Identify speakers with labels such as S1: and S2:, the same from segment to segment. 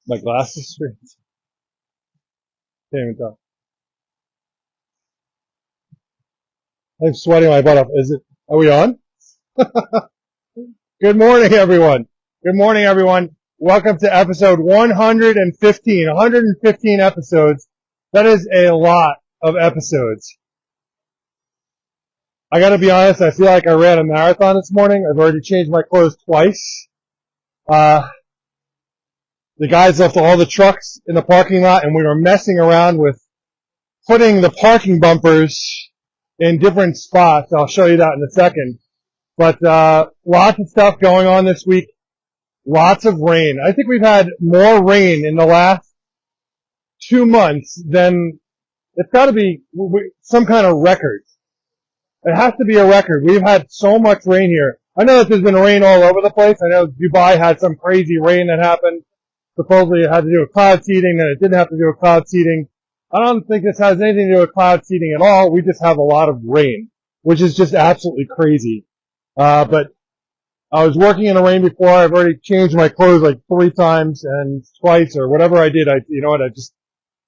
S1: My glasses? Can't even tell. I'm sweating my butt off. Are we on? Good morning, everyone. Good morning, everyone. Welcome to episode 115. 115 episodes. That is a lot of episodes. I gotta be honest, I feel like I ran a marathon this morning. I've already changed my clothes twice. The guys left all the trucks in the parking lot and we were messing around with putting the parking bumpers in different spots. I'll show you that in a second. But lots of stuff going on this week. Lots of rain. I think we've had more rain in the last 2 months than it's got to be some kind of record. It has to be a record. We've had so much rain here. I know that there's been rain all over the place. I know Dubai had some crazy rain that happened. Supposedly it had to do with cloud seeding, and it didn't have to do with cloud seeding. I don't think this has anything to do with cloud seeding at all. We just have a lot of rain, which is just absolutely crazy. But I was working in the rain before. I've already changed my clothes like 3 times and twice or whatever I did.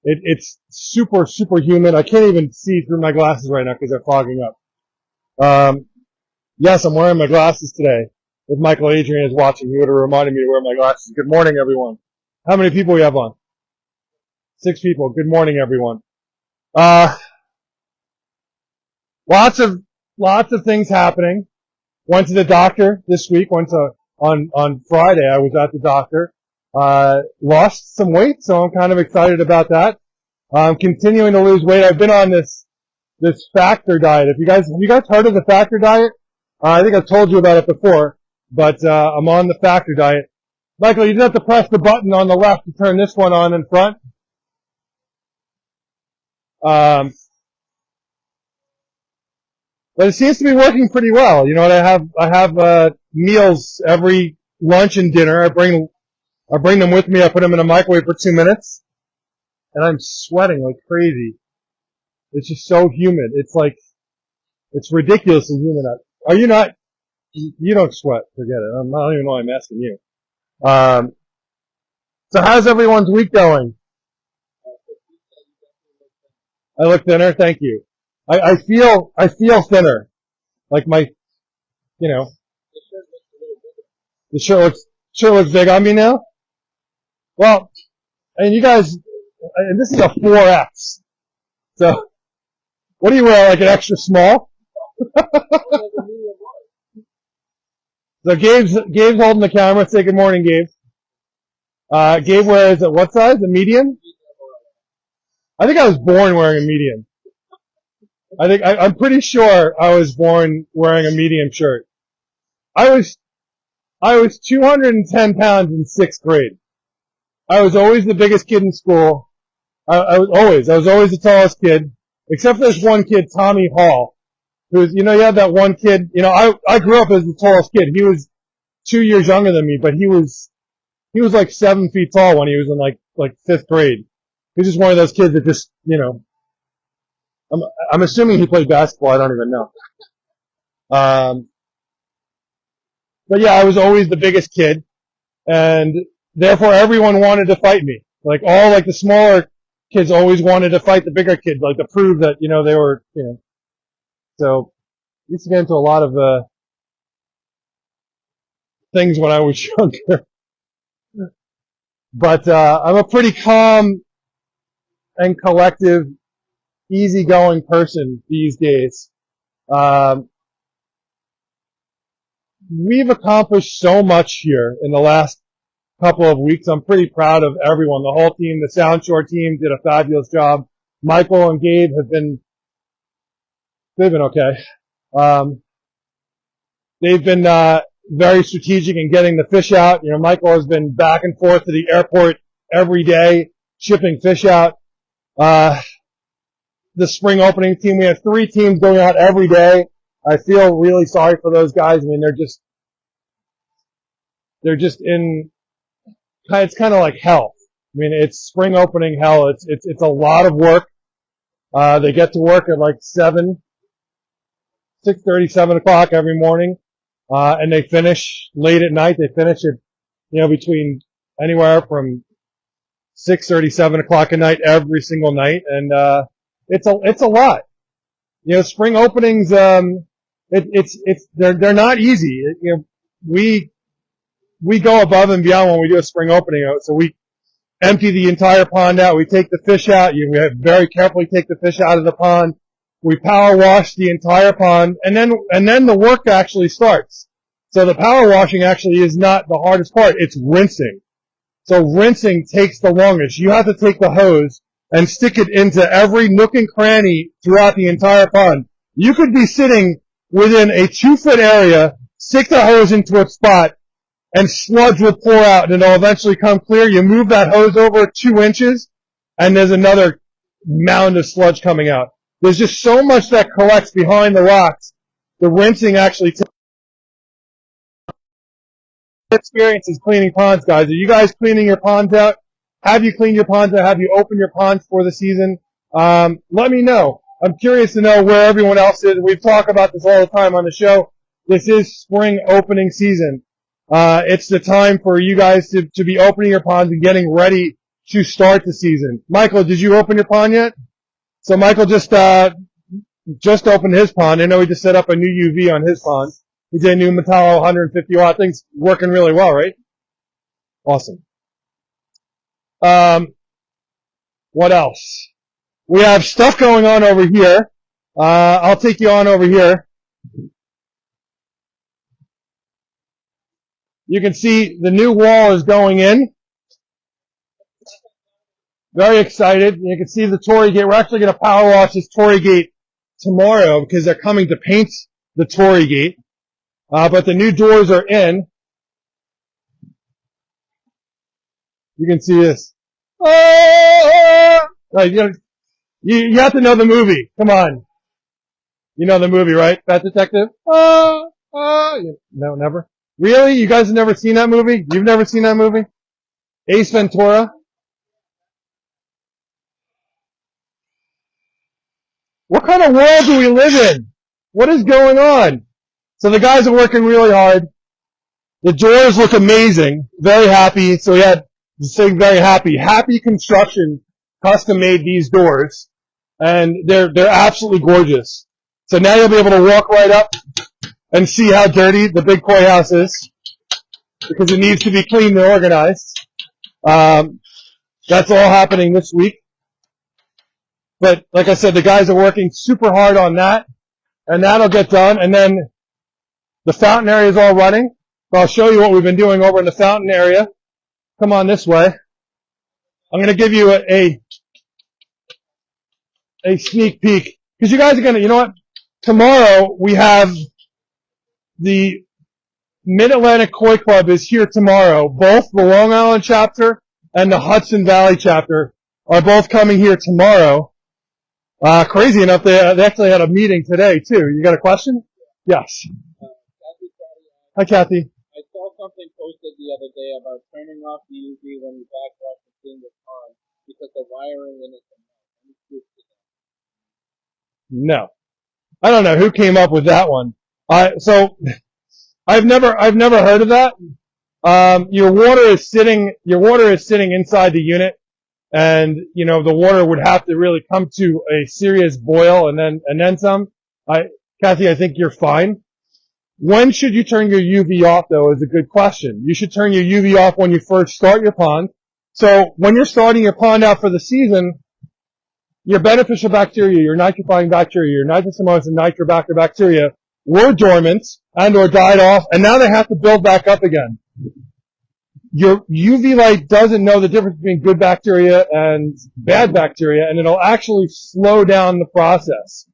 S1: It's super, super humid. I can't even see through my glasses right now because they're fogging up. Yes, I'm wearing my glasses today. If Michael Adrian is watching, he would have reminded me to wear my glasses. Good morning, everyone. How many people we have on? 6 people. Good morning, everyone. Lots of things happening. Went to the doctor this week. On Friday, I was at the doctor. Lost some weight, so I'm kind of excited about that. I'm continuing to lose weight. I've been on this factor diet. Have you guys heard of the factor diet? I think I've told you about it before, but I'm on the factor diet. Michael, you just have to press the button on the left to turn this one on in front. But it seems to be working pretty well. You know what? I have meals every lunch and dinner. I bring them with me. I put them in a microwave for 2 minutes, and I'm sweating like crazy. It's just so humid. It's ridiculously humid out. Are you not? You don't sweat. Forget it. I don't even know why I'm asking you. So how's everyone's week going? I look thinner. Thank you. I feel thinner. Like the shirt looks big on me now. Well, and you guys, and this is a 4X. So, what do you wear? Like an extra small? So Gabe's holding the camera. Say good morning, Gabe. Gabe wears what size? A medium? I think I was born wearing a medium. I'm pretty sure I was born wearing a medium shirt. I was 210 pounds in 6th grade. I was always the biggest kid in school. I was always the tallest kid, except for this one kid, Tommy Hall, who's, you had that one kid, I grew up as the tallest kid. He was 2 years younger than me, but he was like 7 feet tall when he was in like 5th grade. He was just one of those kids that just, I'm assuming he played basketball. I don't even know. But yeah, I was always the biggest kid, and therefore everyone wanted to fight me. Like the smaller kids always wanted to fight the bigger kids, like to prove that, they were, So, I used to get into a lot of, things when I was younger. But, I'm a pretty calm and collective, easygoing person these days. We've accomplished so much here in the last couple of weeks. I'm pretty proud of everyone. The whole team, the Sound Shore team did a fabulous job. Michael and Gabe they've been okay. They've been, very strategic in getting the fish out. Michael has been back and forth to the airport every day, shipping fish out. The spring opening team, we have 3 teams going out every day. I feel really sorry for those guys. I mean, they're just in, it's kind of like hell. I mean, it's spring opening hell. It's a lot of work. They get to work at like 6:30, 7 o'clock every morning. And they finish late at night. They finish at, between anywhere from 6:30, 7 o'clock at night every single night, and it's a lot. You know, spring openings, they're not easy. You know, we go above and beyond when we do a spring opening. So we empty the entire pond out. We take the fish out. We very carefully take the fish out of the pond. We power wash the entire pond, and then the work actually starts. So the power washing actually is not the hardest part. It's rinsing. So rinsing takes the longest. You have to take the hose and stick it into every nook and cranny throughout the entire pond. You could be sitting within a 2-foot area, stick the hose into a spot, and sludge will pour out, and it'll eventually come clear. You move that hose over 2 inches, and there's another mound of sludge coming out. There's just so much that collects behind the rocks. The rinsing actually takes experiences cleaning ponds, guys. Are you guys cleaning your ponds out? Have you cleaned your ponds out? Have you opened your ponds for the season? Let me know. I'm curious to know where everyone else is. We talk about this all the time on the show. This is spring opening season. It's the time for you guys to be opening your ponds and getting ready to start the season. Michael, did you open your pond yet? So Michael just opened his pond. I know he just set up a new UV on his pond. He did a new Metallo 150 watt. Thing's working really well, right? Awesome. What else? We have stuff going on over here. I'll take you on over here. You can see the new wall is going in. Very excited. You can see the Tory Gate. We're actually going to power wash this Tory Gate tomorrow because they're coming to paint the Tory Gate. But the new doors are in. You can see this. Right, you have to know the movie. Come on. You know the movie, right? Pet Detective? No, never. Really? You guys have never seen that movie? You've never seen that movie? Ace Ventura? What kind of world do we live in? What is going on? So the guys are working really hard. The doors look amazing. Very happy. So we had saying very happy. Happy Construction custom made these doors. And they're absolutely gorgeous. So now you'll be able to walk right up and see how dirty the big koi house is. Because it needs to be cleaned and organized. That's all happening this week. But like I said, the guys are working super hard on that. And that'll get done. And then the fountain area is all running. So I'll show you what we've been doing over in the fountain area. Come on this way. I'm going to give you a sneak peek. Because you guys are going to, you know what? Tomorrow we have the Mid-Atlantic Koi Club is here tomorrow. Both the Long Island chapter and the Hudson Valley chapter are both coming here tomorrow. Crazy enough, they actually had a meeting today too. You got a question? Yes. Hi, Kathy.
S2: I saw something posted the other day about turning off the UV when you backwash and clean your pond because the wiring in it is
S1: No. I don't know who came up with that one. So I've never heard of that. Your water is sitting inside the unit, and you know the water would have to really come to a serious boil and then some. Kathy, I think you're fine. When should you turn your UV off, though, is a good question. You should turn your UV off when you first start your pond. So when you're starting your pond out for the season, your beneficial bacteria, your nitrifying bacteria, your nitrosamines and nitrobacter bacteria were dormant and or died off, and now they have to build back up again. Your UV light doesn't know the difference between good bacteria and bad bacteria, and it'll actually slow down the process.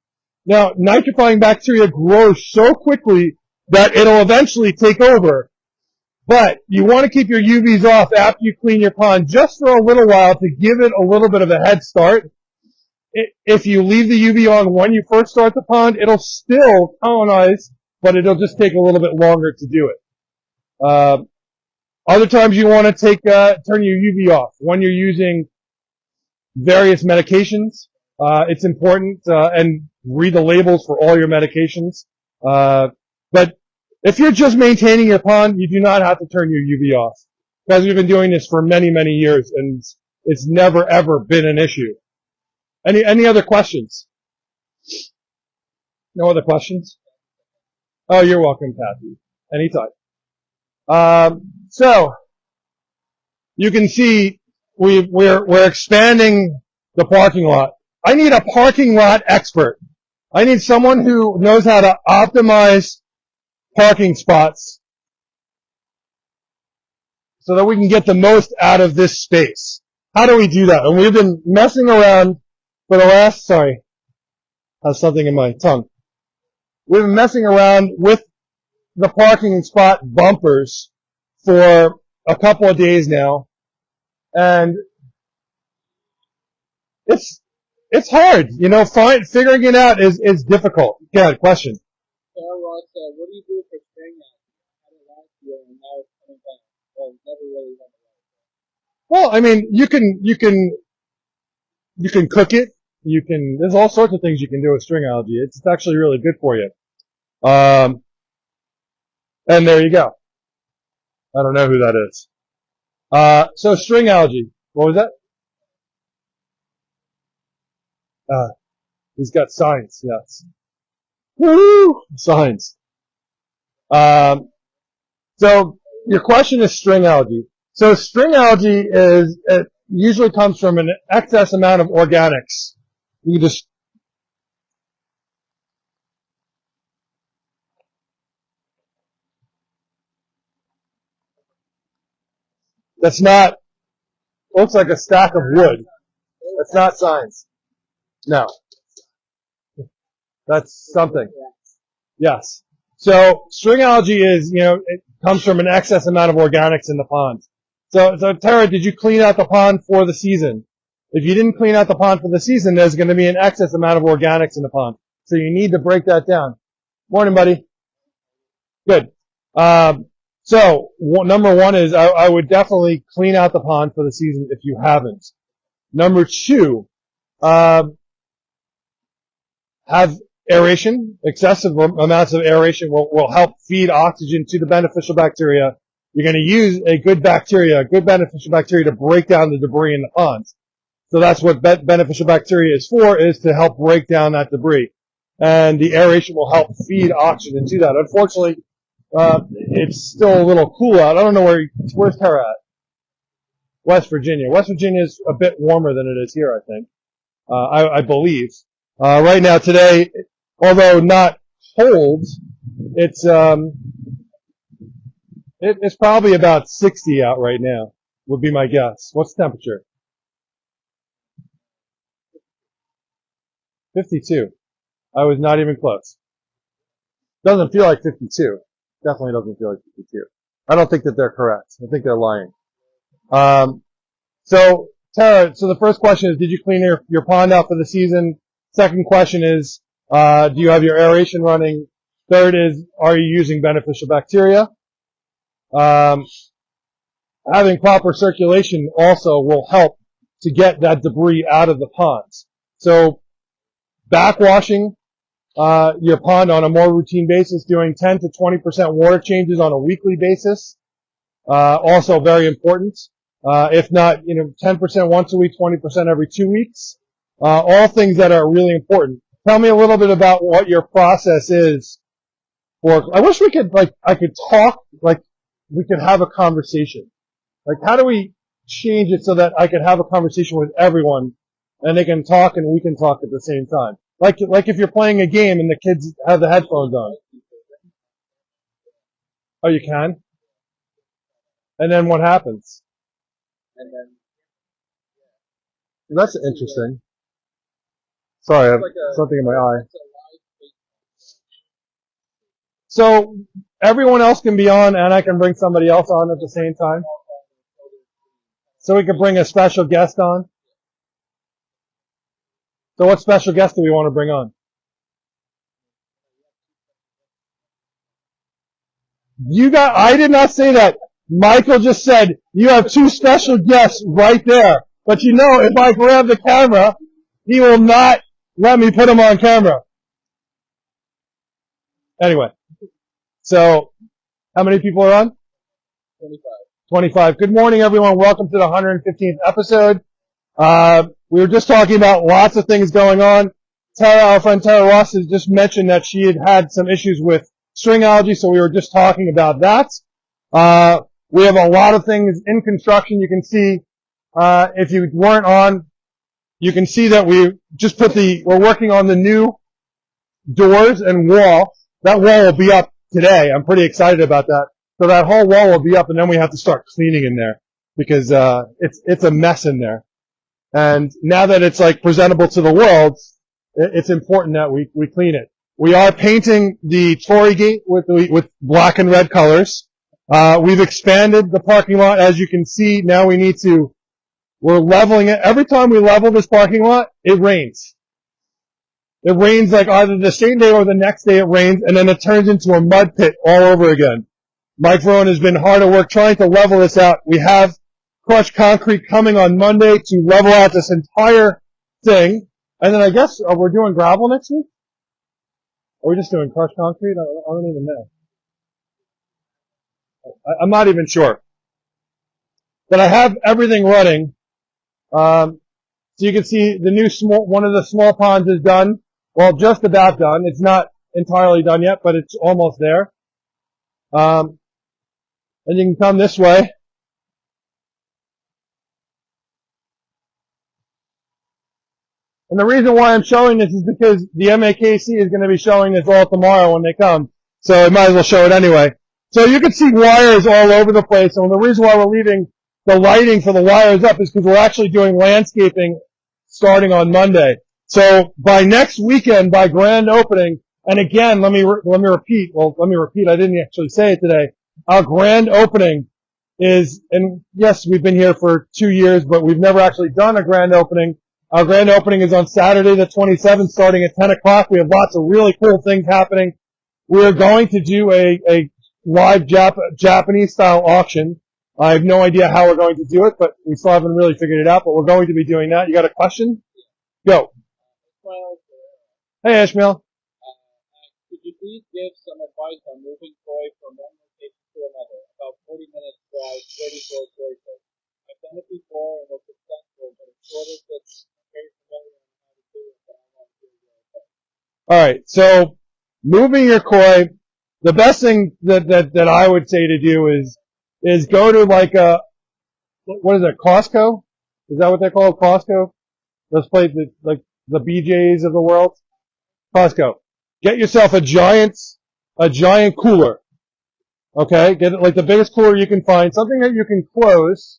S1: Now, nitrifying bacteria grows so quickly that it'll eventually take over. But you want to keep your UVs off after you clean your pond just for a little while to give it a little bit of a head start. If you leave the UV on when you first start the pond, it'll still colonize, but it'll just take a little bit longer to do it. Other times you want to turn your UV off when you're using various medications. It's important, and read the labels for all your medications. But if you're just maintaining your pond, you do not have to turn your UV off. Guys, we've been doing this for many, many years, and It's never ever been an issue. Any other questions? No other questions? Oh, you're welcome, Kathy. Anytime. So you can see we're expanding the parking lot. I need a parking lot expert. I need someone who knows how to optimize parking spots so that we can get the most out of this space. How do we do that? And we've been messing around for the last, sorry, I have something in my tongue. We've been messing around with the parking spot bumpers for a couple of days now. And it's hard, figuring it out is difficult. Go ahead, question.
S2: Sarah Ross said, what do you do for string out? I had it last year and now it's coming back. Well, it never really went away.
S1: Well, I mean, you can cook it. There's all sorts of things you can do with string algae. It's actually really good for you. And there you go. I don't know who that is. So string algae. What was that? He's got signs, yes. Woo! Signs. So your question is string algae. So string algae it usually comes from an excess amount of organics. You just looks like a stack of wood. That's not signs. No. That's something. Yes. So string algae is, it comes from an excess amount of organics in the pond. So Tara, did you clean out the pond for the season? If you didn't clean out the pond for the season, there's going to be an excess amount of organics in the pond. So you need to break that down. Morning, buddy. Good. So number one is I would definitely clean out the pond for the season if you haven't. Number two, have aeration. Excessive amounts of aeration will help feed oxygen to the beneficial bacteria. You're going to use a good beneficial bacteria to break down the debris in the ponds. So that's what beneficial bacteria is for, is to help break down that debris. And the aeration will help feed oxygen to that. Unfortunately, it's still a little cool out. I don't know where's Tara at? West Virginia. West Virginia is a bit warmer than it is here, I think. I believe. Right now today, although not cold, it's probably about 60 out right now, would be my guess. What's the temperature? 52. I was not even close. Doesn't feel like 52. Definitely doesn't feel like 52. I don't think that they're correct. I think they're lying. So Tara, the first question is, did you clean your pond out for the season? Second question is, do you have your aeration running? Third is, are you using beneficial bacteria? Having proper circulation also will help to get that debris out of the ponds. So backwashing your pond on a more routine basis, doing 10 to 20% water changes on a weekly basis, also very important. If not, 10% once a week, 20% every 2 weeks. All things that are really important. Tell me a little bit about what your process is I wish we could, I could talk, we could have a conversation. How do we change it so that I could have a conversation with everyone and they can talk and we can talk at the same time? Like if you're playing a game and the kids have the headphones on. Oh, you can? And then what happens?
S2: And then,
S1: That's interesting. Sorry, I have something in my eye. So everyone else can be on and I can bring somebody else on at the same time? So we could bring a special guest on? So what special guest do we want to bring on? I did not say that. Michael just said you have two special guests right there. But if I grab the camera, he will not let me put him on camera. Anyway, so how many people are on?
S2: 25.
S1: 25. Good morning, everyone. Welcome to the 115th episode We were just talking about lots of things going on. Our friend Tara Ross has just mentioned that she had some issues with string algae, so we were just talking about that. We have a lot of things in construction. You can see, if you weren't on, you can see that we just we're working on the new doors and wall. That wall will be up today. I'm pretty excited about that. So that whole wall will be up, and then we have to start cleaning in there because it's a mess in there. And now that it's like presentable to the world, it's important that we clean it. We are painting the Tory Gate with black and red colors. We've expanded the parking lot, as you can see. Now we're leveling it. Every time we level this parking lot, it rains. It rains like either the same day or the next day it rains, and then it turns into a mud pit all over again. Mike Verone has been hard at work trying to level this out. We have crushed concrete coming on Monday to level out this entire thing. And then I guess we're doing gravel next week? Or are we just doing crushed concrete? I don't even know. I'm not even sure. But I have everything running. So you can see one of the small ponds is done. Well, just about done. It's not entirely done yet, but it's almost there. And you can come this way. And the reason why I'm showing this is because the MAKC is going to be showing this all tomorrow when they come. So I might as well show it anyway. So you can see wires all over the place. And the reason why we're leaving the lighting for the wires up is because we're actually doing landscaping starting on Monday. So by next weekend, by grand opening, and again, let me repeat. I didn't actually say it today. Our grand opening is, and yes, we've been here for 2 years, but we've never actually done a grand opening. Our grand opening is on Saturday the 27th, starting at 10 o'clock. We have lots of really cool things happening. We are going to do a live Japanese-style auction. I have no idea how we're going to do it, but we still haven't really figured it out, but we're going to be doing that. You got a question? Go. Hey, Ishmael.
S2: Could you please give some advice on moving koi from one location to another? About 40 minutes drive, 34 choices. I've done it before and was successful, but it's sort of just very familiar on how to do it, but I want to do it.
S1: All right, so moving your koi, the best thing that I would say to do is go to like what is it, Costco? Is that what they're called, Costco? Those places, like the BJ's of the world? Costco. Get yourself a giant cooler. Okay? Get it like the biggest cooler you can find, something that you can close.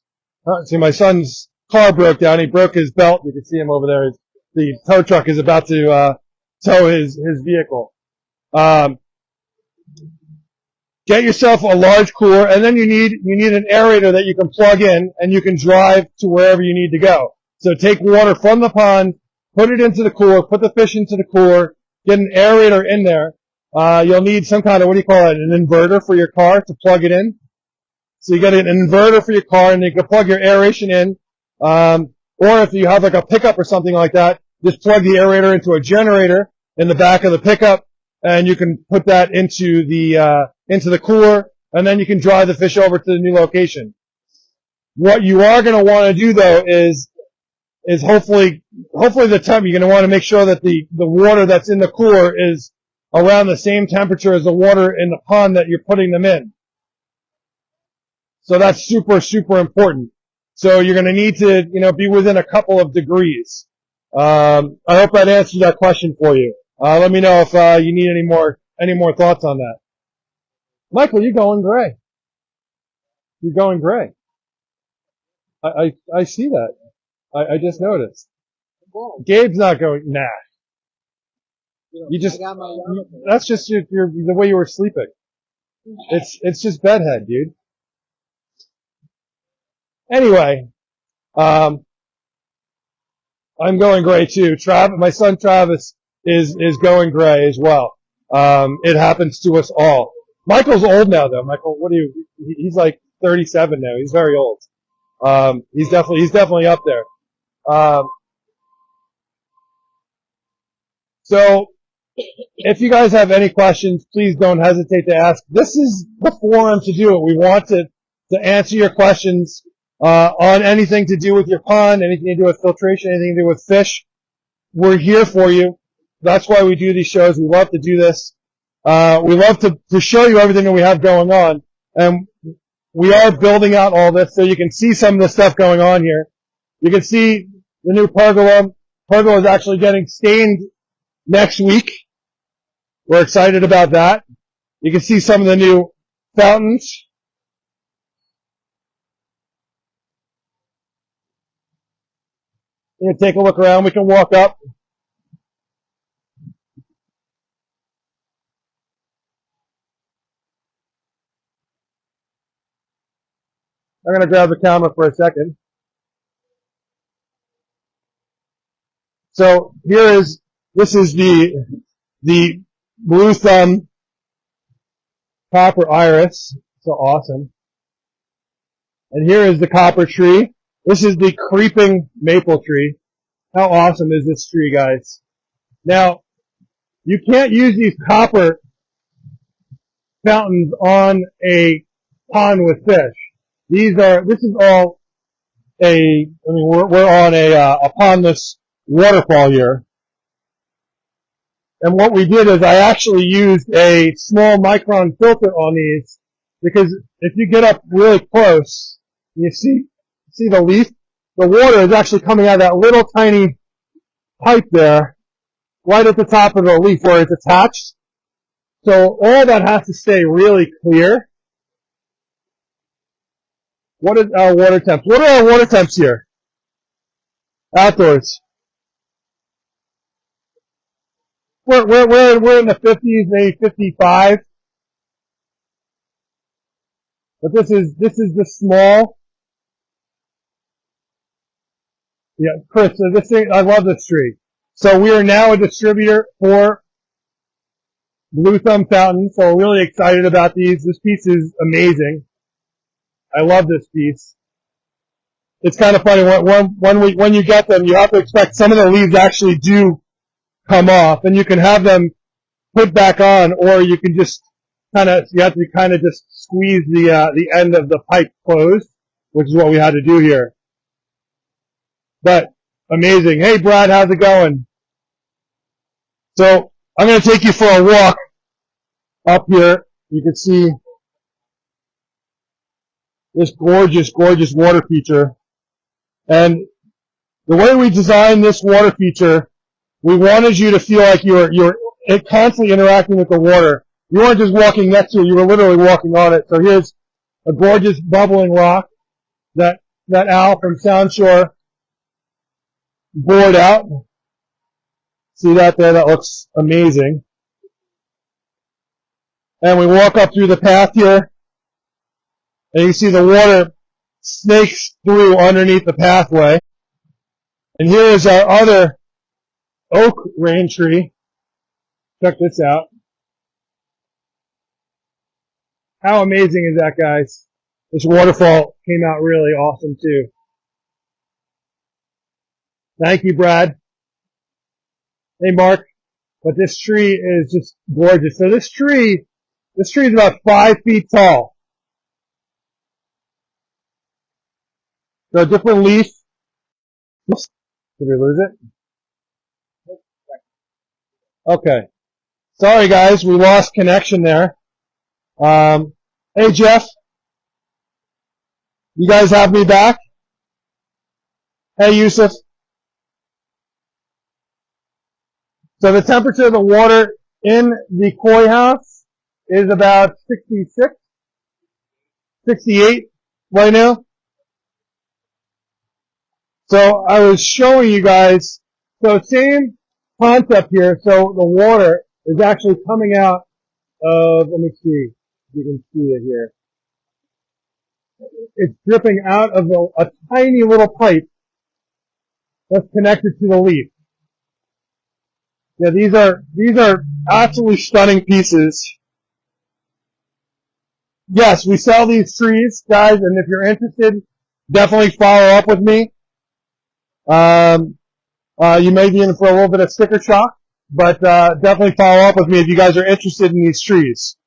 S1: See, my son's car broke down. He broke his belt. You can see him over there. The tow truck is about to tow his vehicle. Get yourself a large cooler, and then you need an aerator that you can plug in, and you can drive to wherever you need to go. So take water from the pond, put it into the cooler, put the fish into the cooler, get an aerator in there. You'll need some kind of, what do you call it, an inverter for your car to plug it in. So you get an inverter for your car, and you can plug your aeration in. Or if you have like a pickup or something like that, just plug the aerator into a generator in the back of the pickup, and you can put that into the cooler, and then you can drive the fish over to the new location. What you are going to want to do though is hopefully the temp, you're going to want to make sure that the water that's in the cooler is around the same temperature as the water in the pond that you're putting them in. So that's super, super important. So you're going to need to, be within a couple of degrees. I hope that answers that question for you. Let me know if you need any more thoughts on that. Michael, you're going gray. You're going gray. I see that. I just noticed. Gabe's not going. Nah. That's just the way you were sleeping. It's just bedhead, dude. Anyway, I'm going gray too. My son Travis is going gray as well. It happens to us all. Michael's old now though. Michael, he's like 37 now. He's very old. He's definitely up there. So if you guys have any questions, please don't hesitate to ask. This is the forum to do it. We want to answer your questions. on anything to do with your pond, anything to do with filtration, anything to do with fish, we're here for you. That's why we do these shows. We love to do this. We love to show you everything that we have going on. And we are building out all this so you can see some of the stuff going on here. You can see the new pergola. Pergola is actually getting stained next week. We're excited about that. You can see some of the new fountains. You can take a look around. We can walk up. I'm going to grab the camera for a second. So this is the blue thumb copper iris. So awesome. And here is the copper tree. This is the creeping maple tree. How awesome is this tree, guys? Now, you can't use these copper fountains on a pond with fish. This is all we're on a pondless waterfall here. And what we did is I actually used a small micron filter on these because if you get up really close, you see the leaf, the water is actually coming out of that little tiny pipe there, right at the top of the leaf where it's attached. So all that has to stay really clear. What is our water temps? What are our water temps here? Outdoors. We're in the 50s, maybe 55. But this is the small. Yeah, Chris, so this thing, I love this tree. So we are now a distributor for Blue Thumb Fountain, so we're really excited about these. This piece is amazing. I love this piece. It's kind of funny, when you get them, you have to expect some of the leaves actually do come off, and you can have them put back on, or you can just you have to kind of just squeeze the end of the pipe closed, which is what we had to do here. But amazing. Hey Brad, how's it going? So I'm going to take you for a walk up here. You can see this gorgeous, gorgeous water feature. And the way we designed this water feature, we wanted you to feel like you're constantly interacting with the water. You weren't just walking next to it, you were literally walking on it. So here's a gorgeous bubbling rock that Al from Sound Shore bored out. See that there? That looks amazing. And we walk up through the path here, and you see the water snakes through underneath the pathway. And here is our other oak rain tree. Check this out. How amazing is that, guys? This waterfall came out really awesome, too. Thank you, Brad. Hey, Mark. But this tree is just gorgeous. So this tree is about 5 feet tall. So a different leaf. Did we lose it? Okay. Sorry, guys. We lost connection there. Hey, Jeff. You guys have me back? Hey, Yusuf. So the temperature of the water in the koi house is about 66, 68 right now. So I was showing you guys, so same concept here. So the water is actually coming out of, let me see if you can see it here. It's dripping out of a tiny little pipe that's connected to the leaf. Yeah, these are absolutely stunning pieces. Yes, we sell these trees, guys, and if you're interested, definitely follow up with me. You may be in for a little bit of sticker shock, but definitely follow up with me if you guys are interested in these trees.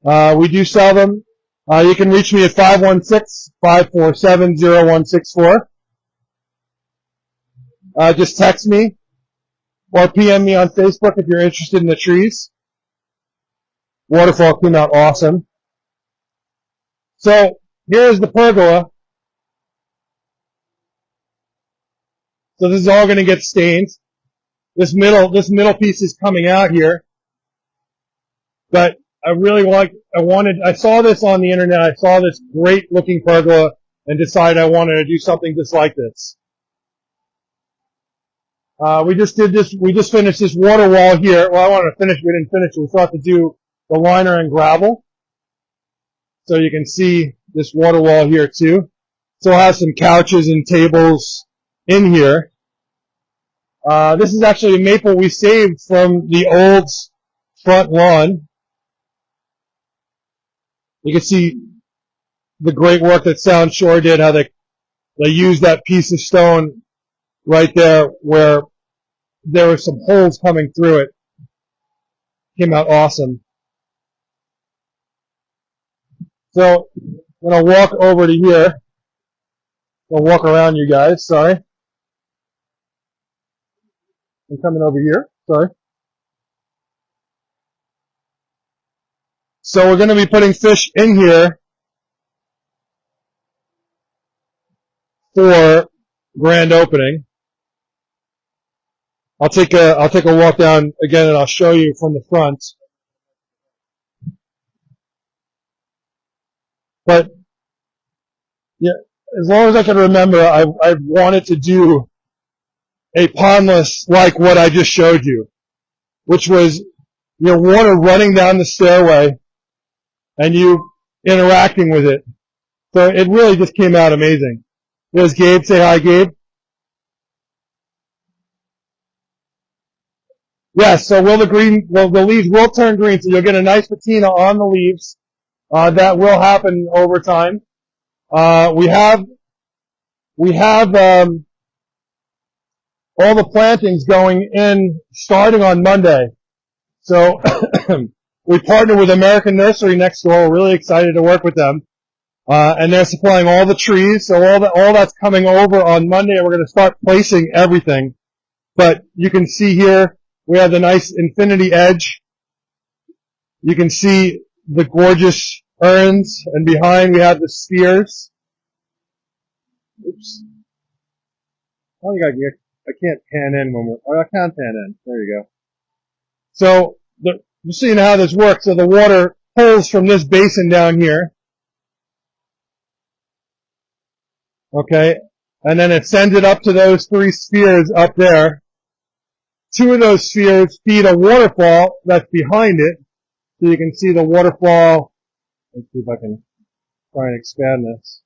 S1: We do sell them. You can reach me at 516-547-0164. Just text me or PM me on Facebook if you're interested in the trees. Waterfall came out awesome. So here's the pergola. So this is all going to get stained. This middle piece is coming out here. But I saw this on the internet. I saw this great looking pergola and decided I wanted to do something just like this. We just finished this water wall here. Well, I wanted to finish, we didn't finish it. We still have to do the liner and gravel. So you can see this water wall here too. So we'll have some couches and tables in here. This is actually a maple we saved from the old front lawn. You can see the great work that Sound Shore did, how they used that piece of stone right there where there were some holes coming through it. Came out awesome. So I'm going to walk over to here. I'll walk around you guys, sorry. I'm coming over here, sorry. So we're going to be putting fish in here for grand opening. I'll take a walk down again and I'll show you from the front. But yeah, as long as I can remember, I wanted to do a pondless like what I just showed you, which was your water running down the stairway and you interacting with it. So it really just came out amazing. There's Gabe. Say hi, Gabe. Yes, so the leaves will turn green, so you'll get a nice patina on the leaves. That will happen over time. We have all the plantings going in starting on Monday. So we partner with American Nursery next door. We're really excited to work with them. And they're supplying all the trees, so all that's coming over on Monday, and we're going to start placing everything. But you can see here, we have the nice infinity edge. You can see the gorgeous urns, and behind we have the spheres. Oops. I don't think I can't pan in I can pan in. There you go. So, just so you know how this works, so the water pulls from this basin down here. Okay, and then it sends it up to those three spheres up there. Two of those spheres feed a waterfall that's behind it, so you can see the waterfall. Let's see if I can try and expand this.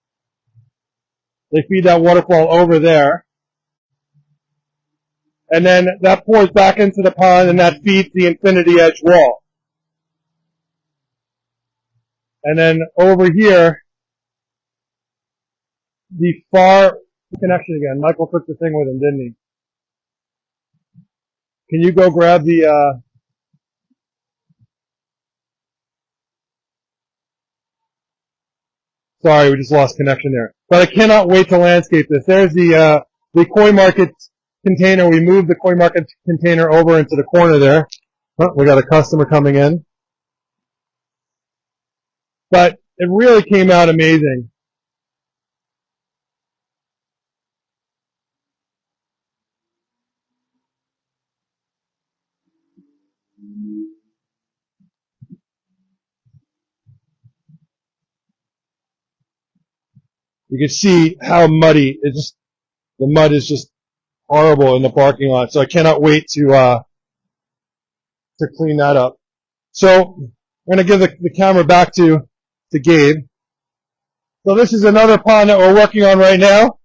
S1: They feed that waterfall over there, and then that pours back into the pond, and that feeds the infinity edge wall. And then over here, the far connection again. Michael took the thing with him, didn't he? Can you go grab the, sorry, we just lost connection there. But I cannot wait to landscape this. There's the koi market container. We moved the koi market container over into the corner there. Oh, we got a customer coming in. But it really came out amazing. You can see how muddy the mud is just horrible in the parking lot. So I cannot wait to clean that up. So I'm going to give the camera back to Gabe. So this is another pond that we're working on right now.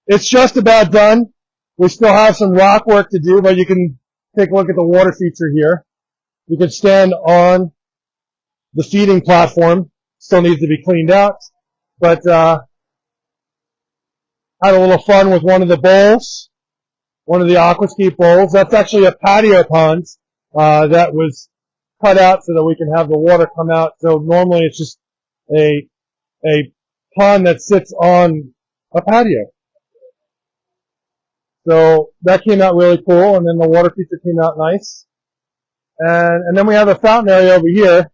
S1: It's just about done. We still have some rock work to do, but you can take a look at the water feature here. You can stand on the feeding platform. Still needs to be cleaned out, but had a little fun with one of the bowls, one of the aquascape bowls. That's actually a patio pond that was cut out so that we can have the water come out. So normally it's just a a pond that sits on a patio. So that came out really cool, and then the water feature came out nice. And then we have a fountain area over here.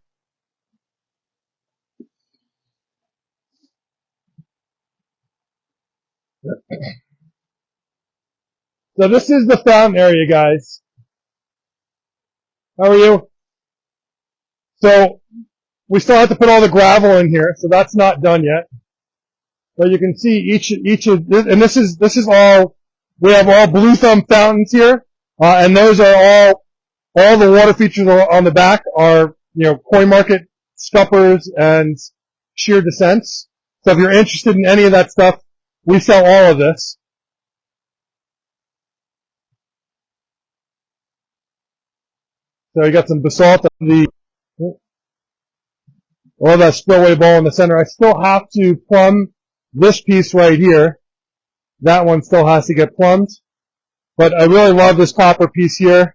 S1: So this is the fountain area, guys. How are you? So we still have to put all the gravel in here, so that's not done yet. But you can see each of this, and this is all, we have all blue thumb fountains here, and those are all the water features on the back are, koi market scuppers and sheer descents. So if you're interested in any of that stuff, we sell all of this. So you got some basalt on all that spillway ball in the center. I still have to plumb this piece right here. That one still has to get plumbed. But I really love this copper piece here.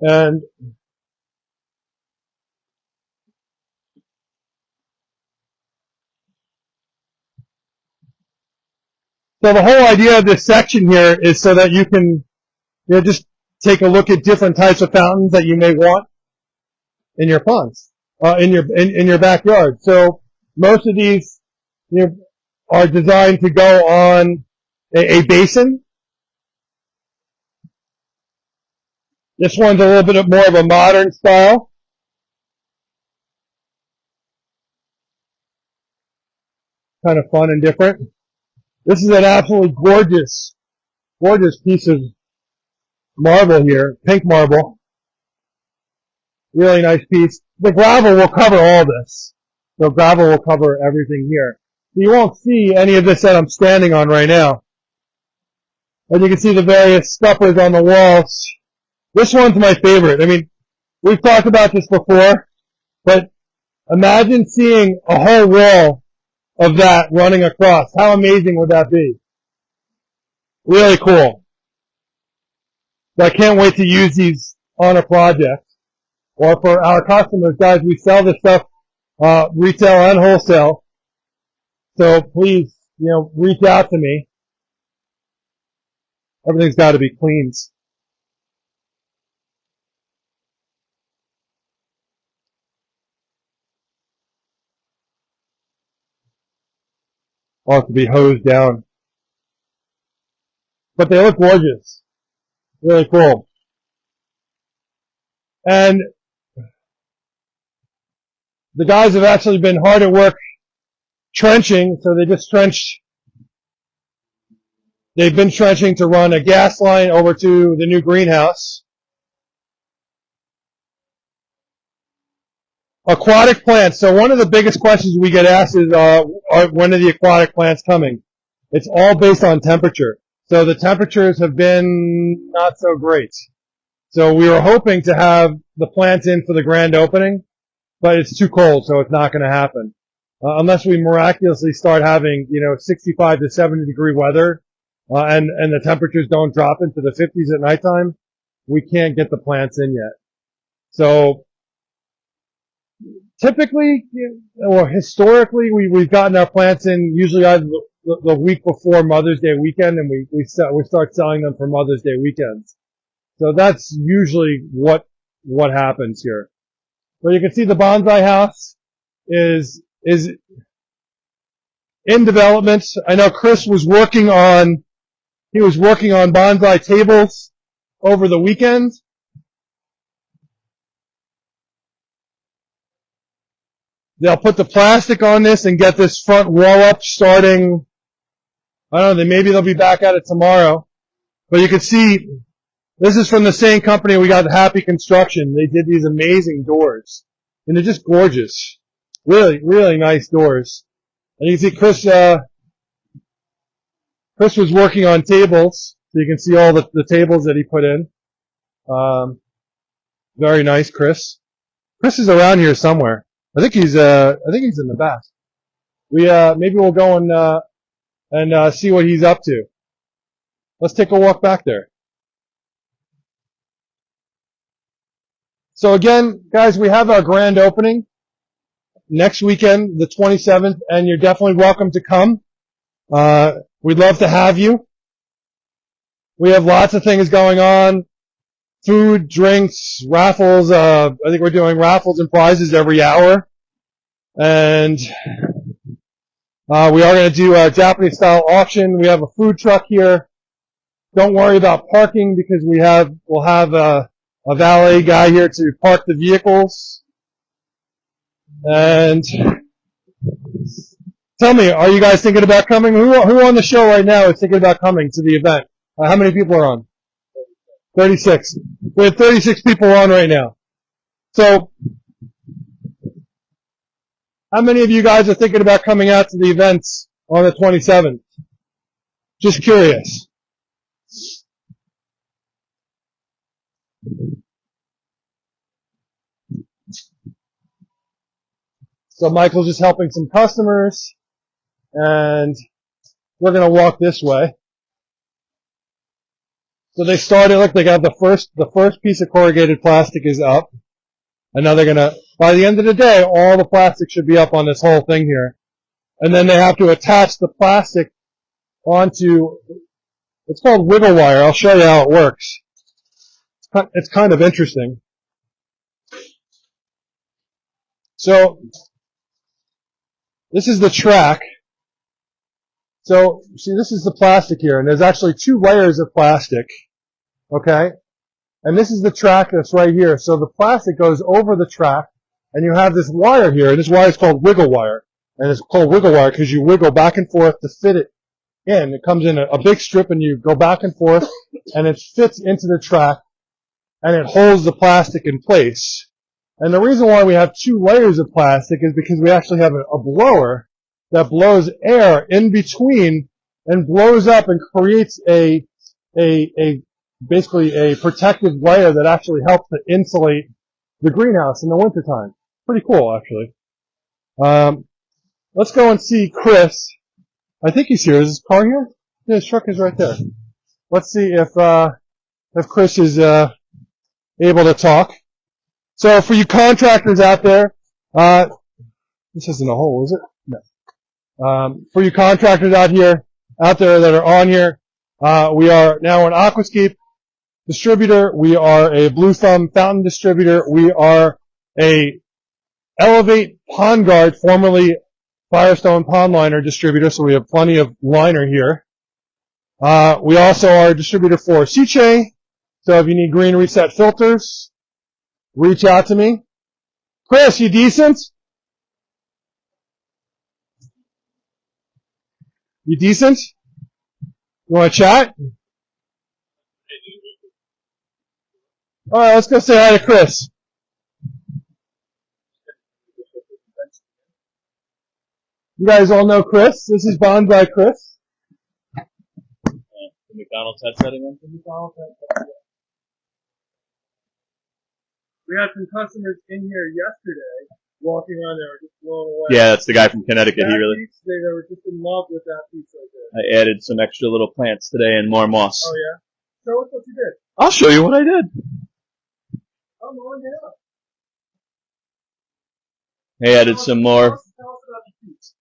S1: And so the whole idea of this section here is so that you can just take a look at different types of fountains that you may want in your ponds, in your backyard. So most of these are designed to go on a basin. This one's a little bit more of a modern style. Kind of fun and different. This is an absolutely gorgeous piece of marble here, pink marble. Really nice piece. The gravel will cover all this. So gravel will cover everything here. You won't see any of this that I'm standing on right now. But you can see the various scuppers on the walls. This one's my favorite. I mean, we've talked about this before, but imagine seeing a whole wall of that running across. How amazing would that be? Really cool. So I can't wait to use these on a project. Or for our customers, guys, we sell this stuff retail and wholesale. So please, reach out to me. Everything's got to be cleaned. All have to be hosed down. But they look gorgeous. Really cool. And the guys have actually been hard at work trenching, so they just trenched. They've been trenching to run a gas line over to the new greenhouse. Aquatic plants. So one of the biggest questions we get asked is, when are the aquatic plants coming? It's all based on temperature. So the temperatures have been not so great. So we were hoping to have the plants in for the grand opening, but it's too cold, so it's not going to happen. Unless we miraculously start having, 65 to 70 degree weather, and the temperatures don't drop into the 50s at nighttime, we can't get the plants in yet. So typically, or historically, we've gotten our plants in usually either the week before Mother's Day weekend, and we start selling them for Mother's Day weekends. So that's usually what happens here. But you can see the bonsai house is in development. I know Chris was working on bonsai tables over the weekend. They'll put the plastic on this and get this front wall up starting, I don't know, maybe they'll be back at it tomorrow. But you can see, this is from the same company we got, Happy Construction. They did these amazing doors. And they're just gorgeous. Really, really nice doors. And you can see Chris was working on tables. So you can see all the tables that he put in. Very nice, Chris. Chris is around here somewhere. I think he's in the back. Maybe we'll go and see what he's up to. Let's take a walk back there. So again, guys, we have our grand opening. next weekend, the 27th, and you're definitely welcome to come. We'd love to have you. We have lots of things going on. Food, drinks, raffles. I think we're doing raffles and prizes every hour. And we are going to do a Japanese style auction. We have a food truck here. Don't worry about parking because we'll have a valet guy here to park the vehicles. And tell me, are you guys thinking about coming? Who on the show right now is thinking about coming to the event? How many people are on? 36. We have 36 people on right now. So, how many of you guys are thinking about coming out to the events on the 27th? Just curious. So Michael's just helping some customers, and we're going to walk this way. So they started, look, they got the first piece of corrugated plastic is up. And now they're going to, by the end of the day, all the plastic should be up on this whole thing here. And then they have to attach the plastic onto, it's called wiggle wire. I'll show you how it works. It's kind of interesting. So, this is the track. So, see, this is the plastic here, and there's actually 2 layers of plastic. Okay? And this is the track that's right here. So the plastic goes over the track, and you have this wire here, and this wire is called wiggle wire. And it's called wiggle wire because you wiggle back and forth to fit it in. It comes in a big strip, and you go back and forth, and it fits into the track, and it holds the plastic in place. And the reason why we have 2 layers of plastic is because we actually have a blower that blows air in between and blows up and creates basically a protective layer that actually helps to insulate the greenhouse in the wintertime. Pretty cool, actually. Let's go and see Chris. I think he's here. Is his car here? Yeah, his truck is right there. Let's see if Chris is able to talk. So for you contractors out there, this isn't a hole, is it? No. For you contractors out there that are on here, we are now an Aquascape distributor. We are a Blue Thumb fountain distributor. We are a Elevate Pond Guard, formerly Firestone Pond Liner distributor, so we have plenty of liner here. We also are a distributor for Siche, so if you need green reset filters, reach out to me. Chris, you decent? You decent? You want to chat? Alright, let's go say hi to Chris. You guys all know Chris. This is Bonsai Chris.
S3: The McDonald's headset again? The McDonald's headset.
S1: We had some customers in here yesterday walking around there, just blown away.
S3: Yeah, that's the guy from Connecticut.
S1: That
S3: He really.
S1: piece, they were just in love with that piece right there.
S3: I added some extra little plants today and more moss.
S1: Oh yeah? Show us what you did.
S3: I'll show you what I did.
S1: Come on down.
S3: I added some more
S1: Tell us about the piece.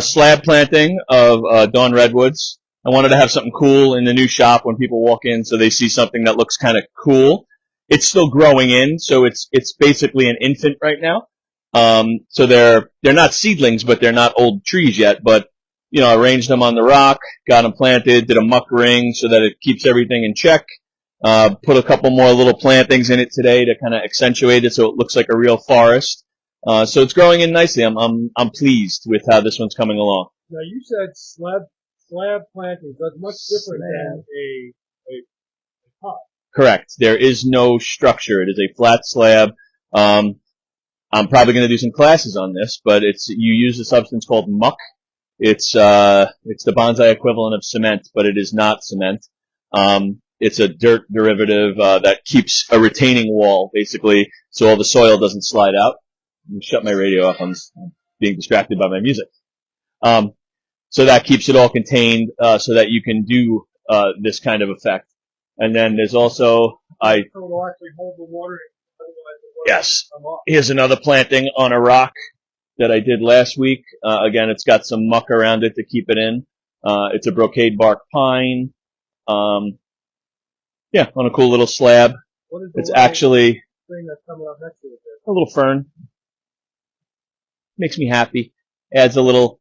S3: slab planting of dawn redwoods. I wanted to have something cool in the new shop when people walk in, so they see something that looks kind of cool. It's still growing in, so it's basically an infant right now. So they're not seedlings, but they're not old trees yet. But you know, arranged them on the rock, got them planted, did a muck ring so that it keeps everything in check. Put a couple more little plantings in it today to kind of accentuate it so it looks like a real forest. So it's growing in nicely. I'm pleased with how this one's coming along.
S1: Now you said slab plantings. That's much different than a pot.
S3: Correct. There is no structure. It is a flat slab. I'm probably going to do some classes on this, but you use a substance called muck. It's the bonsai equivalent of cement, but it is not cement. It's a dirt derivative, that keeps a retaining wall, basically, so all the soil doesn't slide out. Let me shut my radio off. I'm being distracted by my music. So that keeps it all contained, so that you can do, this kind of effect. And then there's also,
S1: So it'll actually hold the water.
S3: Yes. Here's another planting on a rock. that I did last week. Again, it's got some muck around it to keep it in. It's a brocade bark pine. Yeah, on a cool little slab.
S1: What is the
S3: It's actually
S1: thing that's coming up next to it there?
S3: a little fern. Makes me happy. Adds a little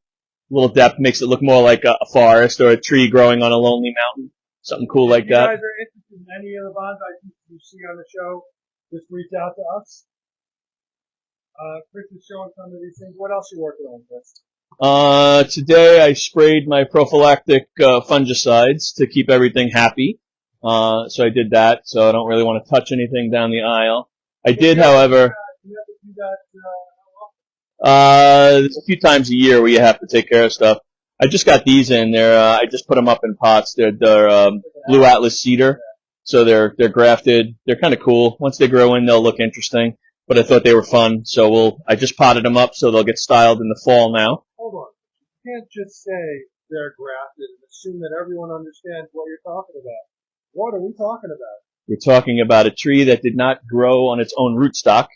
S3: depth. Makes it look more like a forest or a tree growing on a lonely mountain. Something cool like
S1: If you
S3: that.
S1: guys are interested in any of the bonsai you see on the show, just reach out to us. Chris is showing some of these things. What else are you working on, Chris?
S3: Today I sprayed my prophylactic fungicides to keep everything happy. So I did that. So I don't really want to touch anything down the aisle. I did, however.
S1: You have to do that how often?
S3: There's a few times a year where you have to take care of stuff. I just got these in there. I just put them up in pots. They're blue Atlas cedar, so they're grafted. They're kind of cool. Once they grow in, they'll look interesting. But I thought they were fun, so I just potted them up so they'll get styled in the fall now.
S1: Hold on. You can't just say they're grafted and assume that everyone understands what you're talking about. What are we talking about?
S3: We're talking about a tree that did not grow on its own rootstock.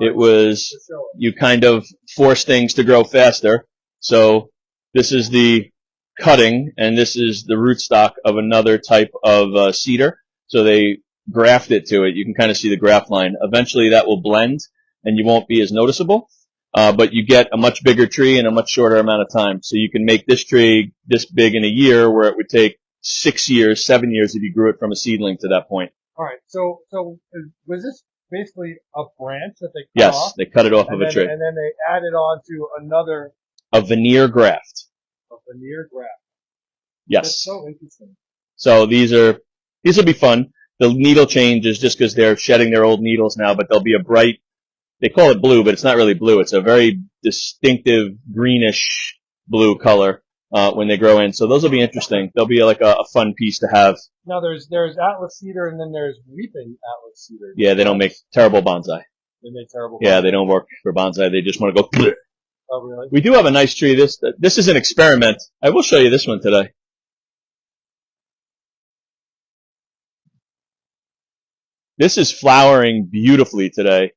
S1: Right.
S3: It was, you kind of force things to grow faster. So this is the cutting, and this is the rootstock of another type of cedar. So they graft it to it. You can kind of see the graft line. Eventually that will blend, and you won't be as noticeable. But you get a much bigger tree in a much shorter amount of time. So you can make this tree this big in a year, where it would take 6 years, 7 years if you grew it from a seedling to that point.
S1: All right. So was this basically a branch that they cut
S3: Yes,
S1: off?
S3: they cut it off of a tree.
S1: And then they added on to another.
S3: A veneer graft.
S1: A veneer graft.
S3: Yes.
S1: That's so interesting.
S3: So these will be fun. The needle change is just because they're shedding their old needles now, but they'll be a bright, they call it blue, but it's not really blue. It's a very distinctive greenish blue color when they grow in. So those will be interesting. They'll be like a fun piece to have.
S1: Now there's Atlas cedar and then there's weeping Atlas cedar.
S3: Yeah, they don't make terrible bonsai.
S1: They make terrible.
S3: Yeah, they don't work for bonsai. They just want to go. Bleh.
S1: Oh really?
S3: We do have a nice tree. This is an experiment. I will show you this one today. This is flowering beautifully today.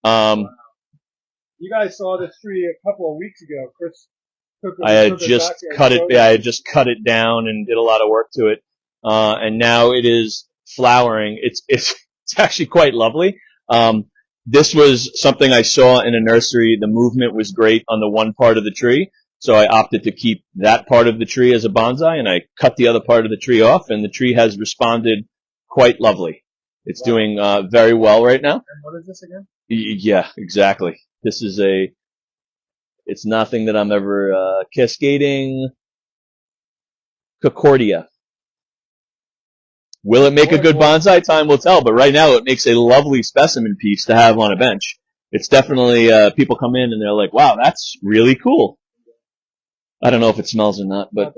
S1: You guys saw this tree a couple of weeks ago. Chris took it.
S3: I had just cut it. Yeah, I had just cut it down and did a lot of work to it, and now it is flowering. It's actually quite lovely. This was something I saw in a nursery. The movement was great on the one part of the tree, so I opted to keep that part of the tree as a bonsai, and I cut the other part of the tree off, and the tree has responded quite lovely. It's doing very well right now.
S1: And what is this again?
S3: Yeah, exactly. This is it's nothing that I'm ever cascading. Concordia. Will it make a good bonsai? Time will tell, but right now it makes a lovely specimen piece to have on a bench. It's definitely, people come in and they're like, wow, that's really cool. I don't know if it smells or not, but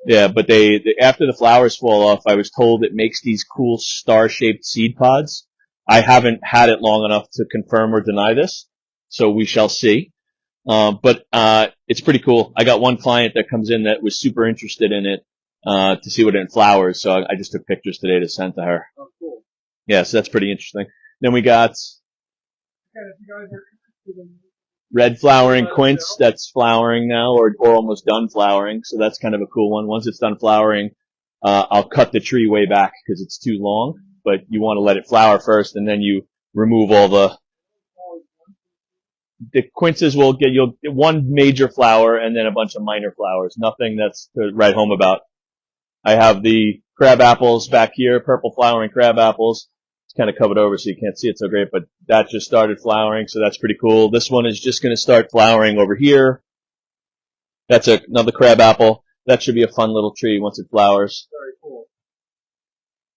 S3: yeah, but they after the flowers fall off, I was told it makes these cool star-shaped seed pods. I haven't had it long enough to confirm or deny this, so we shall see. But it's pretty cool. I got one client that comes in that was super interested in it to see what it flowers, so I just took pictures today to send to her.
S1: Oh, cool.
S3: Yeah, so that's pretty interesting. Then we got red flowering quince that's flowering now, or almost done flowering, so that's kind of a cool one. Once it's done flowering, I'll cut the tree way back because it's too long, but you want to let it flower first, and then you remove all the quinces. You'll get one major flower and then a bunch of minor flowers. Nothing that's to write home about. I have the crab apples back here, purple flowering crab apples. It's kind of covered over so you can't see it so great, but that just started flowering, so that's pretty cool. This one is just going to start flowering over here. That's another crab apple. That should be a fun little tree once it flowers.
S1: Very cool.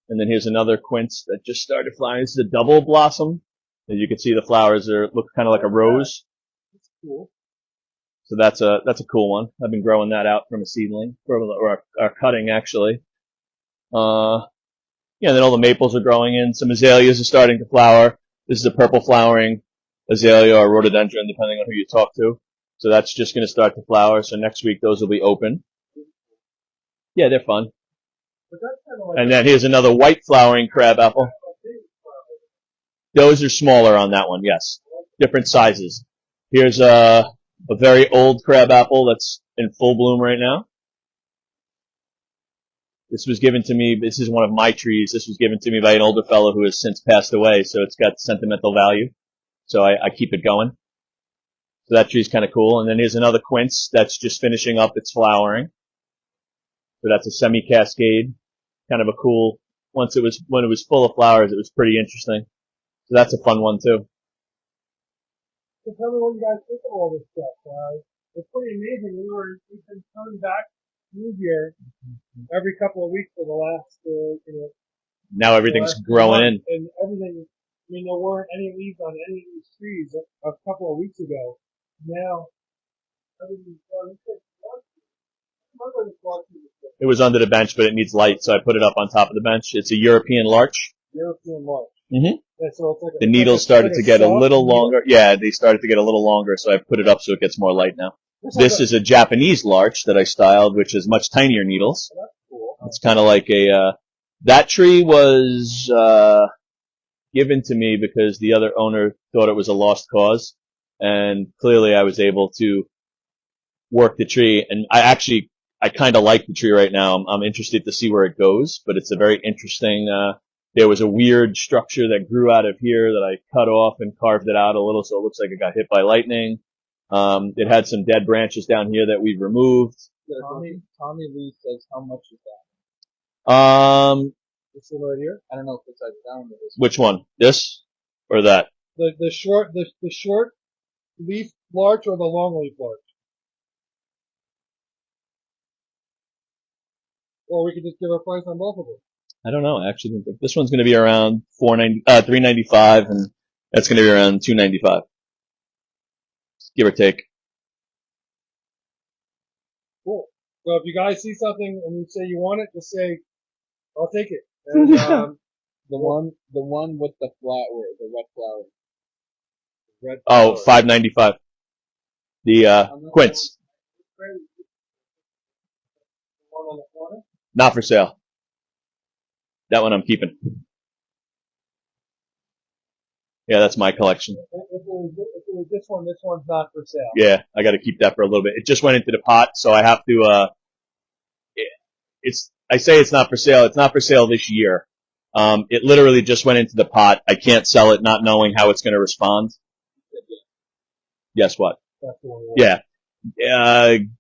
S3: And then here's another quince that just started flowering. This is a double blossom. As you can see, the flowers look kind of like a rose.
S1: That's cool.
S3: So that's a cool one. I've been growing that out from a seedling, or cutting actually. Yeah, then all the maples are growing in. Some azaleas are starting to flower. This is a purple flowering azalea or rhododendron, depending on who you talk to. So that's just going to start to flower. So next week those will be open. Yeah, they're fun. And then here's another white flowering crab apple. Those are smaller on that one, yes. Different sizes. Here's a very old crabapple that's in full bloom right now. This was given to me. This is one of my trees. This was given to me by an older fellow who has since passed away, so it's got sentimental value. So I keep it going. So that tree's kind of cool. And then here's another quince that's just finishing up its flowering. So that's a semi-cascade, kind of a cool. When it was full of flowers, it was pretty interesting. So that's a fun one too.
S1: So tell me what you guys think of all this stuff. It's pretty amazing. We've been coming back through here every couple of weeks for the last,
S3: Now everything's growing in.
S1: And everything. I mean, there weren't any leaves on any of these trees a couple of weeks ago. Now everything's growing.
S3: It was under the bench, but it needs light, so I put it up on top of the bench. It's a European larch.
S1: European larch.
S3: Mm-hmm.
S1: Yeah, so it's like
S3: The needles started to get a little longer. Yeah, they started to get a little longer, so I put it up so it gets more light now. This is a Japanese larch that I styled, which is much tinier needles.
S1: That's cool.
S3: It's kind of like that tree was given to me because the other owner thought it was a lost cause, and clearly I was able to work the tree, and I kind of like the tree right now. I'm interested to see where it goes, but it's a very interesting, there was a weird structure that grew out of here that I cut off and carved it out a little so it looks like it got hit by lightning. It had some dead branches down here that we've removed.
S2: Tommy Lee says, how much is that?
S1: This one right here.
S2: I don't know if it's down with this.
S3: Which one? This or that?
S1: The short leaf larch or the long leaf larch? Or we could just give a price on both of them.
S3: I don't know. I actually don't think this one's going to be around $395, and that's going to be around $295, give or take.
S1: Cool. So if you guys see something and you say you want it, just say, "I'll take it." And,
S2: The one with the the red flower.
S1: red
S3: Oh,
S1: flower.
S3: $595. The quince,
S1: The one on the corner.
S3: not for sale. That one I'm keeping. Yeah, that's my collection.
S1: If it was this one's not for sale.
S3: Yeah, I got to keep that for a little bit. It just went into the pot, so I have to. I say it's not for sale. It's not for sale this year. It literally just went into the pot. I can't sell it, not knowing how it's going to respond. Guess what?
S1: That's the one.
S3: Yeah.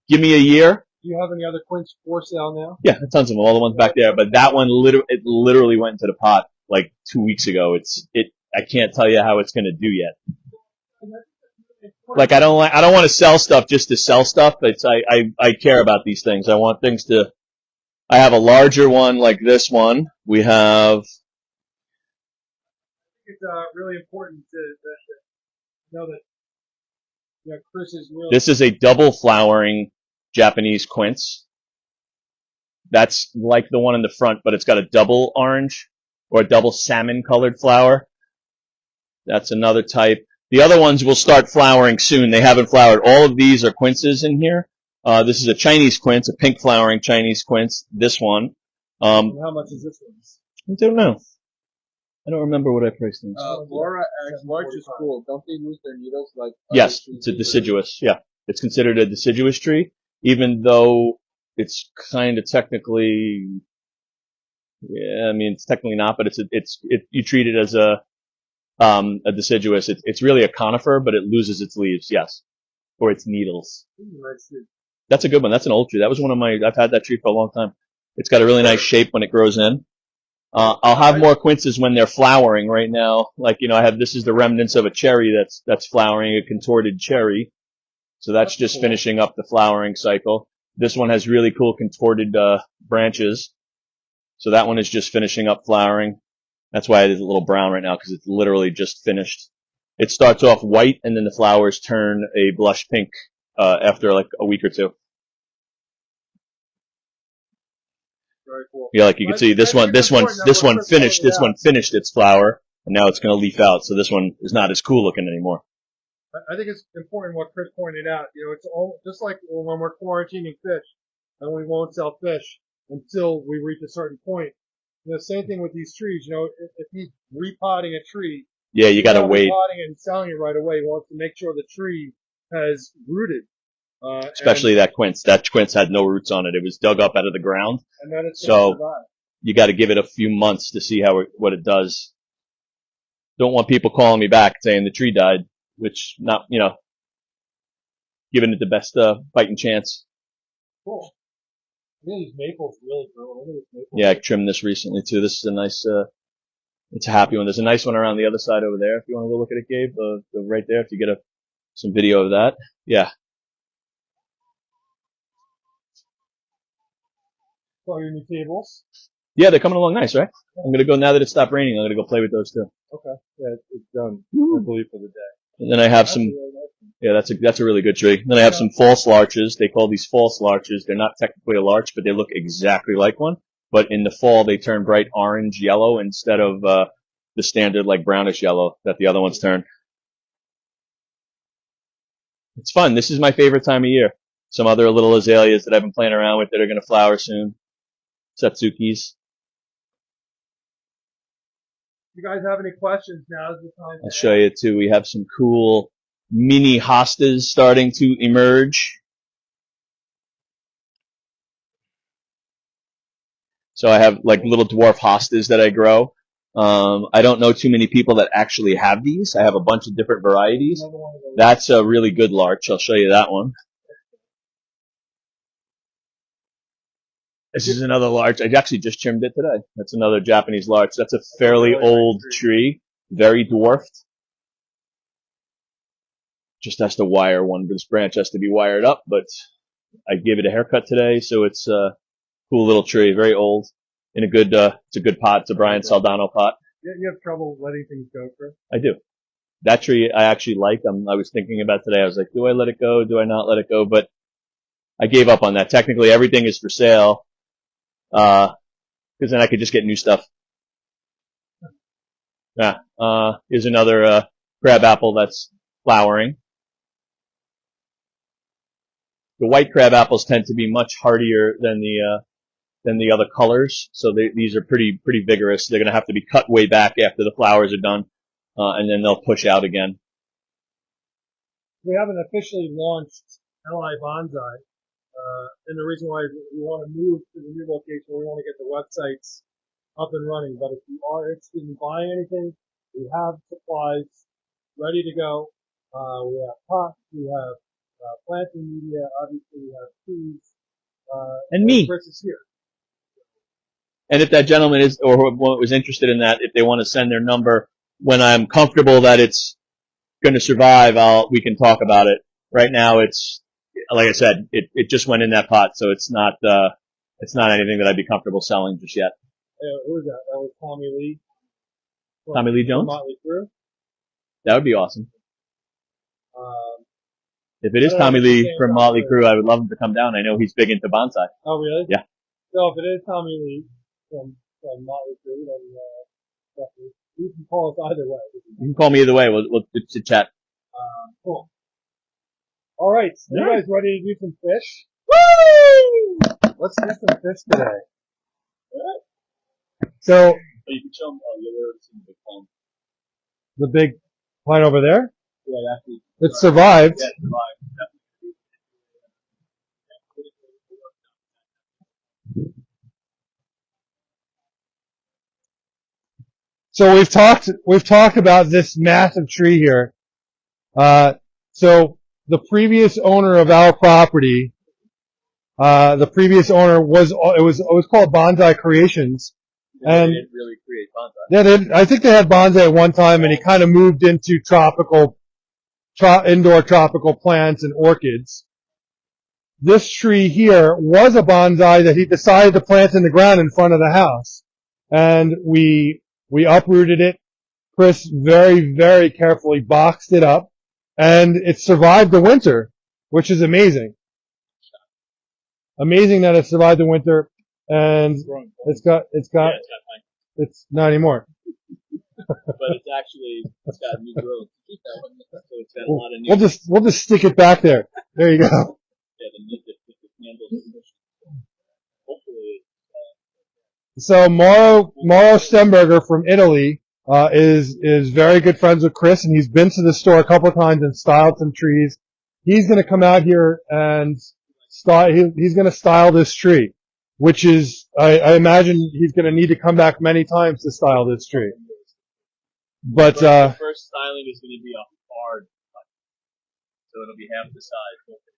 S3: Give me a year.
S1: Do you have any other quince for sale now?
S3: Yeah, tons of them. All the ones back there. But that one, it literally went into the pot like 2 weeks ago. I can't tell you how it's going to do yet. Like I don't want to sell stuff just to sell stuff. I care about these things. I want things to. I have a larger one like this one. We have.
S1: I think it's really important to know that Chris is really.
S3: This is a double flowering Japanese quince. That's like the one in the front, but it's got a double orange or a double salmon colored flower. That's another type. The other ones will start flowering soon. They haven't flowered. All of these are quinces in here. This is a Chinese quince, a pink flowering Chinese quince. This one.
S1: How much is this one?
S3: I don't know. I don't remember what I priced these.
S2: Laura asks, larch is cool. Don't they lose their needles like?
S3: Yes, it's a deciduous. Yeah, it's considered a deciduous tree, even though it's kind of technically. Yeah, I mean it's technically not, but you treat it as a deciduous. It's really a conifer, but it loses its leaves. Yes, or its needles. That's a good one. That's an old tree. That was one of my. I've had that tree for a long time. It's got a really nice shape when it grows in. I'll have more quinces when they're flowering. Right now, like this is the remnants of a cherry that's flowering, a contorted cherry. So that's just finishing up the flowering cycle. This one has really cool contorted branches. So that one is just finishing up flowering. That's why it is a little brown right now because it's literally just finished. It starts off white and then the flowers turn a blush pink after like a week or two.
S1: Very cool.
S3: Yeah, like you can see this one finished its flower and now it's going to leaf out. So this one is not as cool looking anymore.
S1: I think it's important what Chris pointed out. It's all just like when we're quarantining fish and we won't sell fish until we reach a certain point. Same thing with these trees. If he's repotting a tree,
S3: yeah, you got to wait.
S1: Repotting and selling it right away. He wants to make sure the tree has rooted.
S3: Especially that quince. That quince had no roots on it. It was dug up out of the ground.
S1: And then it's
S3: So
S1: survive.
S3: you got to give it a few months to see what it does. Don't want people calling me back saying the tree died, which not, giving it the best fighting chance.
S1: Cool. These maples really grow. Look at this maple.
S3: Yeah, I trimmed this recently too. This is a nice, it's a happy one. There's a nice one around the other side over there. If you want to go look at it, Gabe, the right there. If you get some video of that, yeah.
S1: So your new tables.
S3: Yeah, they're coming along nice, right? I'm gonna go now that it stopped raining. I'm gonna go play with those too.
S1: Okay. Yeah, it's done. I believe for the day.
S3: And then I have some.
S1: Really nice.
S3: Yeah, that's a really good tree. Then I have some false larches. They call these false larches. They're not technically a larch, but they look exactly like one. But in the fall, they turn bright orange yellow instead of the standard like brownish yellow that the other ones turn. It's fun. This is my favorite time of year. Some other little azaleas that I've been playing around with that are going to flower soon. Satsukis.
S1: If you guys have any questions, now's the time.
S3: I'll show you too. We have some cool mini hostas starting to emerge. So I have like little dwarf hostas that I grow. I don't know too many people that actually have these. I have a bunch of different varieties. That's a really good larch. I'll show you that one. This is another larch. I actually just trimmed it today. That's another Japanese larch. That's a fairly old tree, very dwarfed. Just has to wire one. This branch has to be wired up, but I gave it a haircut today, so it's a cool little tree, very old. In a good, it's a good pot. It's a Brian Saldano pot.
S1: You have trouble letting things go, Chris?
S3: I do. That tree I actually like. I was thinking about today. I was like, do I let it go? Do I not let it go? But I gave up on that. Technically, everything is for sale. Because then I could just get new stuff. Yeah. Here's another crabapple that's flowering. The white crab apples tend to be much hardier than the other colors, so these are pretty vigorous. They're going to have to be cut way back after the flowers are done, and then they'll push out again.
S1: We haven't officially launched LI Bonsai. And the reason why we want to move to the new location, we want to get the websites up and running. But if you are interested in buying anything, we have supplies ready to go. We have pots, we have planting media, obviously we have trees.
S3: And me.
S1: Chris is here.
S3: And if that gentleman is, or was interested in that, if they want to send their number, when I'm comfortable that it's going to survive, we can talk about it. Right now, it's, like I said, it just went in that pot, so it's not anything that I'd be comfortable selling just yet.
S1: Who was that? That was Tommy Lee.
S3: Tommy Lee Jones?
S1: Motley Crue.
S3: That would be awesome. If it is Tommy Lee from Motley Crue, I would love him to come down. I know he's big into bonsai.
S1: Oh, really?
S3: Yeah.
S1: So if it is Tommy Lee from Motley Crue, then definitely you can call us either way.
S3: You can call me either way. We'll chat.
S1: Cool. All right, so you guys ready to do some fish?
S3: Woo!
S1: Let's do some fish today. So
S3: You can show them the big pond.
S1: the big pine over there,
S3: Yeah, actually.
S1: it survived.
S3: Yeah, it survived.
S1: So we've talked about this massive tree here. So the previous owner of our property, the previous owner was called Bonsai Creations.
S3: And they didn't really create bonsai.
S1: Yeah, I think they had bonsai at one time, and he kind of moved into indoor tropical plants and orchids. This tree here was a bonsai that he decided to plant in the ground in front of the house, and we uprooted it. Chris very, very carefully boxed it up, and it survived the winter, which is amazing. Amazing that it survived the winter, and it's not anymore.
S3: But it's got new growth. So it's got a lot of new.
S1: We'll just stick it back there. There you go.
S3: Yeah, the handles. Hopefully.
S1: So Mauro Stemberger from Italy is very good friends with Chris, and he's been to the store a couple of times and styled some trees. he's going to come out here and he's going to style this tree, which is, I imagine he's going to need to come back many times to style this tree. But,
S3: the first styling is going to be a hard cut. So it'll be half the size.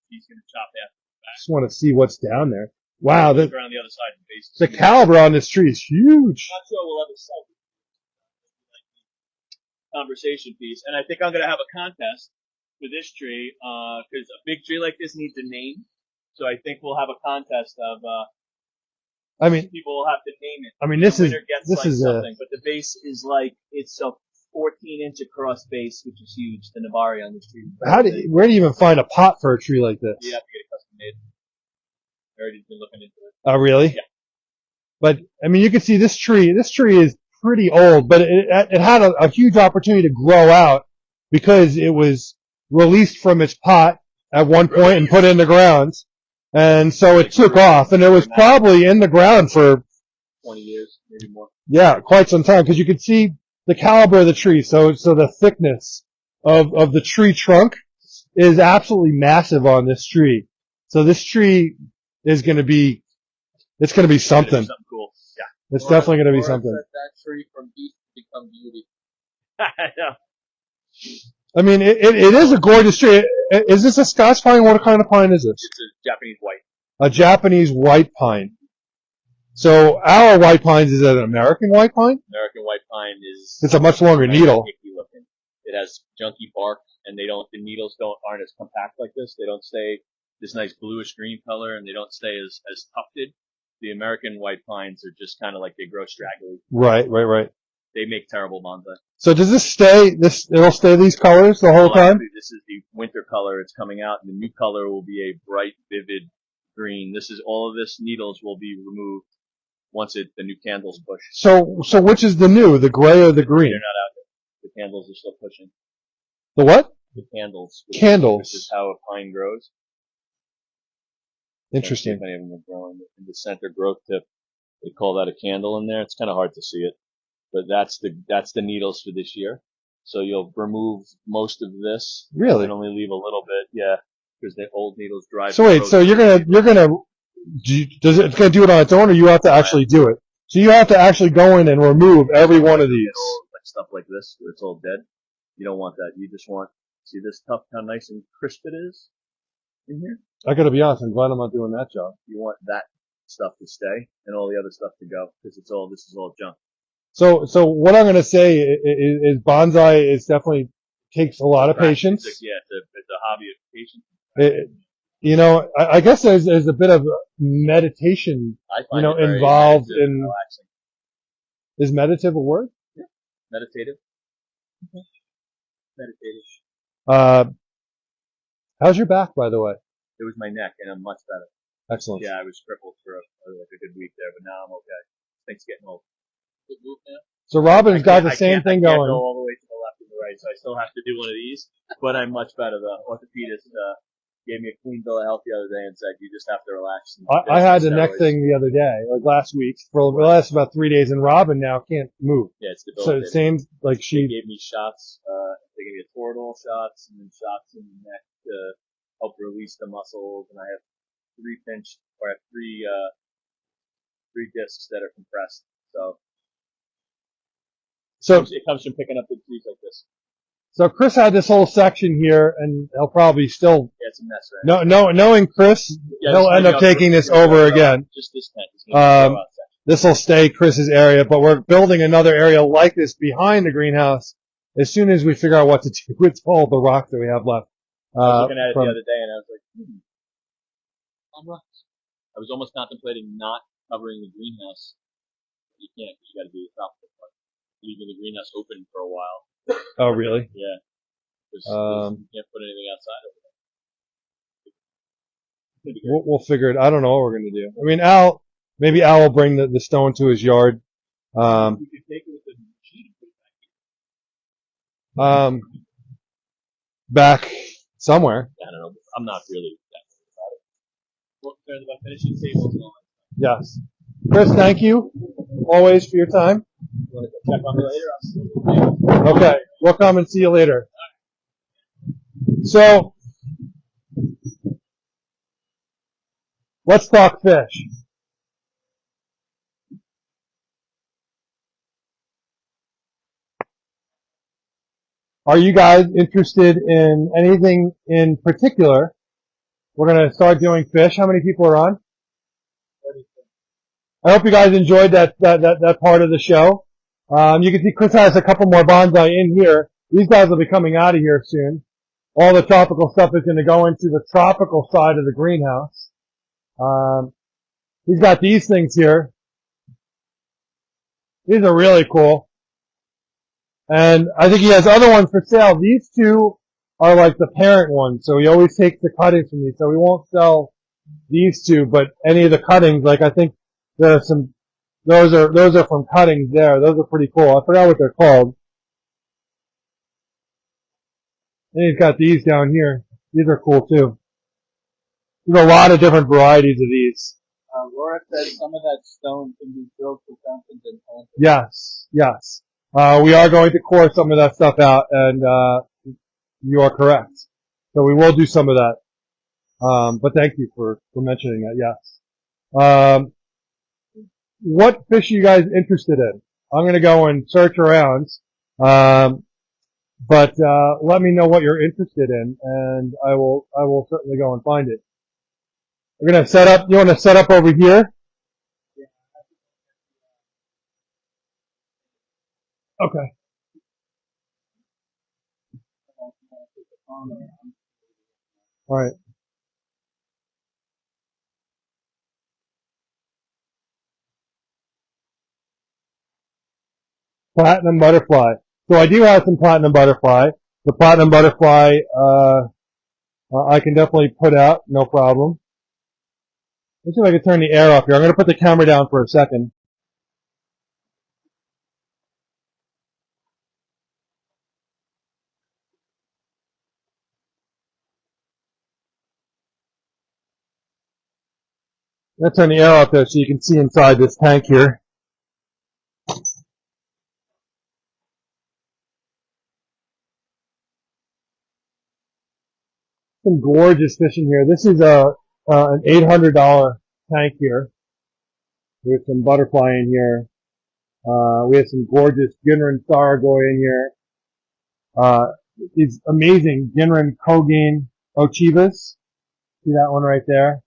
S3: He's going to chop half the back.
S1: just want to see what's down there. Wow,
S3: Look around the other side of the base.
S1: the caliber on this tree is huge.
S3: Not sure we'll ever sell it. Conversation piece. And I think I'm going to have a contest for this tree, because a big tree like this needs a name. So I think we'll have a contest of,
S1: I mean,
S3: people will have to name it.
S1: I mean, this
S3: The
S1: is,
S3: winner gets
S1: this
S3: like
S1: is
S3: something, but the base is like, it's a 14-inch across base, which is huge. The Nabari on this tree.
S1: where do you even find a pot for a tree like this?
S3: You have to get it custom made. I already been looking into it.
S1: Oh, really?
S3: Yeah.
S1: But, I mean, you can see this tree is pretty old, but it had a huge opportunity to grow out because it was released from its pot at one point and put in the ground. And so it took off, and it was probably in the ground for
S3: 20 years, maybe more.
S1: yeah, quite some time, because you could see the caliber of the tree. So the thickness of the tree trunk is absolutely massive on this tree. So this tree is going to be, it's going to be something.
S3: Something cool. Yeah.
S1: It's definitely going to be something.
S2: That tree from beast become beauty.
S3: I know.
S1: I mean, it is a gorgeous tree. Is this a Scots pine? What kind of pine is this?
S3: It's a Japanese white.
S1: A Japanese white pine. So our white pines, is it an American white pine?
S3: American white pine is.
S1: It's a much longer needle.
S3: Icky looking. It has junky bark, and the needles aren't as compact like this. They don't stay this nice bluish green color, and they don't stay as tufted. The American white pines are just kind of like they grow straggly.
S1: Right.
S3: They make terrible bonsai.
S1: So does this stay, it'll stay these colors the whole time?
S3: Actually, this is the winter color. It's coming out, and the new color will be a bright, vivid green. All of this needles will be removed once the new candles push.
S1: So which is the new, the gray or the green?
S3: They're not out there. The candles are still pushing.
S1: The what?
S3: The candles.
S1: Candles.
S3: Which is how a pine grows.
S1: Interesting.
S3: If any of them are growing in the center growth tip, they call that a candle in there. It's kind of hard to see it, but that's the needles for this year. So you'll remove most of this.
S1: Really?
S3: And only leave a little bit, yeah, because the old needles drive.
S1: So wait, so it's gonna do it on its own, or you have to actually do it? So you have to actually go in and remove every one of these.
S3: Like stuff like this, where it's all dead. You don't want that. You just want, see this tough, how nice and crisp it is in here?
S1: I gotta be honest, I'm glad I'm not doing that job.
S3: You want that stuff to stay and all the other stuff to go, because this is all junk.
S1: So what I'm gonna say is bonsai is definitely takes a lot of patience.
S3: It's a hobby of patience.
S1: I guess there's a bit of meditation,
S3: I find it very
S1: involved
S3: meditative and
S1: in.
S3: relaxing.
S1: Is meditative a word?
S3: Yeah. Meditative. Meditative.
S1: How's your back, by the way?
S3: It was my neck, and I'm much better.
S1: Excellent.
S3: Yeah, I was crippled for like a good week there, but now I'm okay. Thanks getting old.
S2: Good move now.
S1: So Robin's got the same thing
S3: I can't
S1: going.
S3: go all the way to the left and the right, so I still have to do one of these, but I'm much better. The orthopedist gave me a clean bill of health the other day and said, you just have to relax.
S1: I had the neck thing the other day, like last week, for the last about 3 days, and Robin now can't move.
S3: Yeah, it's
S1: So it seems like
S3: they gave me shots, they gave me a Toradol shots, and then shots in the neck to help release the muscles, and I have three discs that are compressed, so it comes from picking up big trees like this.
S1: So Chris had this whole section here, and he'll probably still.
S3: Yeah, it's a mess, right?
S1: Knowing Chris, he'll end up taking this over again.
S3: Just this tent.
S1: This will stay Chris's area, but we're building another area like this behind the greenhouse as soon as we figure out what to do with all the rock that we have left.
S3: I was looking at it the other day, and I was like, I was almost contemplating not covering the greenhouse. You can't, because you got to do the top of the part. Leaving the greenhouse open for a while.
S1: Oh, really?
S3: Yeah. Because you can't put anything outside of it.
S1: We'll figure it. I don't know what we're gonna do. I mean, maybe Al will bring the stone to his yard.
S3: We could take it with the machine and put it
S1: back
S3: back here.
S1: somewhere.
S3: I don't know. I'm not really that concerned about it. We're concerned about finishing tables and all that.
S1: Yes. Chris, thank you always for your time.
S3: You want to check on me later? I'll see you later.
S1: Okay, we'll come and see you later. So, Let's talk fish. Are you guys interested in anything in particular? We're going to start doing fish. How many people are on? I hope you guys enjoyed that part of the show. You can see Chris has a couple more bonsai in here. These guys will be coming out of here soon. All the tropical stuff is going to go into the tropical side of the greenhouse. He's got these things here. These are really cool. And I think he has other ones for sale. These two are like the parent ones, so he always takes the cuttings from these. So we won't sell these two, but any of the cuttings, like I think there are some, those are from cuttings there. Those are pretty cool. I forgot what they're called. And he's got these down here. These are cool too. There's a lot of different varieties of these.
S2: Laura said some of that stone can be filled with fountains and plants.
S1: Yes, yes. We are going to core some of that stuff out, and you are correct. So we will do some of that. But thank you for mentioning that, yes. What fish are you guys interested in? I'm going to go and search around. But let me know what you're interested in, and I will certainly go and find it. We're going to set up, you want to set up over here? Okay. Alright. Platinum butterfly. So I do have some platinum butterfly. The platinum butterfly, I can definitely put out, no problem. Let's see if I can turn the air off here. I'm going to put the camera down for a second. Let's turn the air off there so you can see inside this tank here. Some gorgeous fish in here. This is an $800 tank here. We have some butterfly in here. We have some gorgeous Ginrin Saragoi in here. These amazing Ginrin Kogin Ochivas. See that one right there?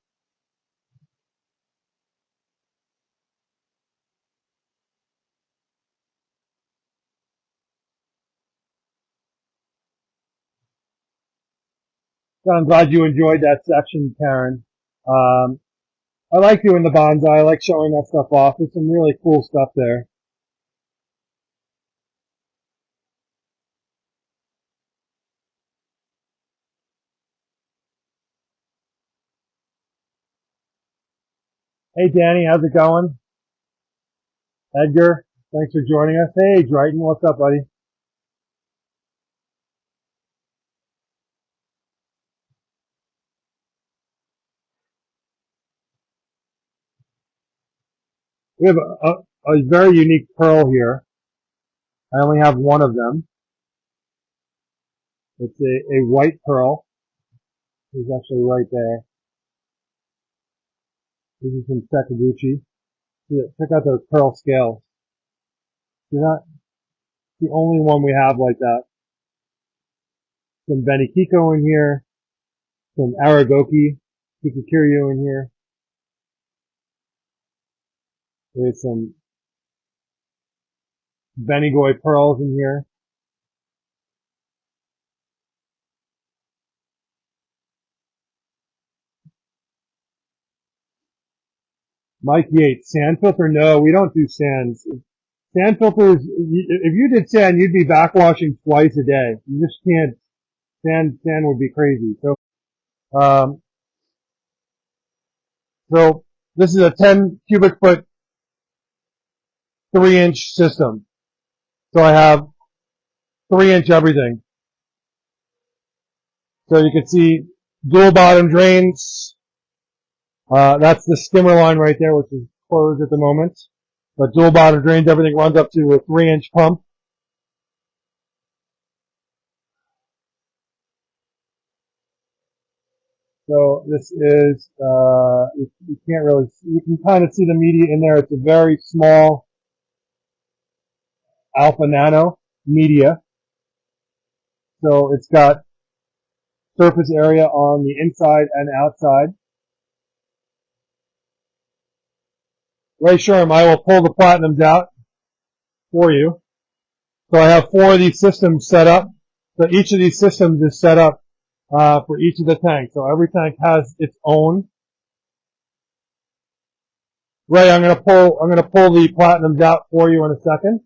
S1: So I'm glad you enjoyed that section, Karen. I like doing the bonsai. I like showing that stuff off. There's some really cool stuff there. Hey, Danny, how's it going? Edgar, thanks for joining us. Hey, Drayton, what's up, buddy? We have a very unique pearl here. I only have one of them. It's a white pearl. It's actually right there. This is from Sakaguchi. Check out those pearl scales. See that? It's the only one we have like that. Some Benikiko in here. Some Aragoki Kikikiryu in here. There's some Benigoi pearls in here. Mike Yates, sand filter? No, we don't do sands. Sand filters, if you did sand, you'd be backwashing twice a day. You just can't, sand would be crazy. So this is a 10 cubic foot, 3-inch system. So I have 3-inch everything. So you can see dual bottom drains. That's the skimmer line right there, which is closed at the moment. But dual bottom drains, everything runs up to a 3-inch pump. So this is, you can't really, you can kind of see the media in there. It's a very small alpha nano media. So it's got surface area on the inside and outside. Ray Sherm, I will pull the platinums out for you. So I have 4 of these systems set up. So each of these systems is set up for each of the tanks. So every tank has its own. Ray, I'm gonna pull the platinums out for you in a second.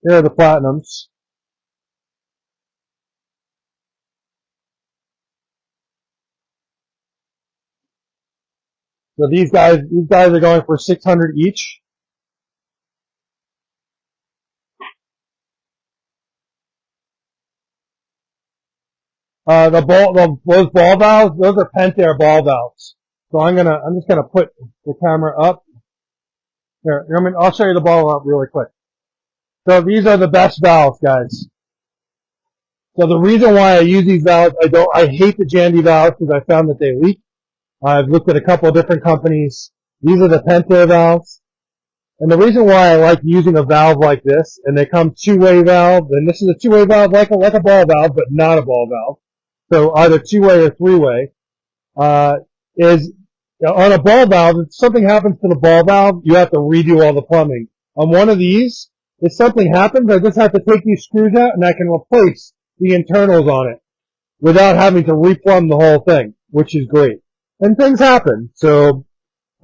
S1: Here are the platinums. So these guys are going for 600 each. Those ball valves, those are Pentair ball valves. So I'm just gonna put the camera up. Here, I'll show you the ball valve really quick. So these are the best valves, guys. So the reason why I use these valves, I hate the Jandy valves because I found that they leak. I've looked at a couple of different companies. These are the Pentair valves. And the reason why I like using a valve like this, and they come two-way valve, and this is a two-way valve like a ball valve, but not a ball valve. So either two-way or three-way, is on a ball valve, if something happens to the ball valve, you have to redo all the plumbing. On one of these, if something happens, I just have to take these screws out and I can replace the internals on it without having to replumb the whole thing, which is great. And things happen. So,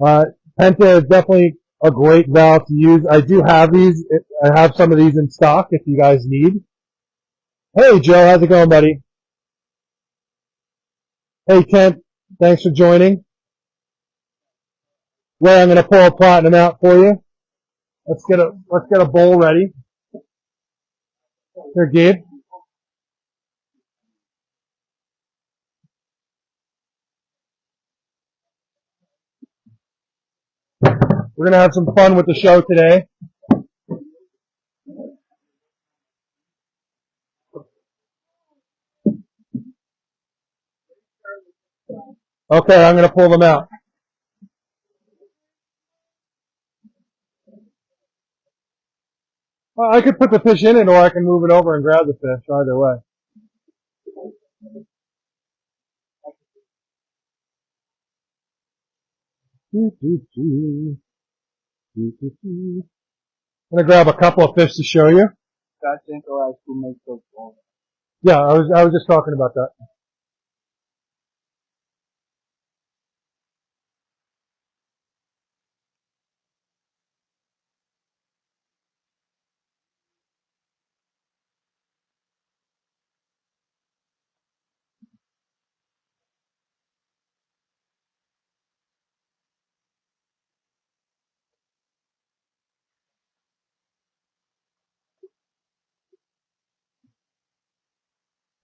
S1: Penta is definitely a great valve to use. I do have these. I have some of these in stock if you guys need. Hey, Joe, how's it going, buddy? Hey, Kent, thanks for joining. Ray, I'm going to pull a platinum out for you. Let's get a bowl ready. Here, Gabe. We're going to have some fun with the show today. Okay, I'm going to pull them out. Well, I could put the fish in it, or I can move it over and grab the fish. Either way. I'm going to grab a couple of fish to show you. Yeah, I was just talking about that.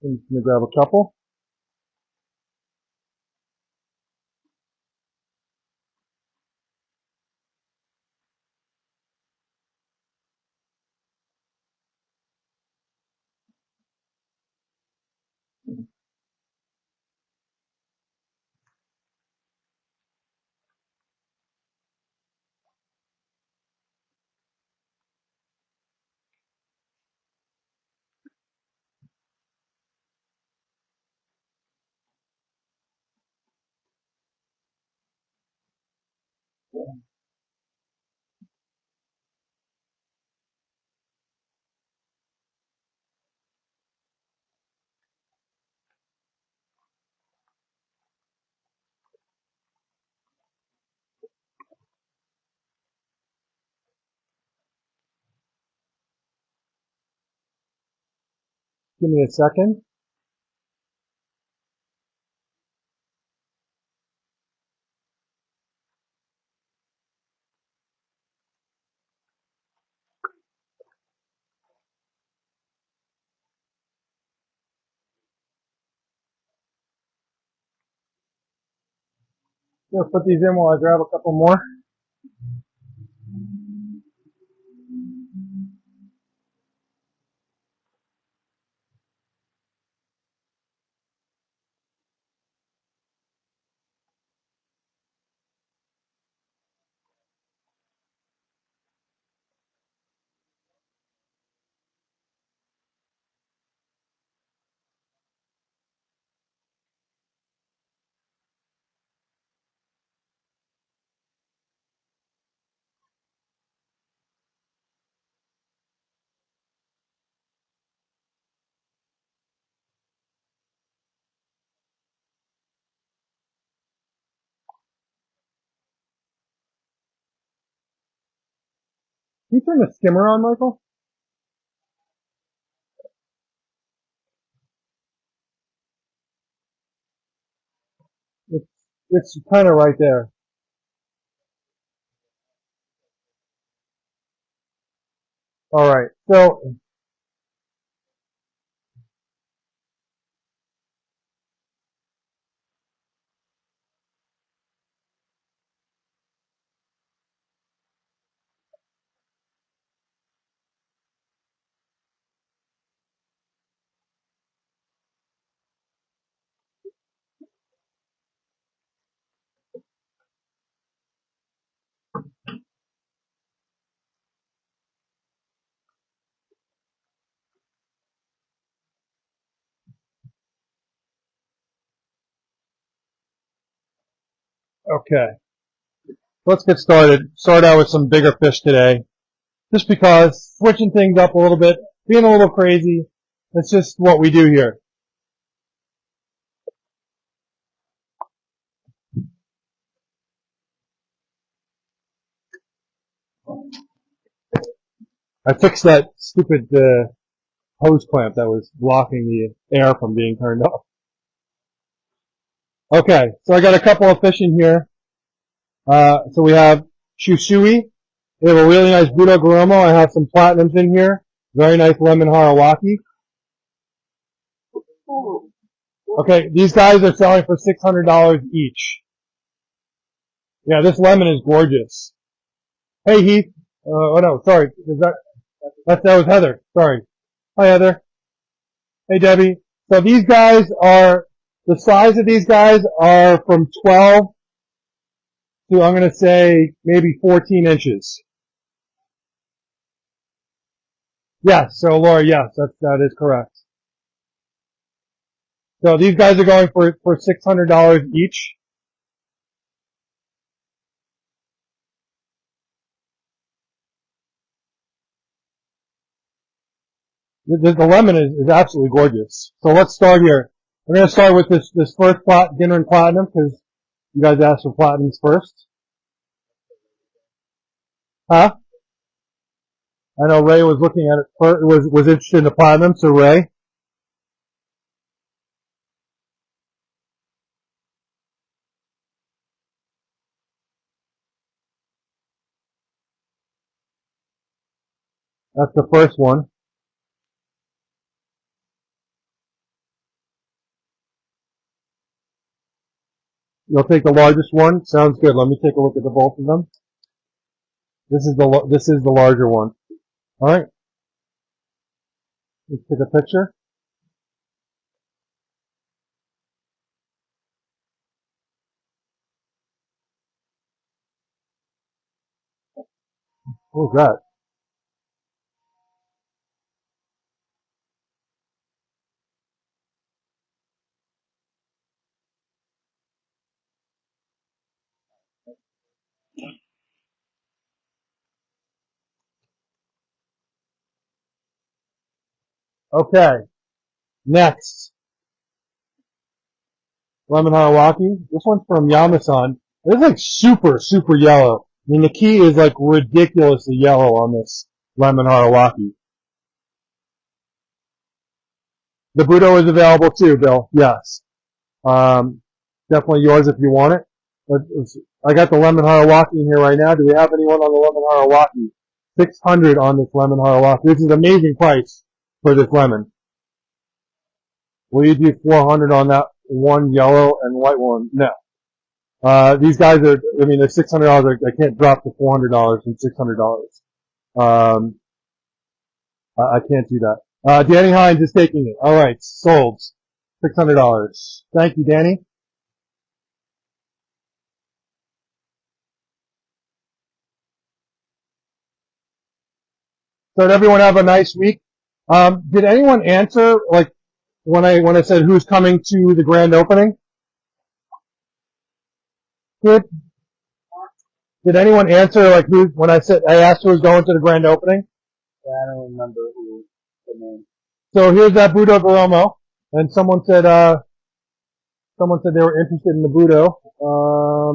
S1: I'm going to grab a couple. Give me a second. Let's put these in while I grab a couple more. Can you turn the skimmer on, Michael? It's kind of right there. All right. So, okay. Let's get started. Start out with some bigger fish today. Just because switching things up a little bit, being a little crazy, that's just what we do here. I fixed that stupid hose clamp that was blocking the air from being turned off. Okay, so I got a couple of fish in here. So we have Shushui. We have a really nice Budo Garomo. I have some platinums in here. Very nice lemon Harawaki. Okay, these guys are selling for $600 each. Yeah, this lemon is gorgeous. Hey Heath. Oh no, sorry. That was Heather. Sorry. Hi Heather. Hey Debbie. So these guys are, the size of these guys are from 12 to, I'm going to say, maybe 14 inches. Yes, so Laura, yes, that is correct. So these guys are going for $600 each. The lemon is absolutely gorgeous. So let's start here. We're going to start with this first dinner and platinum because you guys asked for platinums first. Huh? I know Ray was looking at it first, was interested in the platinum, so Ray. That's the first one. You'll take the largest one. Sounds good. Let me take a look at the both of them. This is the larger one. All right. Let's take a picture. What was that? Okay. Next, lemon Harawaki. This one's from Yamasan. It's like super, super yellow. I mean, the key is like ridiculously yellow on this lemon Harawaki. The Budo is available too, Bill. Yes. Definitely yours if you want it. But I got the lemon Harawaki in here right now. Do we have anyone on the lemon Harawaki? 600 on this lemon Harawaki. This is an amazing price for this lemon. Will you do 400 on that one yellow and white one? No. These guys are, I mean, they're $600. I can't drop the $400 from $600. I can't do that. Danny Hines is taking it. All right, sold. $600. Thank you, Danny. So did everyone have a nice week? Did anyone answer, like, when I said who's coming to the grand opening? Good. Did anyone answer, like, when I asked who was going to the grand opening?
S2: Yeah, I don't remember who the name.
S1: So here's that Budo Garomo, and someone said they were interested in the Budo.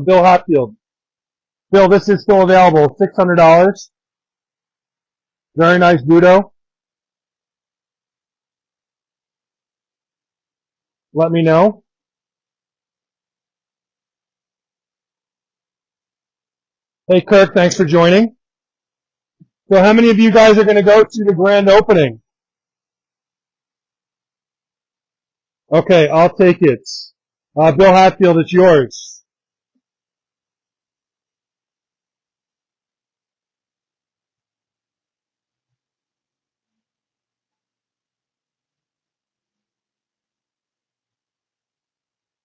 S1: Bill Hatfield. Bill, this is still available, $600. Very nice Budo. Let me know. Hey Kirk, thanks for joining. So how many of you guys are going to go to the grand opening? Okay, I'll take it. Bill Hatfield, it's yours.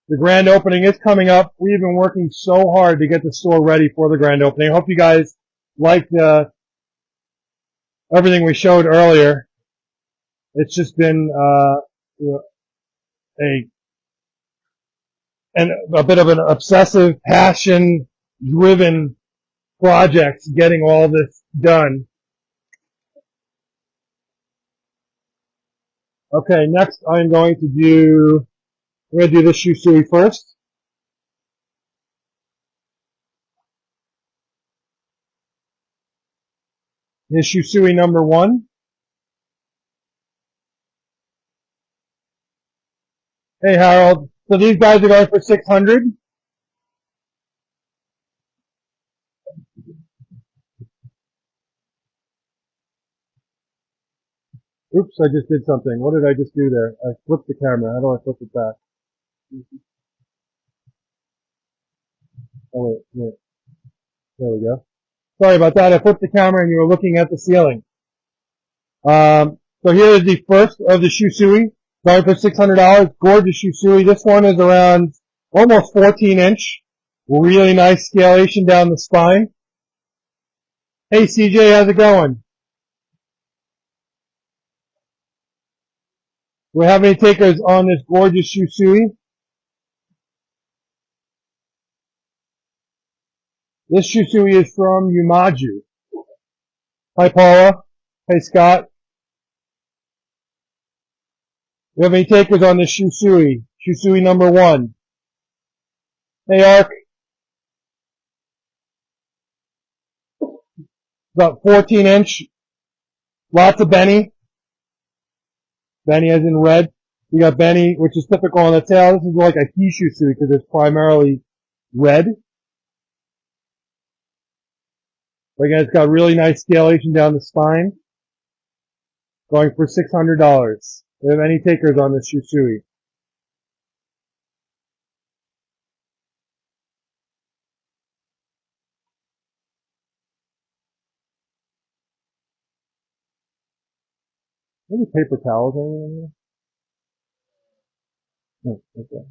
S1: The grand opening is coming up. We've been working so hard to get the store ready for the grand opening. I hope you guys liked everything we showed earlier. It's just been a bit of an obsessive, passion-driven project getting all this done. Okay, next I'm going to do this shusui first. Here's shusui number 1. Hey Harold, so these guys are going for 600. Oops, I just did something. What did I just do there? I flipped the camera. How do I flip it back? Oh wait. There we go. Sorry about that. I flipped the camera and you were looking at the ceiling. So here is the first of the shusui. Going for $600. Gorgeous shusui. This one is around almost 14 inch. Really nice scalation down the spine. Hey CJ, how's it going? Do we have any takers on this gorgeous shusui? This shusui is from Yumaju. Hi Paula. Hey Scott. Do we have any takers on this shusui? Shusui number 1. Hey Ark. About 14 inch. Lots of Benny. Benny as in red. We got Benny, which is typical on the tail. This is like a key shusui because it's primarily red. But again, it's got really nice scalation down the spine. Going for $600. Do we have any takers on this shusui? Any paper towels or anything? No, okay.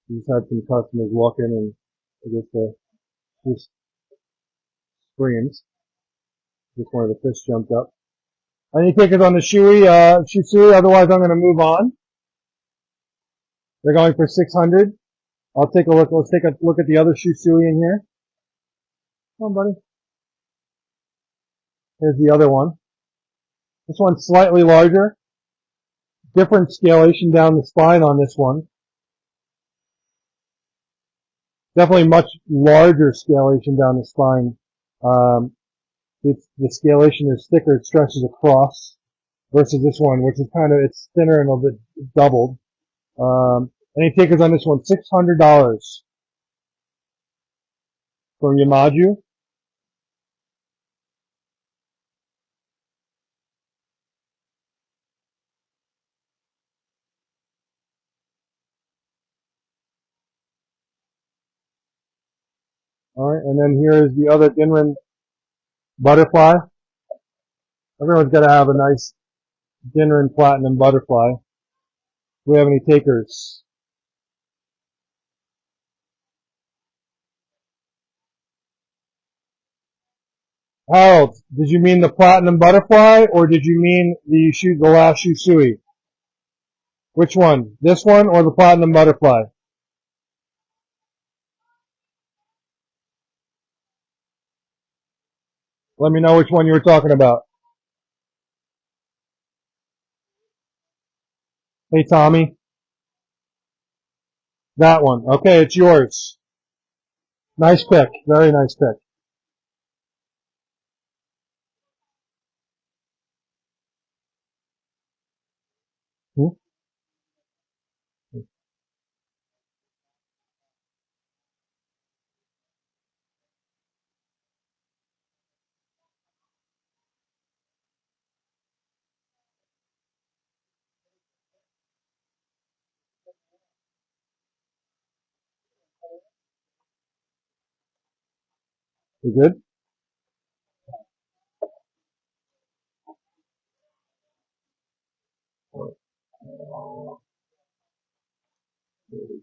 S1: We just had some customers walk in and I guess just screams. Just one of the fish jumped up. Any takers on the shusui? Otherwise, I'm going to move on. They're going for 600. I'll take a look. Let's take a look at the other shusui in here. Come on, buddy. Here's the other one. This one's slightly larger. Different scalation down the spine on this one. Definitely much larger scalation down the spine. The scalation is thicker. It stretches across versus this one, which is it's thinner and a little bit doubled. Any takers on this one? $600 from Yamaju. Alright, and then here is the other Ginrin butterfly. Everyone's got to have a nice Ginrin platinum butterfly. Do we have any takers? Harold, did you mean the platinum butterfly or did you mean the last shusui? Which one? This one or the platinum butterfly? Let me know which one you were talking about. Hey Tommy. That one. Okay, it's yours. Nice pick. Very nice pick. Hmm? You good?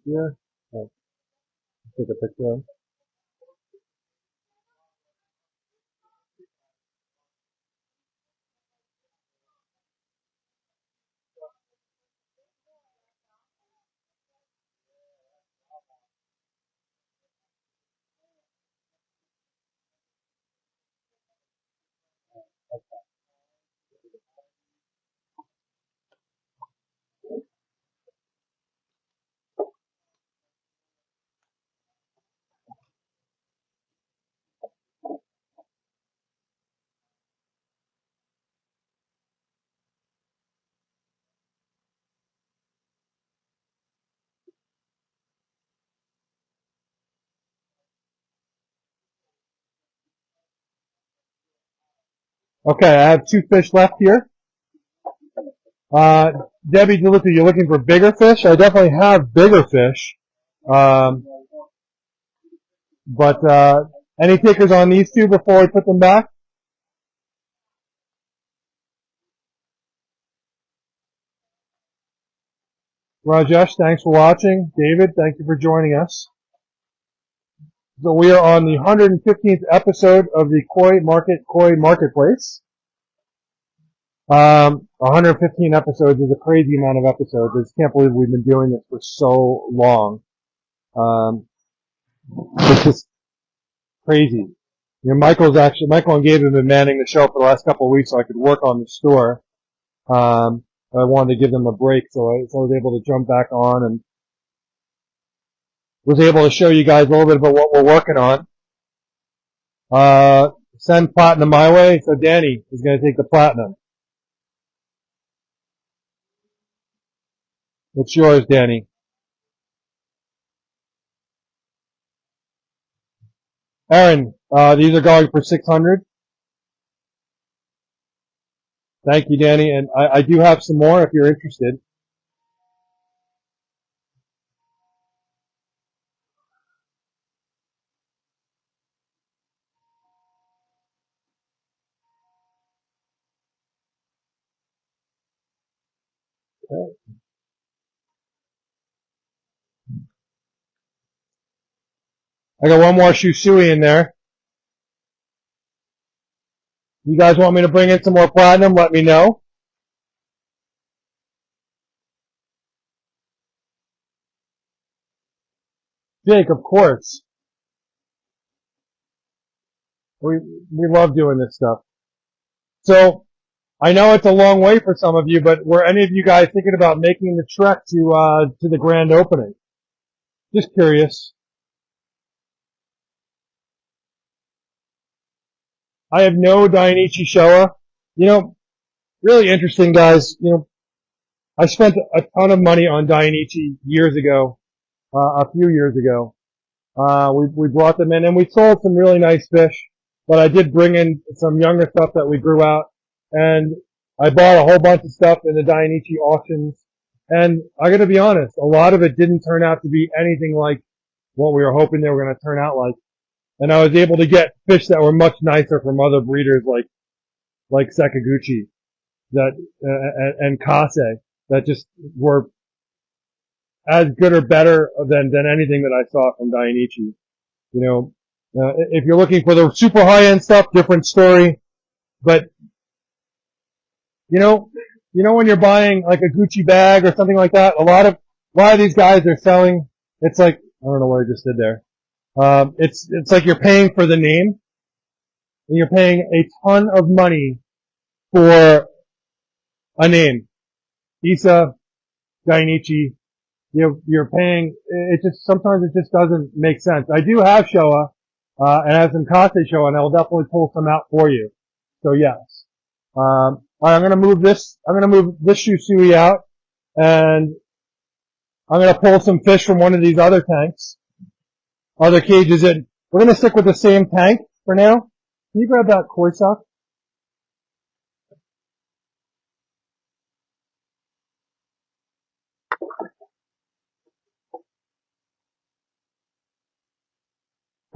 S1: Here. Oh, take a picture of him. Okay, I have 2 fish left here. Debbie DeLuca, you're looking for bigger fish? I definitely have bigger fish. Um, but any takers on these 2 before we put them back? Rajesh, thanks for watching. David, thank you for joining us. So we are on the 115th episode of the Koi Marketplace. 115 episodes is a crazy amount of episodes. I just can't believe we've been doing this for so long. It's just crazy. You know, Michael and Gabe have been manning the show for the last couple of weeks so I could work on the store. I wanted to give them a break, so I was able to jump back on and was able to show you guys a little bit about what we're working on. Send platinum my way, so Danny is going to take the platinum. It's yours, Danny. Aaron, these are going for 600. Thank you, Danny, and I do have some more if you're interested. Okay. I got one more Shusui in there. You guys want me to bring in some more platinum? Let me know. Jake, of course. We love doing this stuff. So I know it's a long way for some of you, but were any of you guys thinking about making the trek to the grand opening? Just curious. I have no Dainichi Showa. You know, really interesting, guys. You know, I spent a ton of money on Dainichi years ago, a few years ago. We brought them in and we sold some really nice fish, but I did bring in some younger stuff that we grew out, and I bought a whole bunch of stuff in the Dainichi auctions, and I gotta be honest, a lot of it didn't turn out to be anything like what we were hoping they were gonna turn out like, and I was able to get fish that were much nicer from other breeders like Sakaguchi that, and Kase that just were as good or better than anything that I saw from Dainichi. You know, if you're looking for the super high-end stuff, different story. But, you know when you're buying like a Gucci bag or something like that, a lot of these guys are selling, it's like, I don't know what I just did there. It's like you're paying for the name, and you're paying a ton of money for a name. Issa, Dainichi, you're paying, it just, sometimes it just doesn't make sense. I do have Showa, and I have some Kase Showa, and I will definitely pull some out for you. So yes. Alright, I'm gonna move this Shusui out, and I'm gonna pull some fish from one of these other tanks, other cages in. We're gonna stick with the same tank for now. Can you grab that koi sock?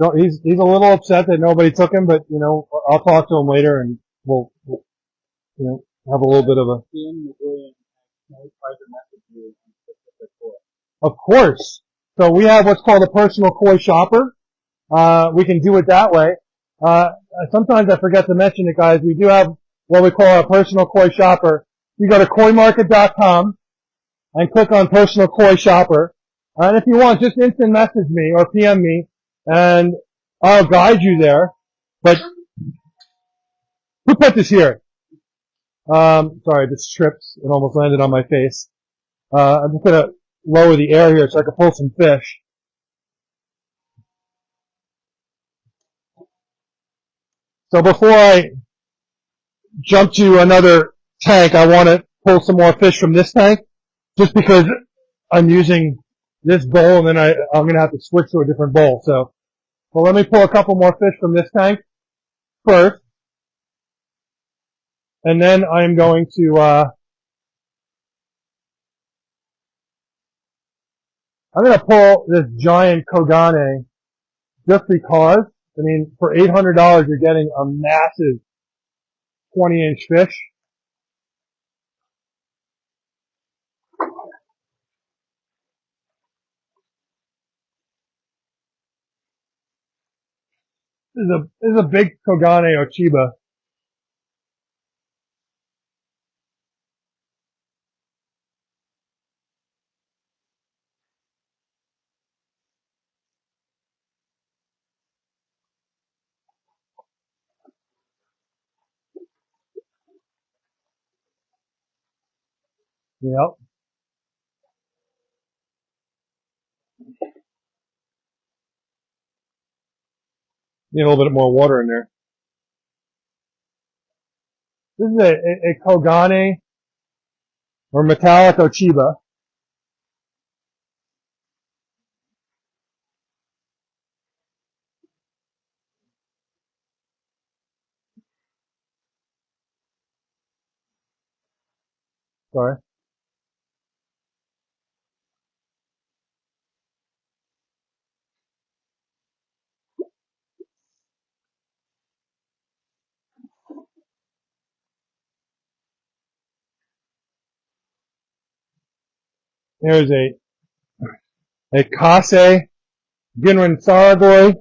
S1: So he's a little upset that nobody took him, but I'll talk to him later and we'll have a little bit of a. Of course. So we have what's called a personal koi shopper. We can do it that way. Sometimes I forget to mention it, guys. We do have what we call a personal koi shopper. You go to koimarket.com and click on personal koi shopper. And if you want, just instant message me or PM me, and I'll guide you there. But who put this here? Sorry, this tripped. It almost landed on my face. I'm just gonna lower the air here so I can pull some fish. So before I jump to another tank, I want to pull some more fish from this tank, just because I'm using this bowl, and then I'm going to have to switch to a different bowl. So let me pull a couple more fish from this tank first, and then I'm going to pull this giant Kogane, just because. I mean, for $800, you're getting a massive 20-inch fish. This is a big Kogane Ochiba. Yep. Need a little bit more water in there. This is a Kogane or metallic Ochiba. Sorry. There's a Kase Ginrin Saragoi.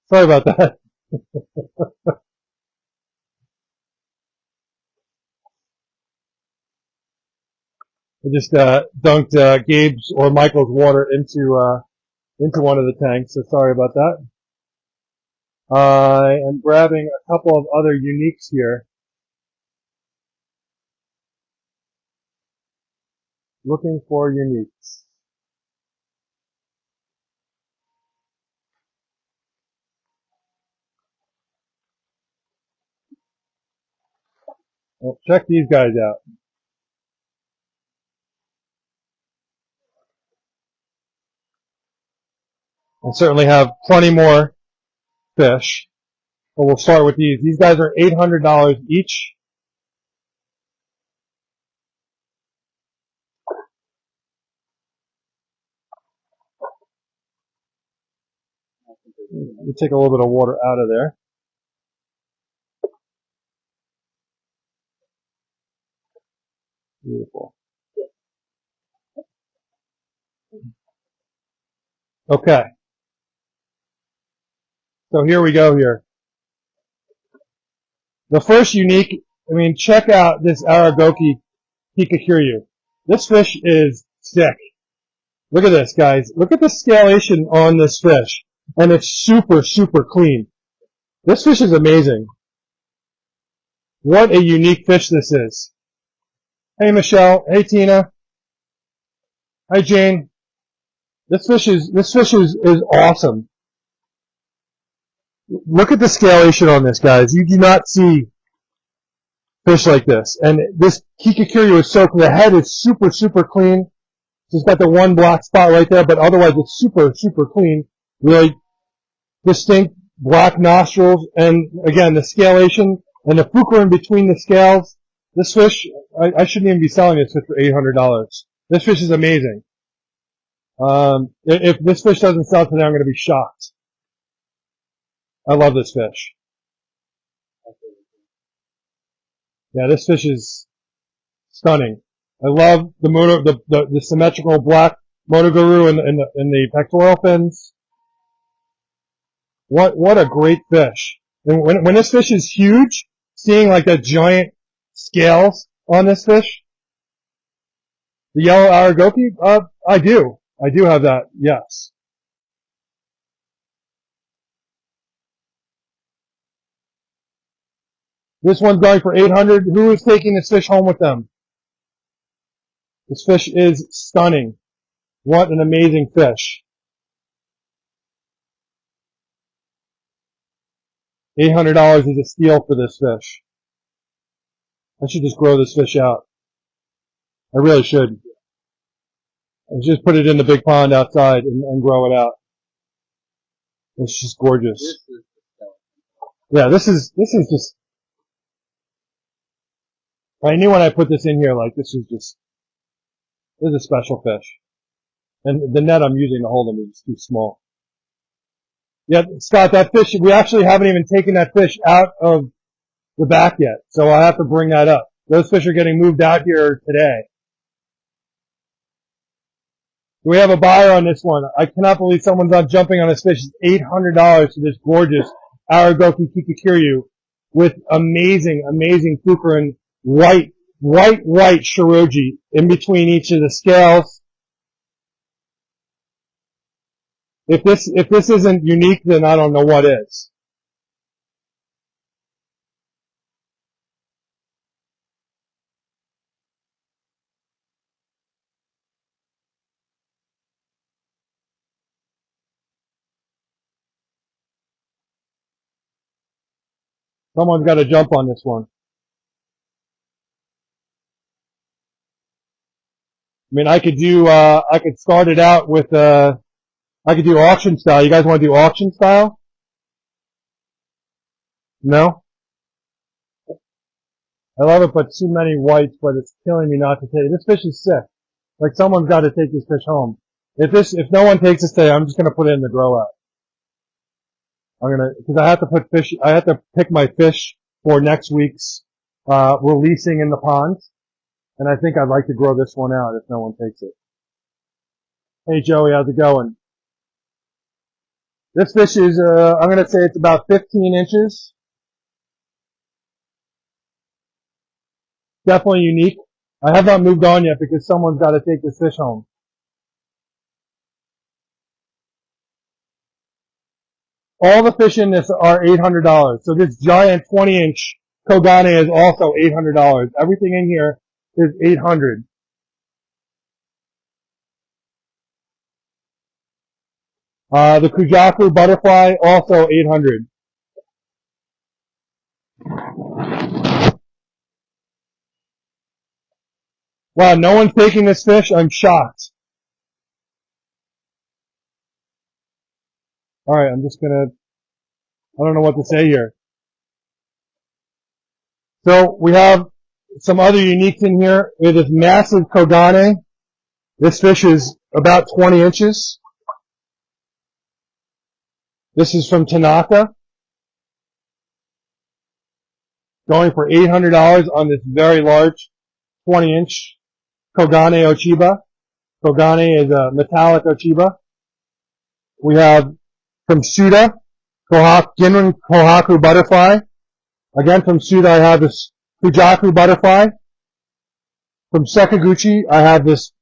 S1: Sorry about that. I just dunked Gabe's or Michael's water into one of the tanks, so sorry about that. I am grabbing a couple of other uniques here. Looking for uniques. Well, check these guys out. I certainly have plenty more fish, but we'll start with these. These guys are $800 each. Let me take a little bit of water out of there. Beautiful. Okay. So here we go here. The first unique, check out this Aragoki Hikakiryu. This fish is sick. Look at this, guys. Look at the scalation on this fish. And it's super, super clean. This fish is amazing. What a unique fish this is. Hey, Michelle. Hey, Tina. Hi, Jane. This fish is awesome. Look at the scalation on this, guys. You do not see fish like this. And this Kikakiryu is so, the head is super, super clean. It's got the one black spot right there, but otherwise it's super, super clean. Really distinct black nostrils. And again, the scalation and the fukurin between the scales. This fish, I shouldn't even be selling this fish for $800. This fish is amazing. If this fish doesn't sell today, I'm going to be shocked. I love this fish. Yeah, this fish is stunning. I love the symmetrical black monoguru in the pectoral fins. What a great fish. And when this fish is huge, seeing like that giant scales on this fish, the yellow aragoki, I do have that, yes. This one's going for $800. Who is taking this fish home with them? This fish is stunning. What an amazing fish. $800 is a steal for this fish. I should just grow this fish out. I really should. I should just put it in the big pond outside and grow it out. It's just gorgeous. Yeah, this is just, I knew when I put this in here, like, this is a special fish. And the net I'm using to hold them is too small. Yeah, Scott, that fish, we actually haven't even taken that fish out of the back yet, so I have to bring that up. Those fish are getting moved out here today. Do we have a buyer on this one? I cannot believe someone's not jumping on this fish. It's $800 for this gorgeous Aragoki Kikakiryu with amazing, amazing fukurin, white shiroji in between each of the scales. If this isn't unique, then I don't know what is. Someone's got to jump on this one. I mean, I could start it out with, I could do auction style. You guys want to do auction style? No? I love it, but too many whites, but it's killing me not to take it. This fish is sick. Like, someone's got to take this fish home. If no one takes this today, I'm just gonna put it in the grow out. Because I have to pick my fish for next week's, releasing in the pond. And I think I'd like to grow this one out if no one takes it. Hey Joey, how's it going? This fish is, I'm gonna say it's about 15 inches. Definitely unique. I have not moved on yet because someone's got to take this fish home. All the fish in this are $800. So this giant 20-inch Kogane is also $800. Everything in here is $800. The Kujaku butterfly, also $800. Wow, no one's taking this fish? I'm shocked. Alright, I don't know what to say here. So, we have some other uniques in here. We have this massive Kogane. This fish is about 20 inches. This is from Tanaka. Going for $800 on this very large 20-inch Kogane Ochiba. Kogane is a metallic Ochiba. We have from Suda, Ginrin Kohaku butterfly. Again, from Suda, I have this Fujaku butterfly. From Sakaguchi, I have this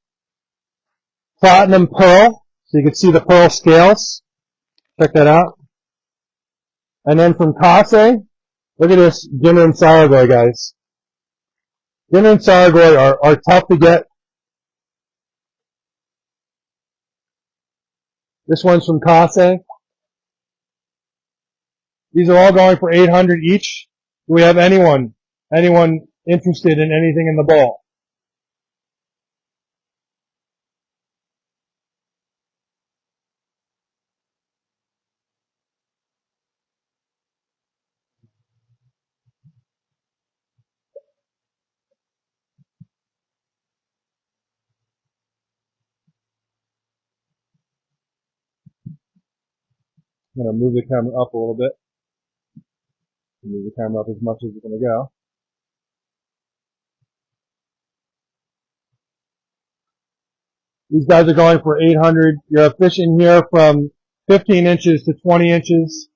S1: platinum pearl, so you can see the pearl scales. Check that out. And then from Kase, look at this Ginra and Saragoy, guys. Ginra and Saragoy are tough to get. This one's from Kase. These are all going for 800 each. Do we have anyone interested in anything in the bowl? I'm going to move the camera up a little bit. Move the camera up as much as it's going to go. These guys are going for 800. You have fish in here from 15 inches to 20 inches.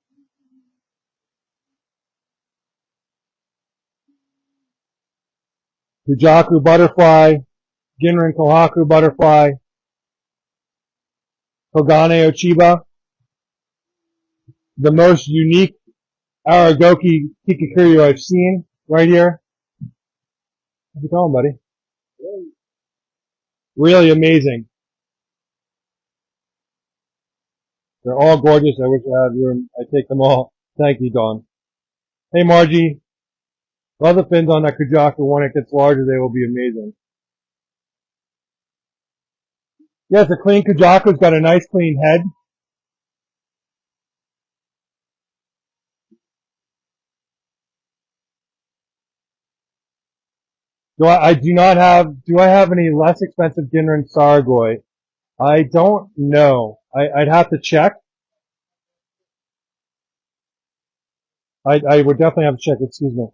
S1: Fujaku butterfly, Ginrin Kohaku butterfly, Kogane Ochiba. The most unique Aragoki Kikakiryu I've seen right here. How's it going, buddy? Really amazing. They're all gorgeous. I wish I had room. I take them all. Thank you, Dawn. Hey, Margie. Love the fins on that Kujaku. When it gets larger, they will be amazing. Yes, a clean Kujaku's got a nice clean head. Do I have any less expensive Ginrin Saragoy? I don't know. I'd have to check. I would definitely have to check, excuse me.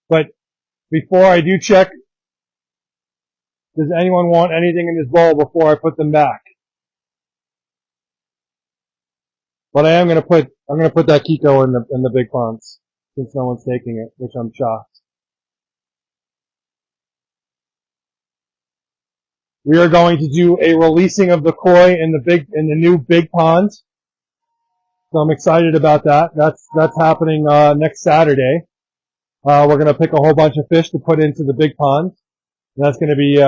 S1: But before I do check, does anyone want anything in this bowl before I put them back? But I'm gonna put that Kiko in the big ponds, since no one's taking it, which I'm shocked. We are going to do a releasing of the koi in the new big ponds. So I'm excited about that. That's happening next Saturday. We're going to pick a whole bunch of fish to put into the big pond. And that's going to be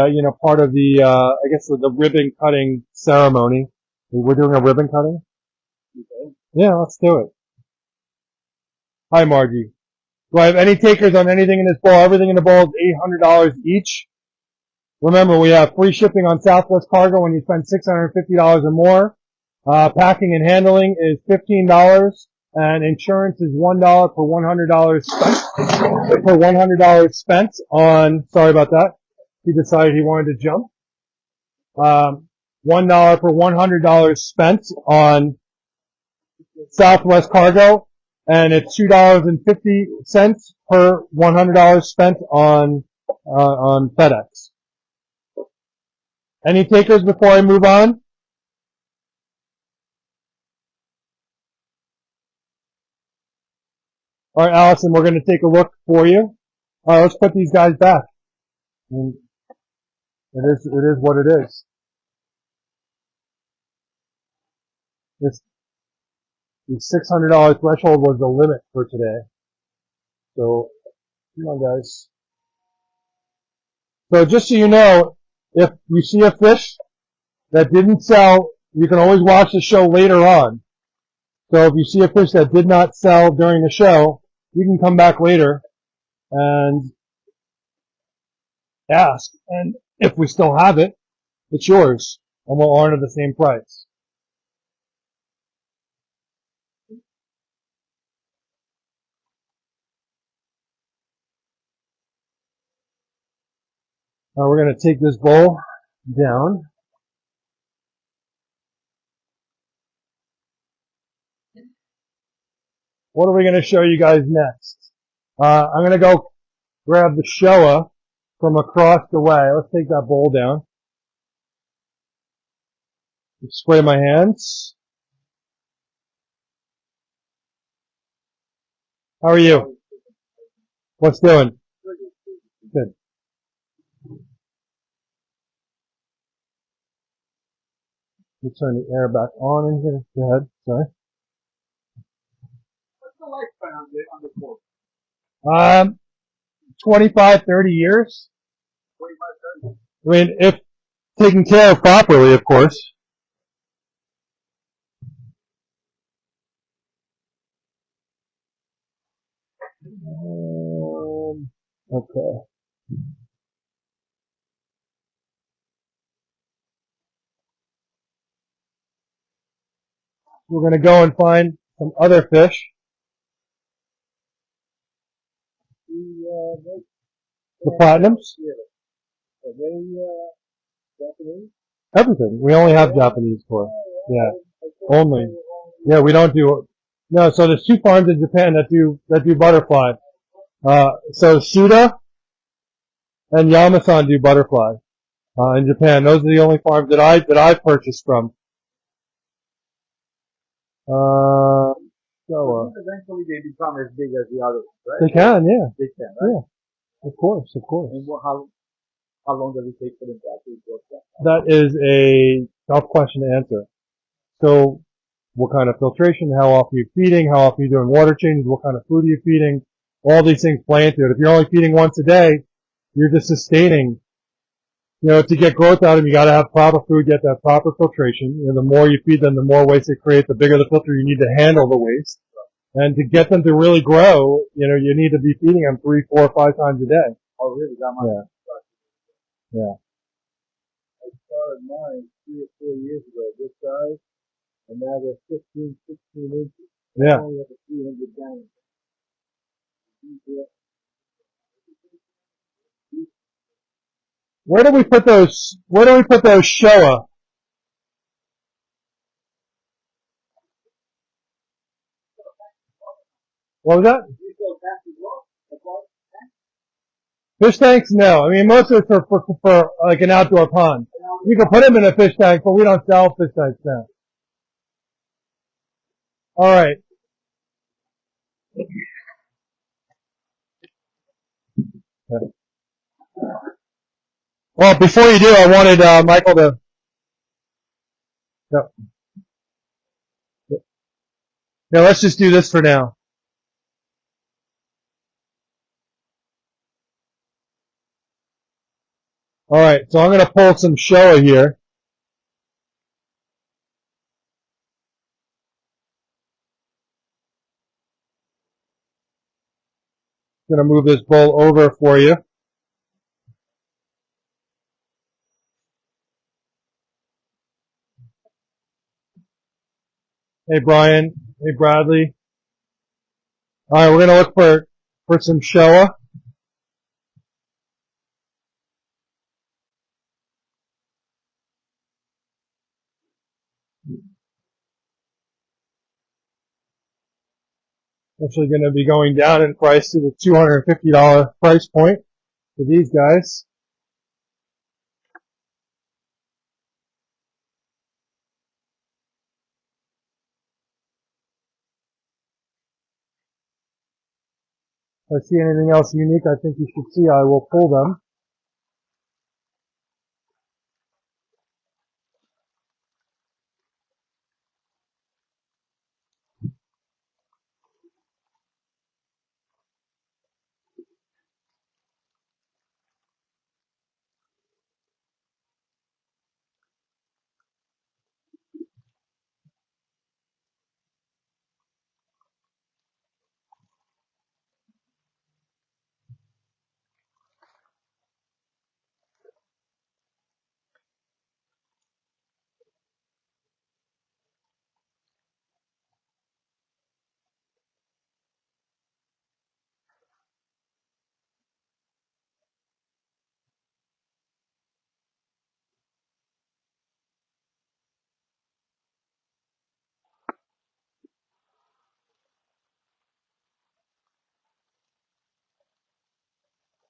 S1: part of the I guess the ribbon cutting ceremony. We're doing a ribbon cutting. Okay. Yeah, let's do it. Hi, Margie. Do I have any takers on anything in this bowl? Everything in the bowl is $800 each. Remember, we have free shipping on Southwest Cargo when you spend $650 or more. Packing and handling is $15, and insurance is $1 per $100 spent on. Sorry about that. He decided he wanted to jump. $1 per $100 spent on Southwest Cargo, and it's $2.50 per $100 spent on FedEx. Any takers before I move on? All right, Allison, we're going to take a look for you. All right, let's put these guys back. And it is what it is. The $600 threshold was the limit for today. So, come on, guys. So just so you know, if you see a fish that didn't sell, you can always watch the show later on. So if you see a fish that did not sell during the show, you can come back later and ask. And if we still have it, it's yours. And we'll honor the same price. Now we're going to take this bowl down. What are we going to show you guys next? I'm going to go grab the Showa from across the way. Let's take that bowl down. Spray my hands. How are you? What's doing? Good. me turn the air back on in here. Go ahead. Sorry.
S2: What's the lifespan on the boat?
S1: 25, 30 years.
S2: 25, 30.
S1: I mean, if taken care of properly, of course. Okay. We're going to go and find some other fish. The platinums?
S2: Are they Japanese?
S1: Everything. We only have Japanese for. Yeah. Only. Yeah, we don't do. No, so there's 2 farms in Japan that do butterfly. So Suda and Yamasan do butterfly in Japan. Those are the only farms that I've purchased from. So
S2: Eventually they become as big as the other ones, right?
S1: they can, yeah,
S2: They can, right?
S1: yeah. Of course.
S2: And how long does it take for them to actually grow that?
S1: That is a tough question to answer. So, what kind of filtration? How often are you feeding? How often are you doing water changes? What kind of food are you feeding? All these things play into it. If you're only feeding once a day, you're just sustaining. You know, to get growth out of them, you got to have proper food, get that proper filtration. You know, the more you feed them, the more waste they create. The bigger the filter you need to handle the waste. And to get them to really grow, you know, you need to be feeding them 3, 4, 5 times a day.
S2: Oh, really? That much?
S1: Yeah.
S2: I started mine 3 or 4 years ago, this size, and now they're 15, 16 inches.
S1: Yeah.
S2: I only have a 300 gallons.
S1: Where do we put those Showa? What was that? Fish tanks? No. I mean, most of it's for like an outdoor pond. You can put them in a fish tank, but we don't sell fish tanks now. All right. Well, before you do, I wanted Michael to. No, no, let's just do this for now. All right. So I'm going to pull some Showa here. Going to move this bowl over for you. Hey, Brian. Hey, Bradley. All right. We're going to look for some Showa. Actually going to be going down in price to the $250 price point for these guys. If I see anything else unique I think you should see, I will pull them.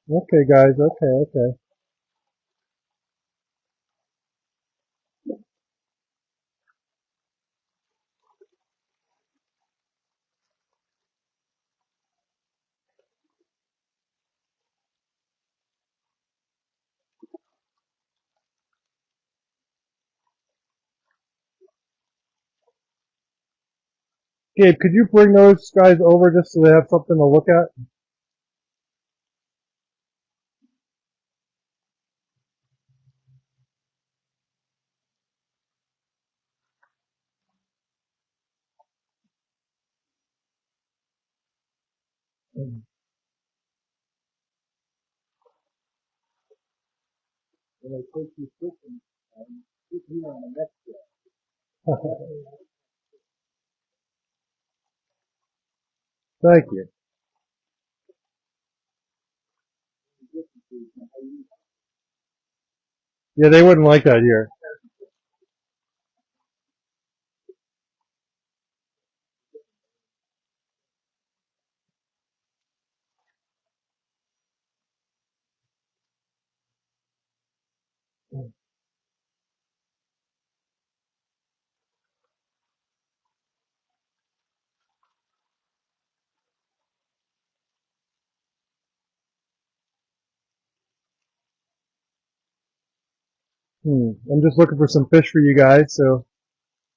S1: Okay, guys. Okay. Gabe, could you bring those guys over just so they have something to look at?
S2: When I take you fishing, put me on the next day.
S1: Thank you. Yeah, they wouldn't like that here. I'm just looking for some fish for you guys, so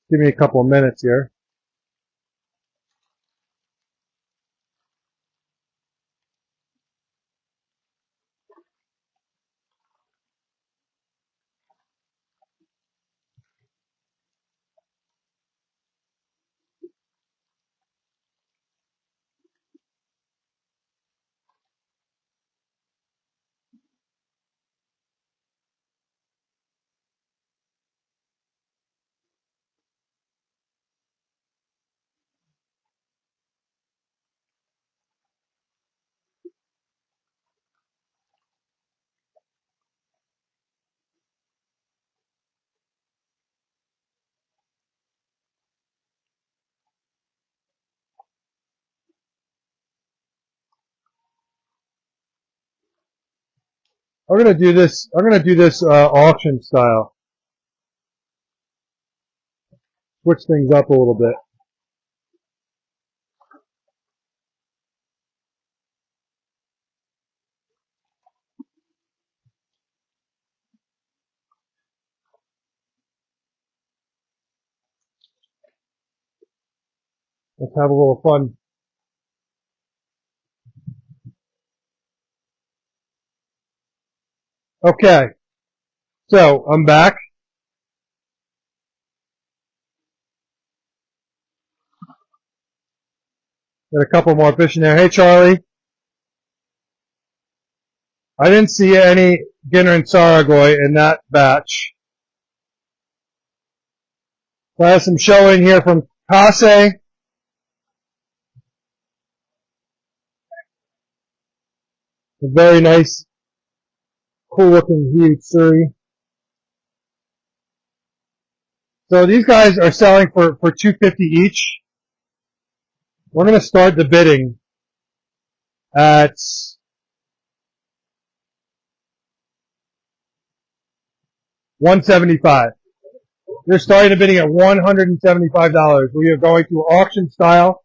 S1: give me a couple of minutes here. I'm gonna do this auction style. Switch things up a little bit. Let's have a little fun. Okay, so I'm back. Got a couple more fish in there. Hey, Charlie. I didn't see any Ginner and Saragoy in that batch. So I have some showing here from Kase. A very nice, cool looking huge Surrey. So these guys are selling for $250 each. We're going to start the bidding at $175. They're starting the bidding at $175. We are going to auction style.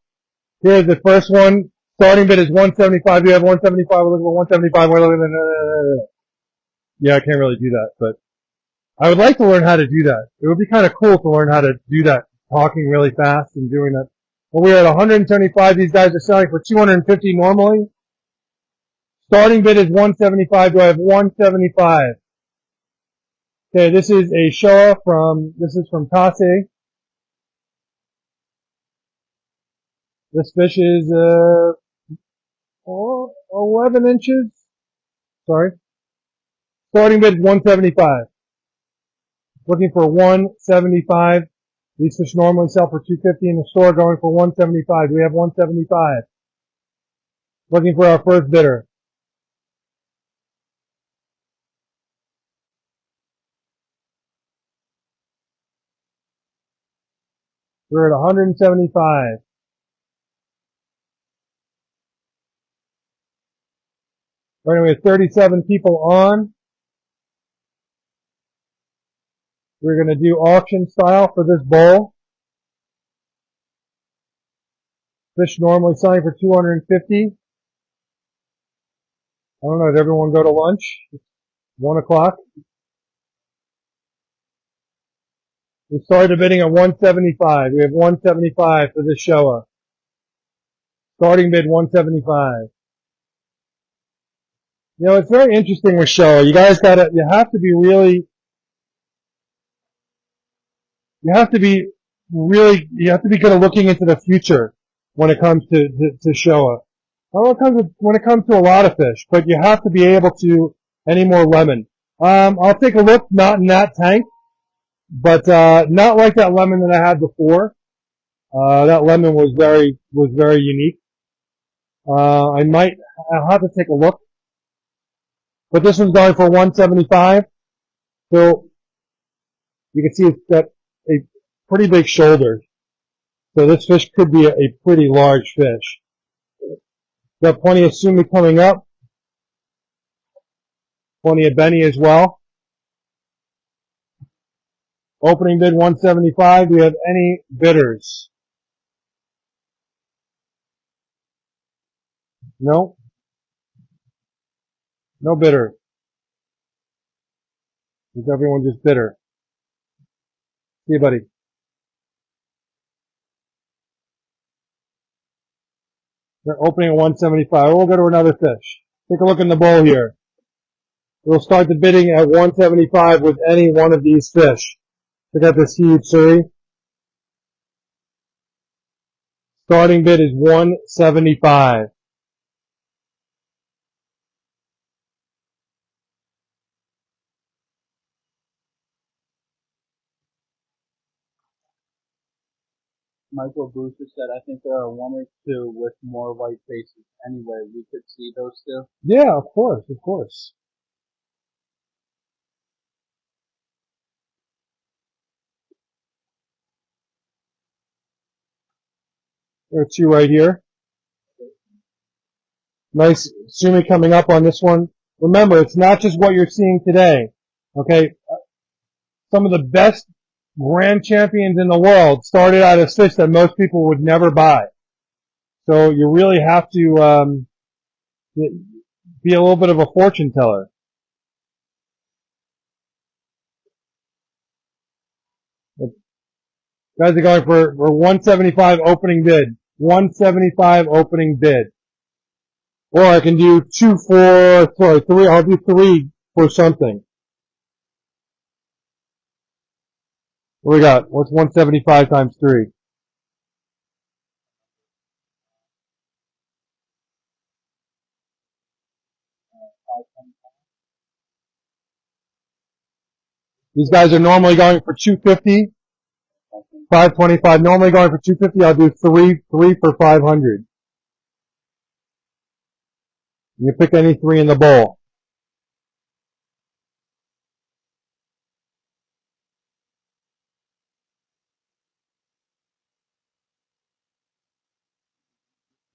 S1: Here's the first one. Starting bid is $175. You have $175. We're looking at $175. We're looking at, yeah, I can't really do that, but I would like to learn how to do that. It would be kind of cool to learn how to do that, talking really fast and doing that. Well, we're at 175. These guys are selling for 250 normally. Starting bid is 175. Do I have 175? Okay, this is a Showa this is from Kase. This fish is 11 inches. Sorry. Starting bid 175. Looking for 175. These fish normally sell for 250 in the store, going for 175. We have 175. Looking for our first bidder. We're at 175. Right, we have 37 people on. We're going to do auction style for this bowl. Fish normally selling for 250. I don't know, did everyone go to lunch? It's 1 o'clock. We started bidding at 175. We have 175 for this Showa. Starting bid 175. You know, it's very interesting with Showa. You have to be good at looking into the future when it comes to Showa. When it comes to a lot of fish, but you have to be able to any more lemon. I'll take a look, not in that tank, but not like that lemon that I had before. That lemon was very unique. I'll have to take a look. But this one's going for 175. So you can see it's got a pretty big shoulder. So this fish could be a pretty large fish. Got plenty of sumi coming up. Plenty of Benny as well. Opening bid 175. Do we have any bidders? No? No bidder. Is everyone just bidder? See you, buddy. They're opening at 175. We'll go to another fish. Take a look in the bowl here. We'll start the bidding at 175 with any one of these fish. Check out this huge suri. Starting bid is 175.
S2: Michael Brewster said, I think there are one or two with more white faces. Anyway, we could see those two.
S1: Yeah, of course, of course. There are two right here. Nice sumi coming up on this one. Remember, it's not just what you're seeing today. Okay? Some of the best grand champions in the world started out as fish that most people would never buy. So you really have to be a little bit of a fortune teller. Guys are going for 175 opening bid. 175 opening bid. Or I can do three. I'll do three for something. What we got? What's 175 times 3? These guys are normally going for 250. 525. Normally going for 250. I'll do three for 500. You pick any three in the bowl.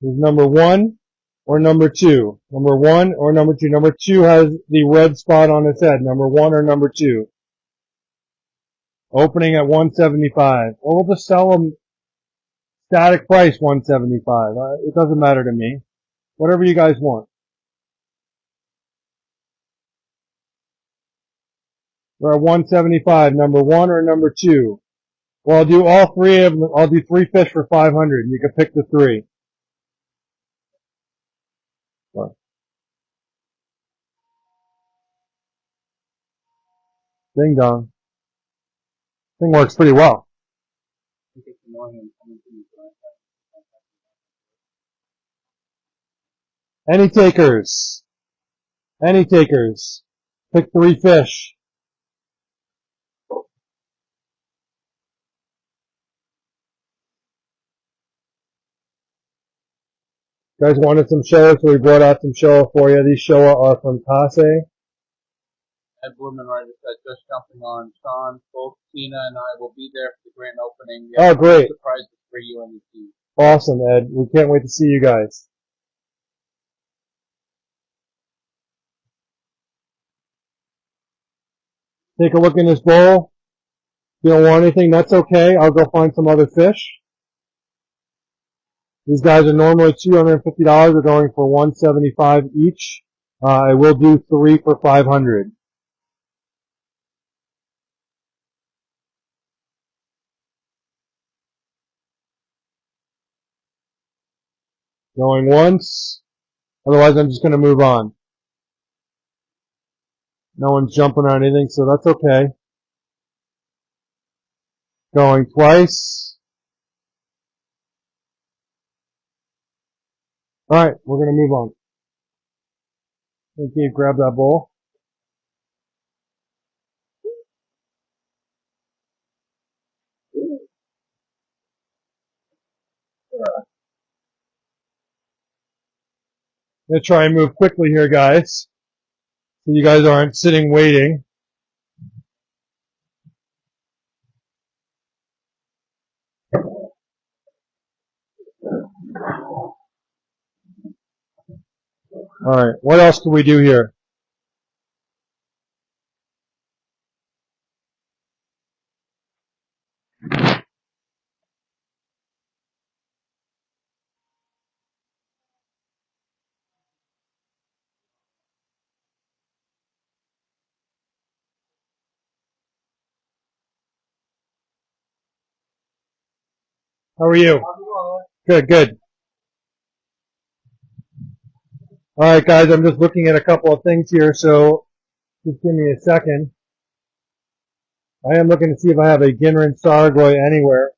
S1: Is number 1 or number 2? Number 1 or number 2? Number 2 has the red spot on its head. Number 1 or number 2? Opening at 175. Well, we'll just sell them static price 175. It doesn't matter to me. Whatever you guys want. We're at 175. Number 1 or number 2? Well, I'll do all three of them. I'll do 3 fish for 500. You can pick the 3. Ding dong. Thing works pretty well. Any takers? Any takers? Pick 3 fish. You guys wanted some Showa, so we brought out some Showa for you. These Showa are from Kase.
S2: Ed Blumenreiter said, just jumping on. Sean, both Tina and I will be there for the grand opening.
S1: Oh, great.
S2: Surprises for you and the team.
S1: Awesome, Ed. We can't wait to see you guys. Take a look in this bowl. If you don't want anything, that's okay. I'll go find some other fish. These guys are normally $250. We're going for $175 each. I will do 3 for 500. Going once. Otherwise, I'm just going to move on. No one's jumping on anything, so that's okay. Going twice. Alright, we're going to move on. Okay, grab that bowl. I'm going to try and move quickly here, guys. So you guys aren't sitting waiting. Alright, what else can we do here? How are you? Good, good. Alright guys, I'm just looking at a couple of things here, so just give me a second. I am looking to see if I have a Ginrin Sargoy anywhere.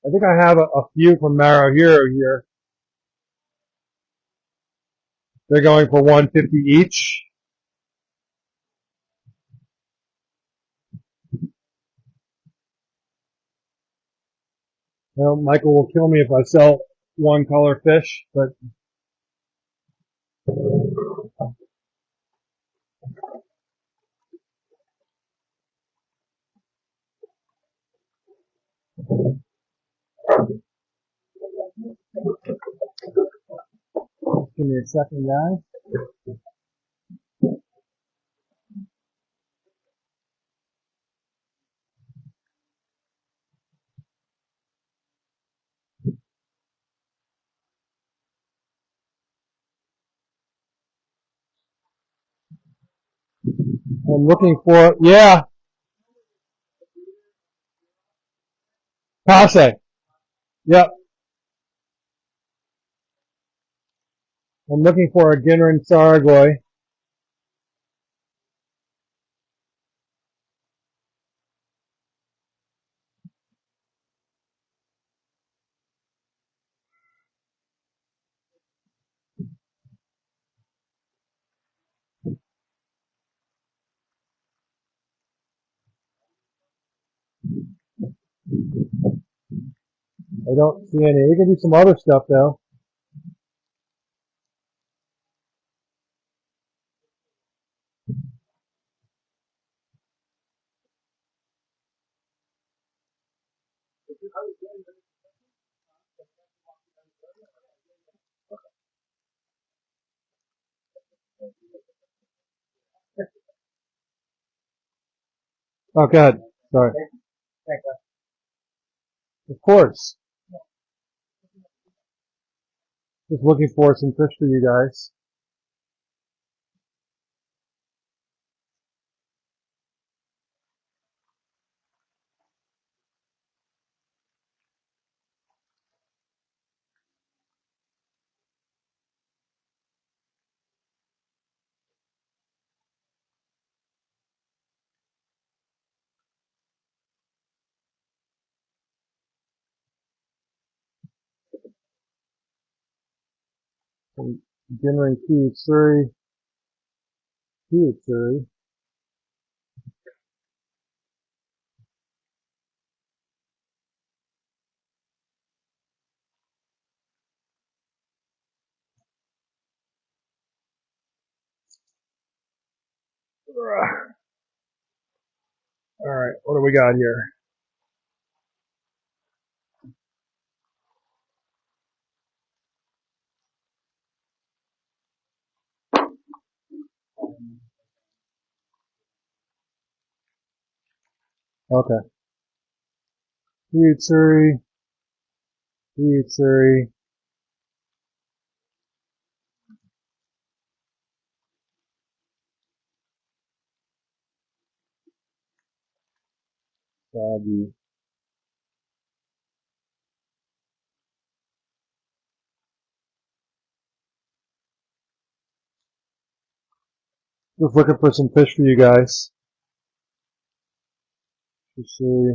S1: I think I have a few from Marrow Hero here. They're going for 150 each. Well, Michael will kill me if I sell one color fish, but give me a second, guys. I'm looking for, yeah, Kase. Yep. I'm looking for a Ginrin Sargoy. I don't see any. We can do some other stuff though. Oh, go ahead. Sorry. Of course. Just looking for some fish for you guys. Some Ginrin Kiyutsuri. Kiyutsuri. Alright, what do we got here? Okay. Kiyutsuri. Kiyutsuri. Saggy. Just looking for some fish for you guys. Let's see.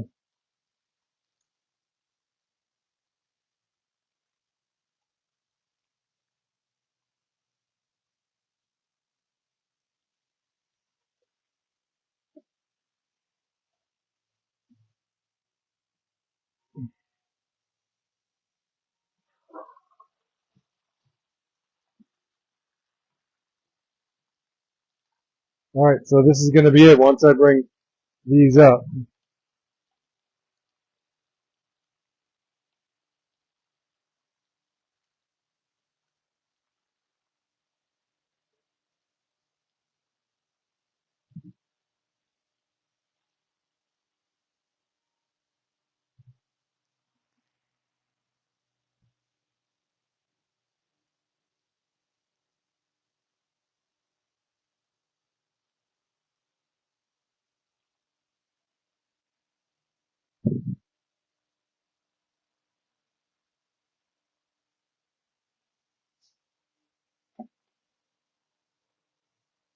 S1: Alright, so this is going to be it once I bring these up.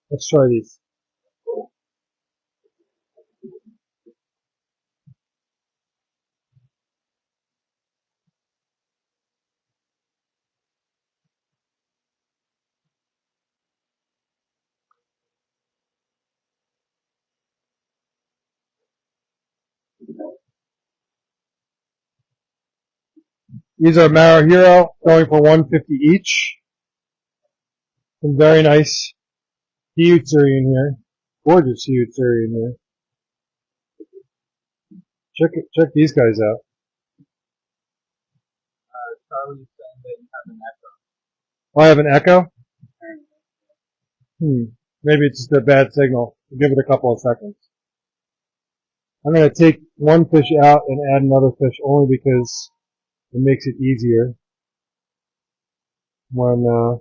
S1: Let's try these. These are Mara Hero, going for $150 each. Some very nice Hiyutsuri in here. Gorgeous Hiyutsuri in here. Check these guys out.
S2: Charlie's saying that you have an echo.
S1: Oh, I have an echo? Maybe it's just a bad signal. I'll give it a couple of seconds. I'm going to take one fish out and add another fish only because it makes it easier when,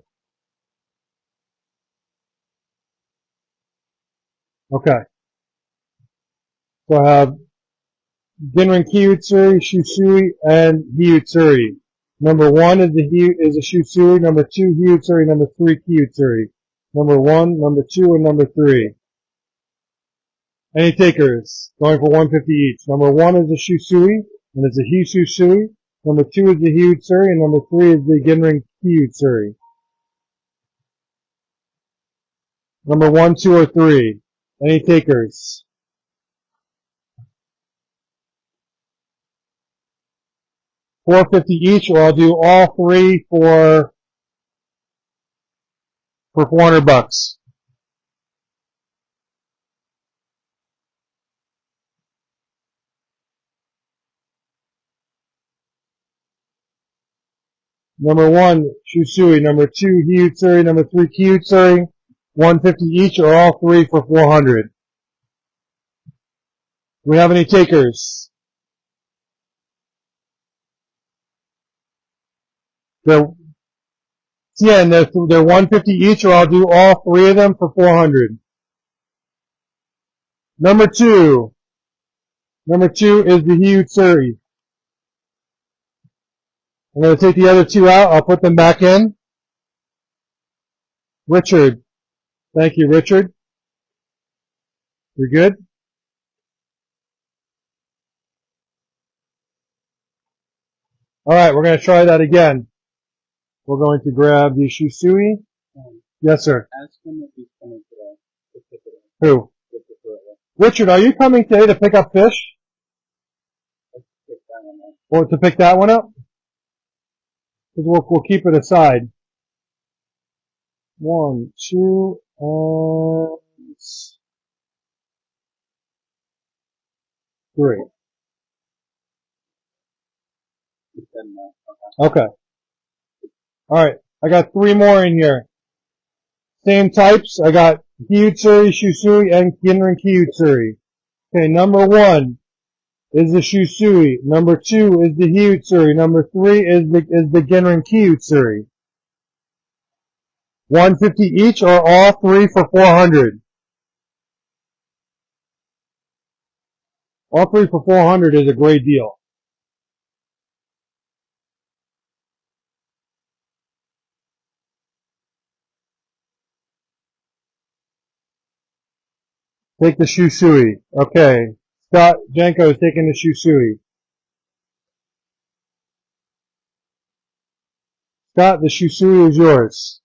S1: okay. So I have Ginrin Kiyutsuri, Shusui, and Hiyutsuri. Number 1 is a Shusui, number 2 Hiyutsuri, number 3 Kiyutsuri. Number 1, number 2, and number 3. Any takers? Going for $150 each. Number 1 is a Shusui, and it's a Hisusui. Number 2 is the Hiyutsuri, and number 3 is the Ginrin Kiyutsuri. Number 1, 2, or 3. Any takers? $450 each, or I'll do all 3 for $400. Number 1, Shusui. Number 2, Hiyutsuri. Number 3, Kiyutsuri. $150 each, or all 3 for $400. Do we have any takers? They're $150 each, or I'll do all 3 of them for $400. Number 2 is the Hiyutsuri. I'm going to take the other 2 out. I'll put them back in. Richard. Thank you, Richard. You're good? Alright, we're going to try that again. We're going to grab the Shusui. Yes, sir.
S2: Ask him if he's coming today. To pick it up.
S1: Who? Richard, are you coming today to pick up fish?
S2: Let's pick that one up.
S1: Or to pick that one up? Because we'll keep it aside. 1, 2, and 3.
S2: He said no.
S1: Okay. Alright, I got 3 more in here. Same types. I got Hiyutsuri, Shusui, and Ginrin Kiyutsuri. Okay, number 1 is the Shusui. Number 2 is the Hiyutsuri. Number 3 is the Ginrin Kiyutsuri. $150 each, or all 3 for $400. All 3 for $400 is a great deal. Take the Shusui. Okay. Scott Jenko is taking the Shusui. Scott, the Shusui is yours.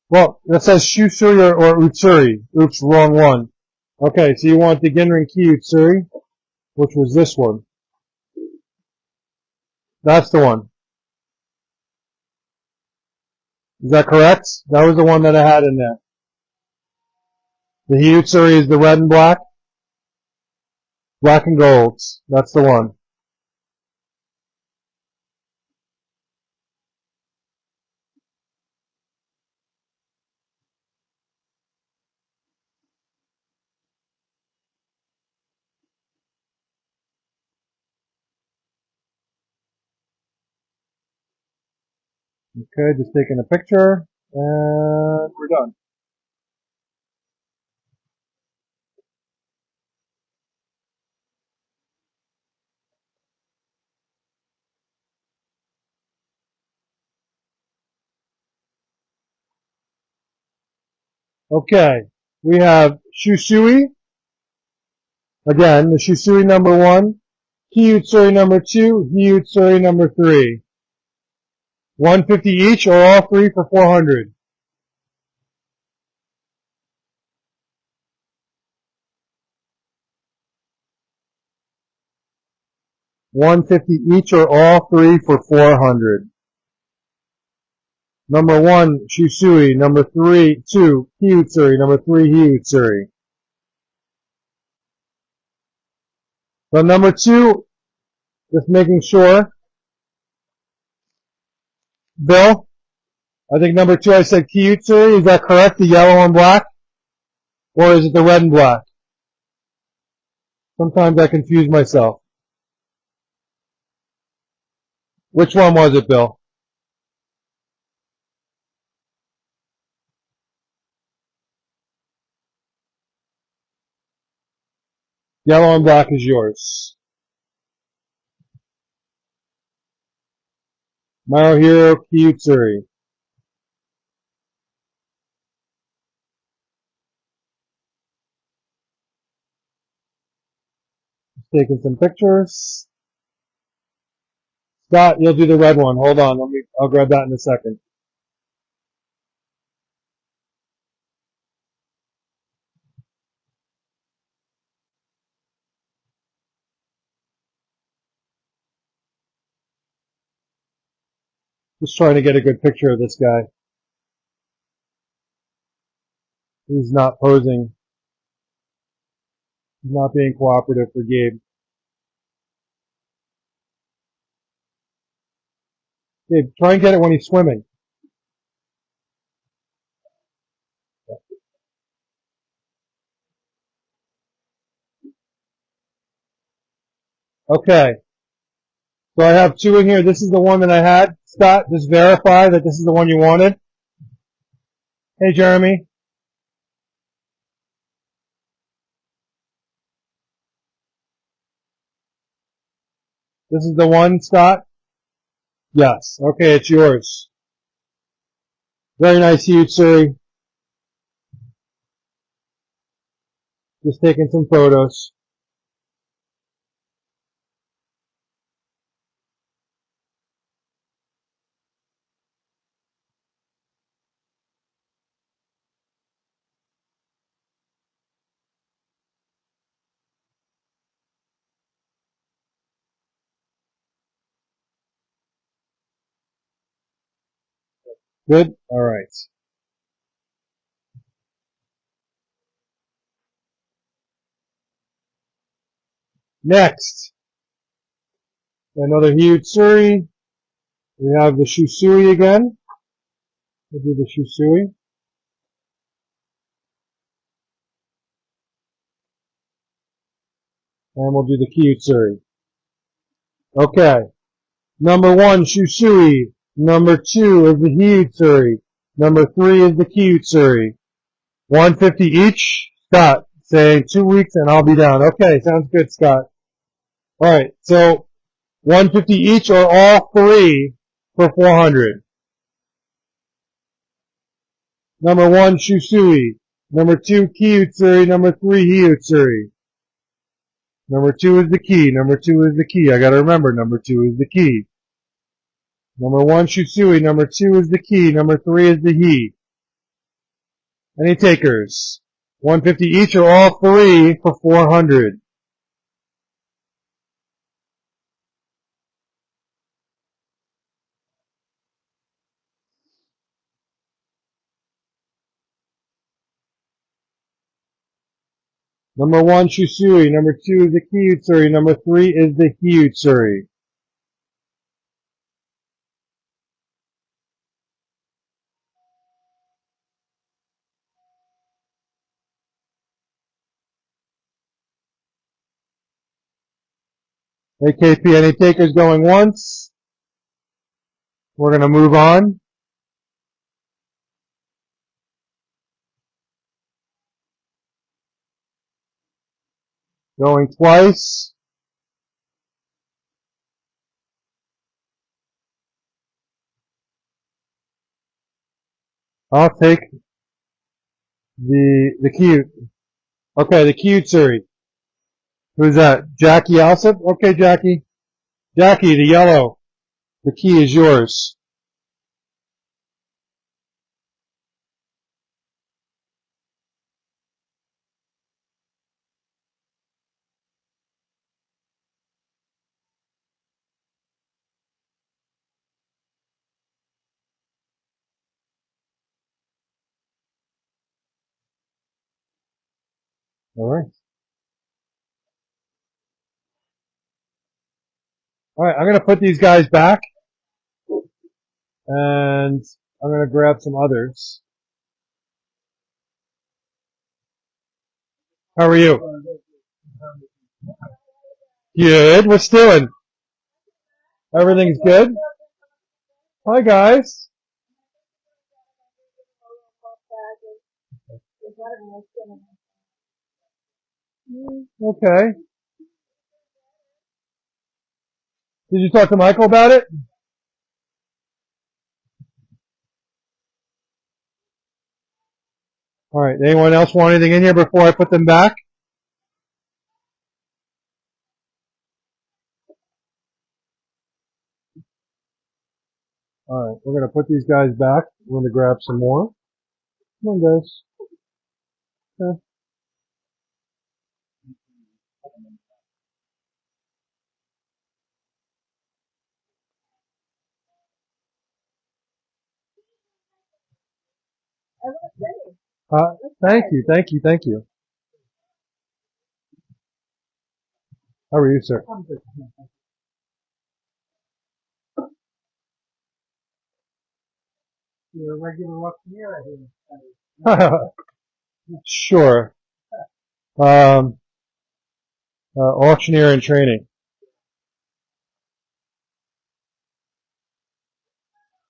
S1: Well, that says Shusui or Utsuri. Oops, wrong one. Okay, so you want the Genrin Ki Utsuri, which was this one. That's the one. Is that correct? That was the one that I had in there. The Utsuri is the red and black. Black and gold. That's the one. Okay, just taking a picture, and we're done. Okay, we have Shusui. Again, the Shusui number 1, Ki Utsuri number 2, Hi Utsuri number 3. 150 each, or all three for 400. $150 each, or all three for 400. Number 1, Shusui. Number 2, Ki Utsuri. Number 3, Hi Utsuri. So number 2, just making sure. Bill, I think number 2 I said Ki Utsuri. Is that correct? The yellow and black? Or is it the red and black? Sometimes I confuse myself. Which one was it, Bill? Yellow and black is yours. Maruhiro Ki Utsuri. Taking some pictures. Scott, you'll do the red one. Hold on. I'll grab that in a second. Just trying to get a good picture of this guy. He's not posing. He's not being cooperative for Gabe. Gabe, try and get it when he's swimming. Okay. So I have 2 in here. This is the one that I had. Scott, just verify that this is the one you wanted. Hey, Jeremy. This is the one, Scott? Yes. Okay, it's yours. Very nice, Utsuri. Just taking some photos. Good? Alright. Next, another Utsuri. We have the Shusui again. We'll do the Shusui. And we'll do the Ki Utsuri. Okay. Number 1, Shusui. Number 2 is the Hi Utsuri. Number 3 is the Ki Utsuri. 150 each. Scott, saying 2 weeks and I'll be down. Okay, sounds good, Scott. All right, so 150 each or all three for 400. Number 1, Shusui. Number 2, Kiyutsuri. Number 3, Hiyutsuri. Number 2 is the key. Number 2 is the key. I gotta remember, number 2 is the key. Number 1, Shusui. Number 2 is the key. Number 3 is the he. Any takers? 150 each or all three for 400. Number 1, Shusui. Number 2 is the Kiyutsuri. Number 3 is the Hiyutsuri. AKP, any takers going once? We're going to move on. Going twice. I'll take the cute. Okay, the Kiyutsuri. Who's that? Jackie Alsop? Okay, Jackie. Jackie, the yellow. The key is yours. All right. All right, I'm going to put these guys back, and I'm going to grab some others. How are you? Good. What's doing? Everything's good? Hi, guys. Okay. Did you talk to Michael about it? All right. Anyone else want anything in here before I put them back? All right. We're going to put these guys back. We're going to grab some more. Come on, guys. Okay. Thank you. Thank you. Thank you. How are you, sir?
S2: You're a regular auctioneer, I hear.
S1: Sure. Auctioneer in training.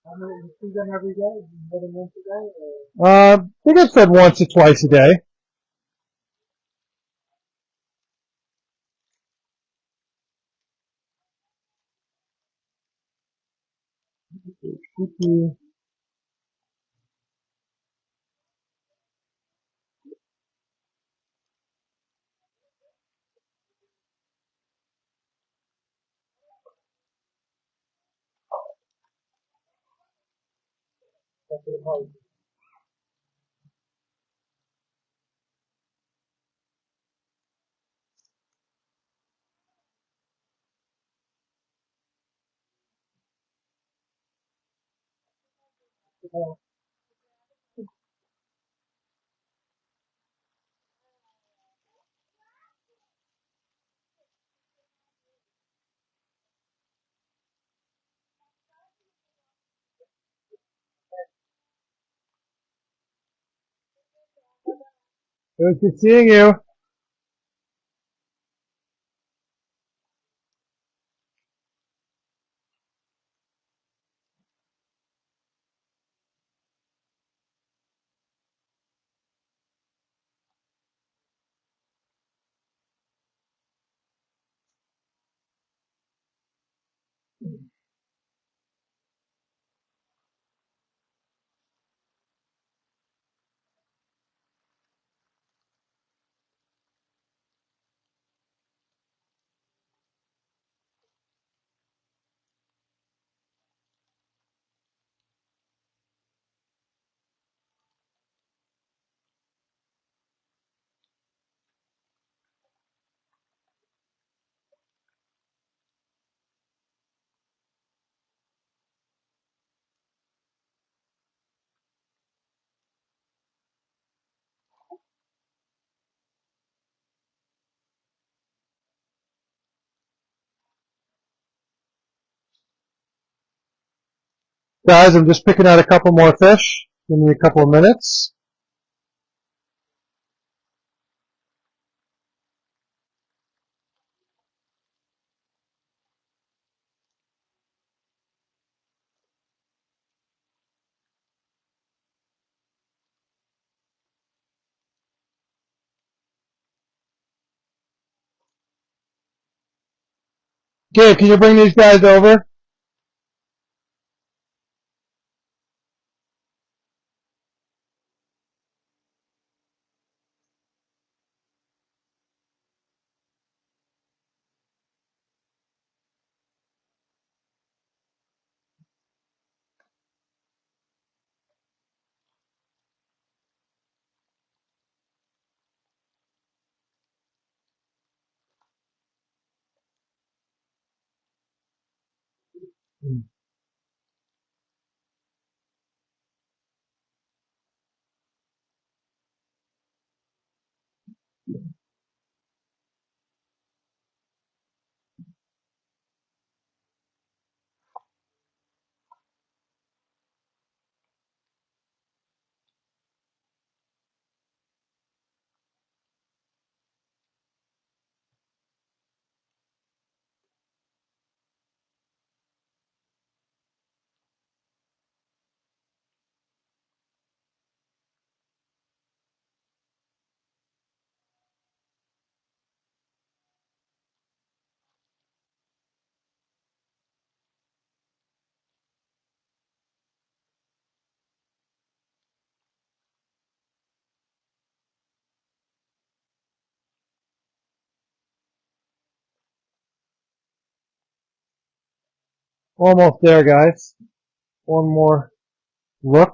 S2: How many, you see them every day? More than once a day?
S1: I think I've said once or twice a day. It was good seeing you. Guys, I'm just picking out a couple more fish. Give me a couple of minutes. Gabe, can you bring these guys over? Almost there, guys. One more look.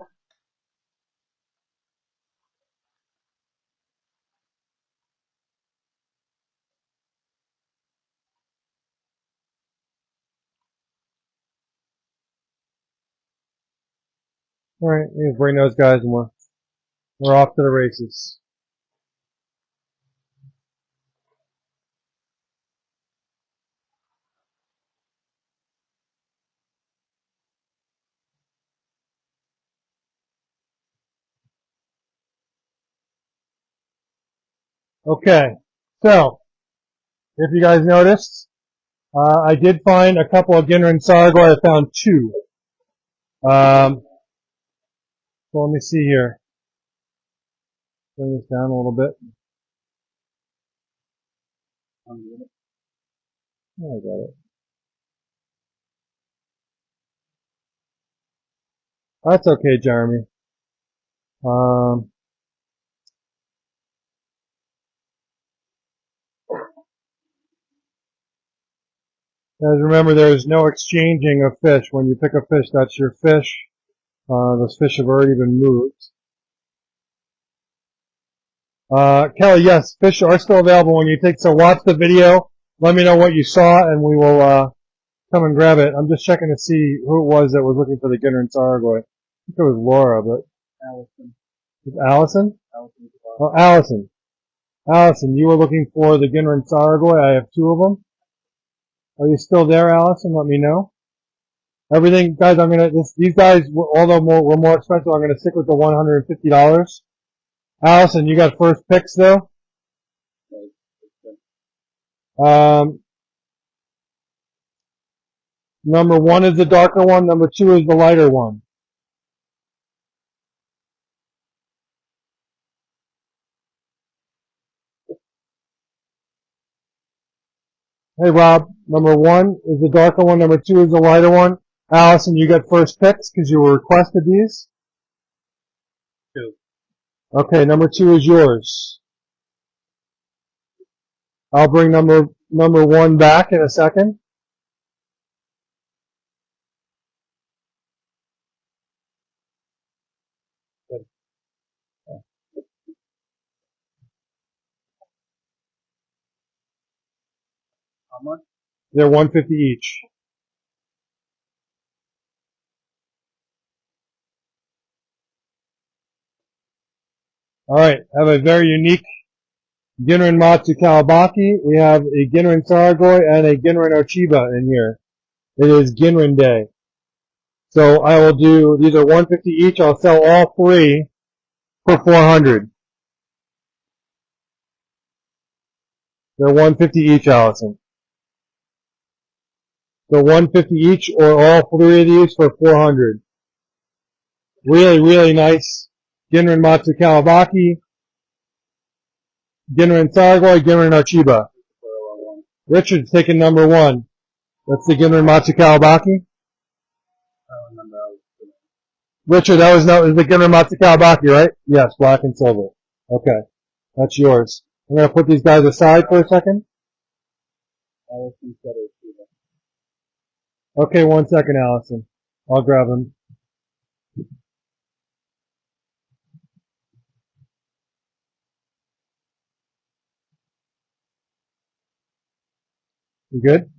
S1: All right, you bring those guys and we're off to the races. Okay, so if you guys noticed, I did find a couple of Ginner and Sargo. I found two. So let me see here. Bring this down a little bit. Oh, I got it. That's okay, Jeremy. Guys, remember there's no exchanging of fish. When you pick a fish, that's your fish. Those fish have already been moved. Kelly, yes, fish are still available when you take, so watch the video. Let me know what you saw and we will, come and grab it. I'm just checking to see who it was that was looking for the Ginner and Sargoy. I think it was Laura, but.
S2: Allison.
S1: Was Allison?
S2: Allison.
S1: Oh, Allison. Allison, you were looking for the Ginner and Sargoy. I have two of them. Are you still there, Allison? Let me know. Everything, guys, these guys, although were more expensive, I'm gonna stick with the $150. Allison, you got first picks though? Number one is the darker one, number two is the lighter one. Hey Rob, number one is the darker one, number two is the lighter one. Allison, you got first picks because you were requested these?
S2: Two.
S1: Okay, number two is yours. I'll bring number one back in a second.
S2: How much?
S1: They're $150 each. Alright, have a very unique Ginner and Matsu Kawabaki. We have a Ginner and Sargoy and a Ginner and Ochiba in here. It is Ginrin Day. So I will do, these are 150 each. I'll sell all three for 400. They're 150 each, Allison. So 150 each or all three of these for 400. Really, really nice Ginrin Matsu Kawabaki, Ginrin Saragoi, Ginrin Archiba. Richard's taking number one. That's the Ginrin Matsu Kawabaki. Richard, that was the Ginrin Matsu Kawabaki, right? Yes, black and silver. Okay. That's yours. I'm going to put these guys aside for a second. Okay, 1 second, Allison. I'll grab them. You good?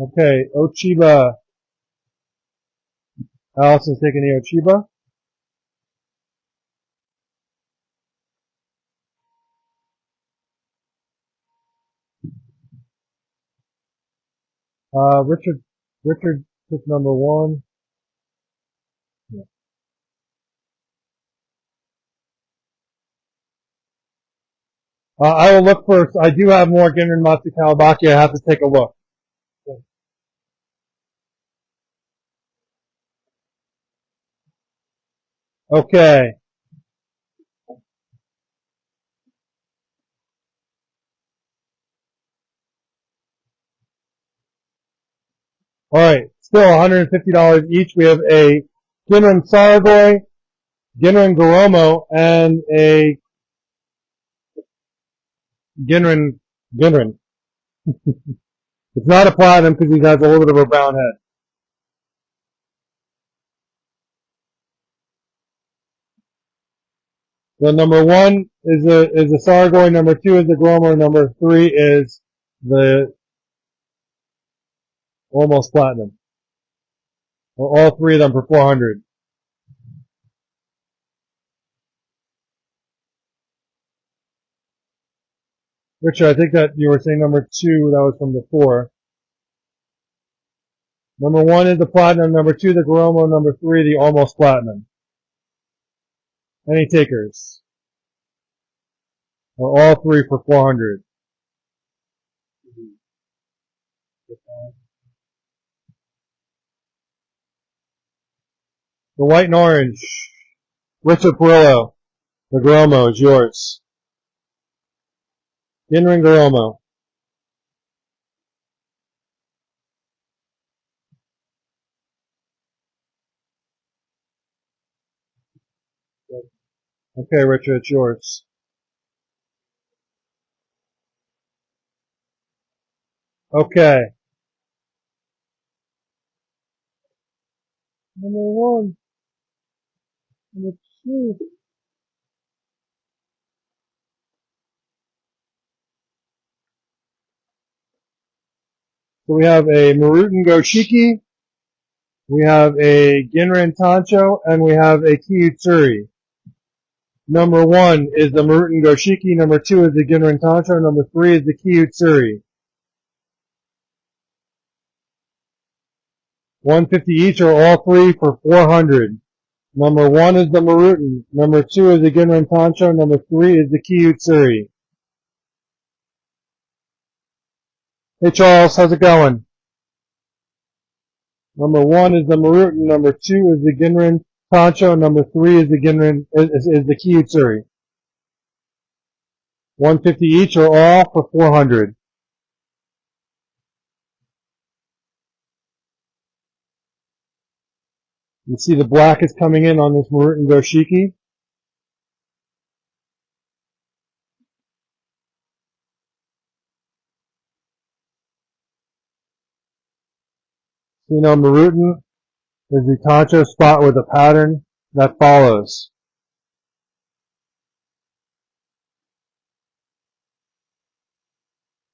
S1: Okay, Ochiba. Allison's taking the Ochiba. Richard took number one. Yeah. I will look for, I do have more Ginrin Matsu Kawabaki. I have to take a look. Okay. Alright. Still $150 each. We have a Ginrin Saragoi, Ginrin Goromo, and a Ginrin. It's not a platinum because he has a little bit of a brown head. So number one is a Saragoi, number two is the Goromo, number three is the almost platinum. Well, all three of them for 400. Richard, I think that you were saying number two, that was from before. Number one is the platinum, number two the Goromo, number three the almost platinum. Any takers? Or all three for 400. The white and orange. Richard Perillo. The Goromo is yours. Ginrin Goromo. Okay, Richard, it's yours. Okay. Number one. Number two. So we have a Marutan Goshiki, we have a Ginrin Tancho, and we have a Kiyutsuri. Number one is the Marutan Goshiki, number two is the Ginrin Tancho, number three is the Kiyutsuri. 150 each or all three for 400. Number one is the Marutan, number two is the Ginrin Tancho, number three is the Kiyutsuri. Hey Charles, how's it going? Number one is the Marutan, number two is the Ginrin Tancho, number three is the Kiyutsuri. 150 each or all for 400. You see the black is coming in on this Marutan Goshiki. So you know Marutan is the Tancho spot with a pattern that follows.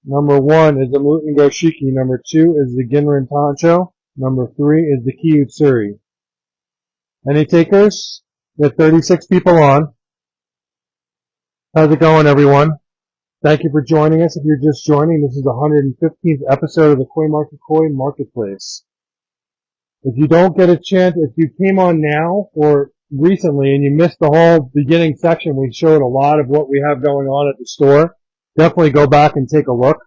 S1: Number one is the Marutan Goshiki. Number two is the Ginrin Tancho. Number three is the Kiyutsuri. Any takers? We have 36 people on. How's it going, everyone? Thank you for joining us. If you're just joining, this is the 115th episode of the Koi Market Koi Marketplace. If you don't get a chance, if you came on now or recently and you missed the whole beginning section, we showed a lot of what we have going on at the store. Definitely go back and take a look.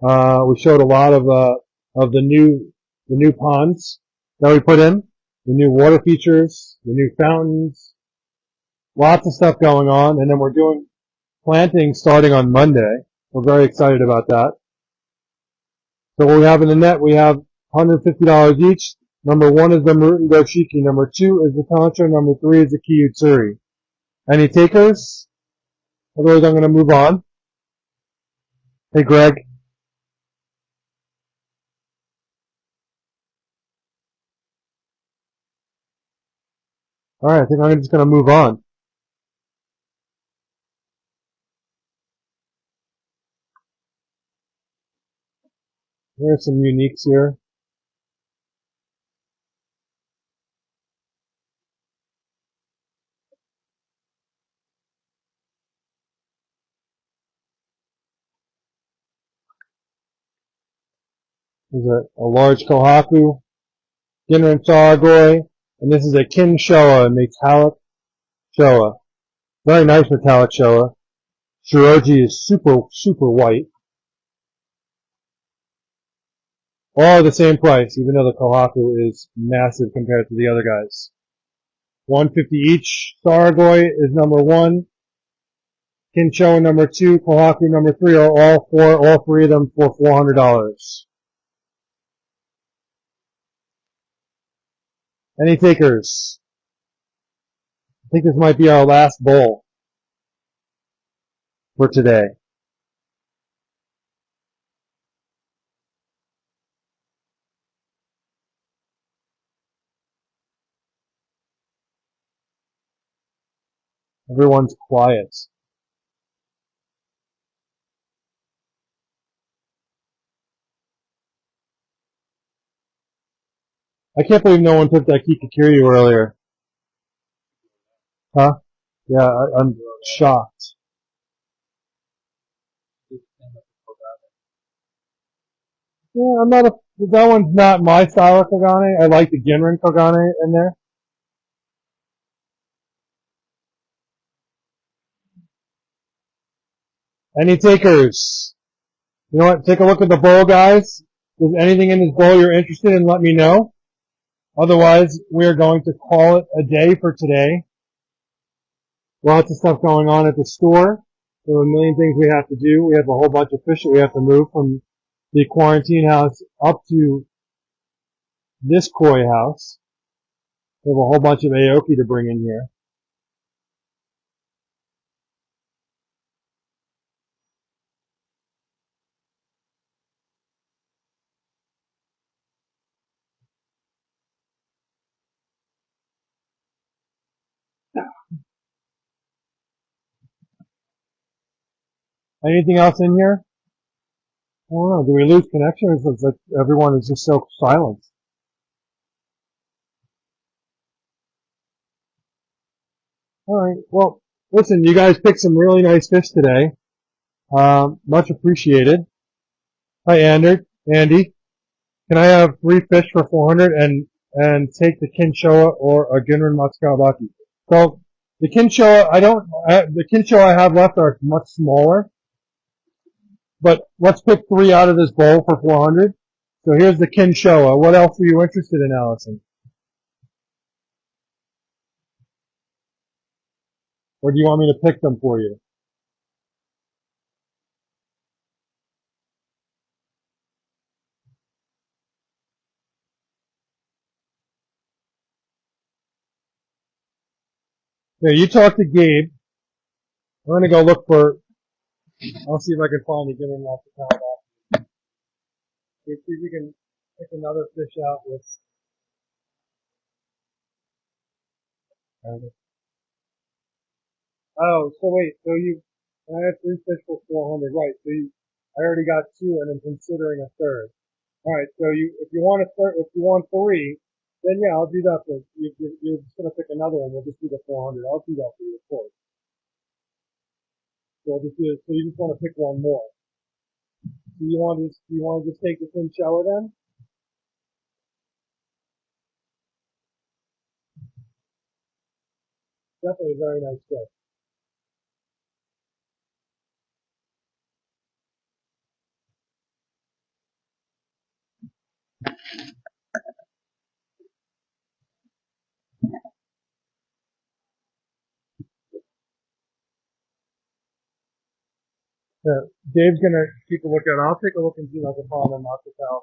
S1: We showed a lot of the new ponds that we put in, the new water features, the new fountains, lots of stuff going on, and then we're doing planting starting on Monday. We're very excited about that. So what we have in the net, we have $150 each. Number 1 is the Marutan Goshiki. Number 2 is the Tantra. Number 3 is the Kiyutsuri. Any takers? Otherwise, I'm going to move on. Hey, Greg. All right, I think I'm just going to move on. There's some uniques here. There's a large Kohaku, Ginrin Saragoi, and this is a Kin Showa, metallic Showa. Very nice metallic Showa. Shiroji is super white. All the same price, even though the Kohaku is massive compared to the other guys. $150 each. Saragoi is number 1. Kin Showa number 2. Kohaku number 3 are all three of them for $400. Any takers? I think this might be our last bowl for today. Everyone's quiet. I can't believe no one took that Kikakiryu earlier. Huh? Yeah, I'm shocked. Yeah, that one's not my style of Kagane. I like the Ginrin Kagane in there. Any takers? You know what? Take a look at the bowl, guys. If there's anything in this bowl you're interested in, let me know. Otherwise, we're going to call it a day for today. Lots of stuff going on at the store. There are a million things we have to do. We have a whole bunch of fish that we have to move from the quarantine house up to this koi house. We have a whole bunch of aoki to bring in here. Anything else in here? I don't know. Do we lose connection? It's like everyone is just so silent. All right. Well, listen, you guys picked some really nice fish today. Much appreciated. Hi, Andy. Can I have 3 fish for 400 and take the Kinshoa or a Ginrin Matsukawabaki? So the Kinshoa, the Kinshoa I have left are much smaller. But let's pick 3 out of this bowl for 400. So here's the Kinshoa. What else are you interested in, Allison? Or do you want me to pick them for you? Here, you talk to Gabe. I'm gonna go look for. I'll see if I can find a Ginrin Matsukawabaki. See if we can pick another fish out with. Oh, so wait, I have 3 fish for 400, right? I already got 2 and I'm considering a third. Alright, so if you want if you want 3, then yeah, I'll do that for you. You're just gonna pick another one, we'll just do the 400. I'll do that for you, of course. So I'll just do it. So you just want to pick one more. Do you want to just take the chinchilla then? Definitely a very nice fish. Dave's gonna keep a look at it. I'll take a look and see if I can find a master towel.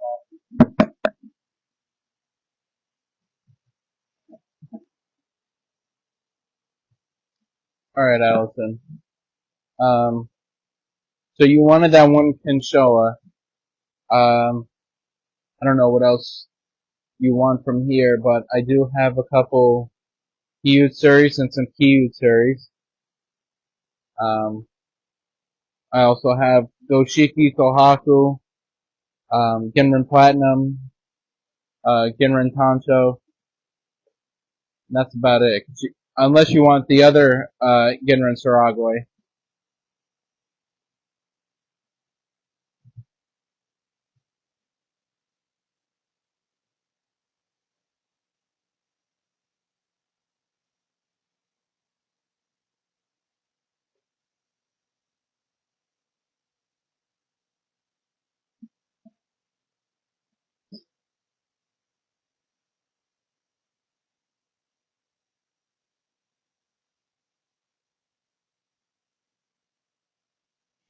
S2: Alright, Allison. So you wanted that one chinchilla. I don't know what else you want from here, but I do have a couple Kyutsuris and some Kyutsuris. I also have Doshiki Tohaku, Genrin Platinum, Genrin Tancho. That's about it. Unless you want the other, Genrin Saragwe.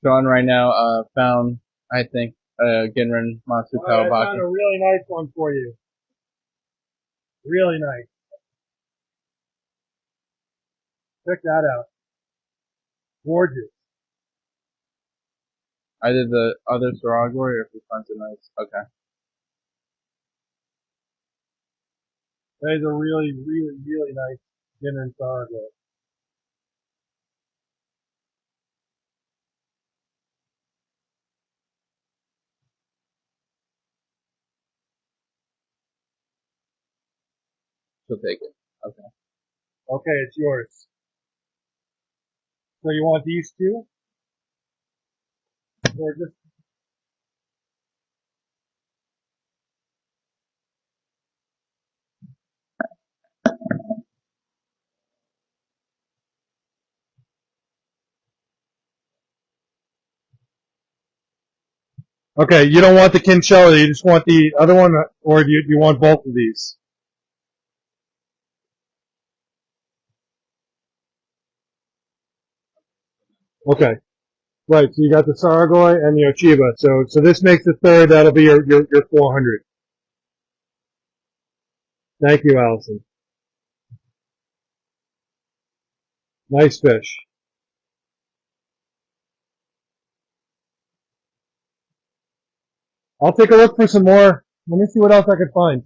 S2: Sean right now, found, I think, Genrin Matsu
S1: All right, I found
S2: Kawabaki.
S1: a really nice one for you. Really nice. Check that out. Gorgeous.
S2: Either the other Saragwe or if we find it nice. Okay.
S1: That is a really, really, really nice dinner and sourdough.
S2: She'll take it. Okay.
S1: Okay, it's yours. So you want these two? Or just okay, you don't want the chinchilla, you just want the other one, or do you want both of these? Okay. Right, so you got the Saragoi and the Ochiba. So this makes the third, that'll be your 400. Thank you, Allison. Nice fish. I'll take a look for some more. Let me see what else I could find.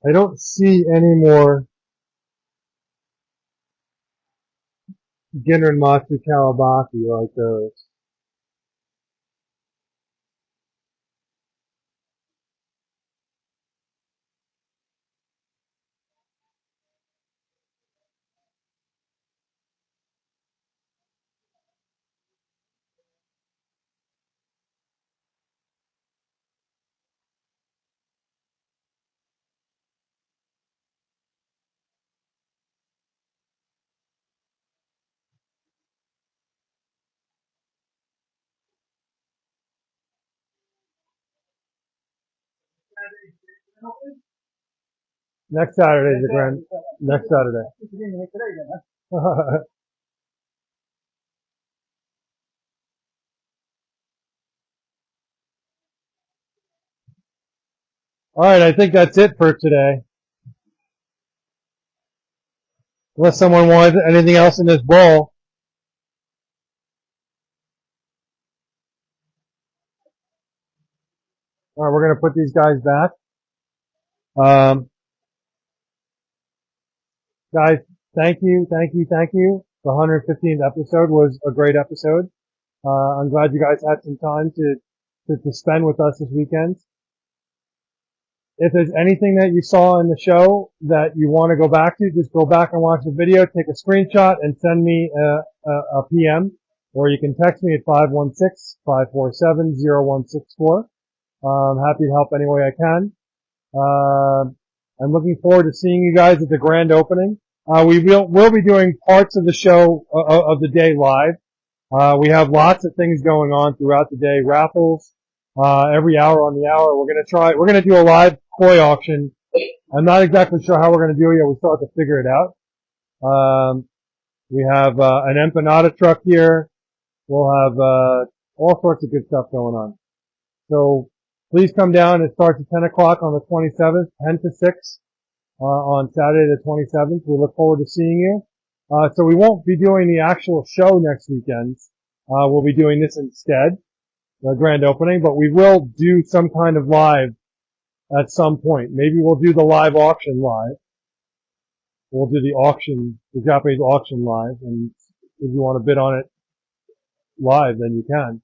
S1: I don't see any more Ginrin Matsu Kawabaki like those. Next Saturday is the grand. Next Saturday. All right, I think that's it for today. Unless someone wanted anything else in this bowl. All right, we're going to put these guys back. Guys, thank you. The 115th episode was a great episode. I'm glad you guys had some time to spend with us this weekend. If there's anything that you saw in the show that you want to go back to, just go back and watch the video, take a screenshot, and send me a PM. Or you can text me at 516-547-0164. I'm happy to help any way I can. I'm looking forward to seeing you guys at the grand opening. We'll be doing parts of the show, of the day live. We have lots of things going on throughout the day. Raffles, every hour on the hour. We're gonna do a live koi auction. I'm not exactly sure how we're gonna do it yet. We still have to figure it out. We have, an empanada truck here. We'll have, all sorts of good stuff going on. So please come down. It starts at 10 o'clock on the 27th, 10 to 6, on Saturday the 27th. We look forward to seeing you. So we won't be doing the actual show next weekend. We'll be doing this instead, the grand opening, but we will do some kind of live at some point. Maybe we'll do the live auction live. We'll do the auction, the Japanese auction live, and if you want to bid on it live, then you can.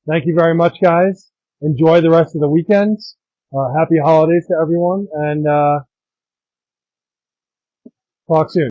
S1: Thank you very much, guys. Enjoy the rest of the weekend. Happy holidays to everyone, and talk soon.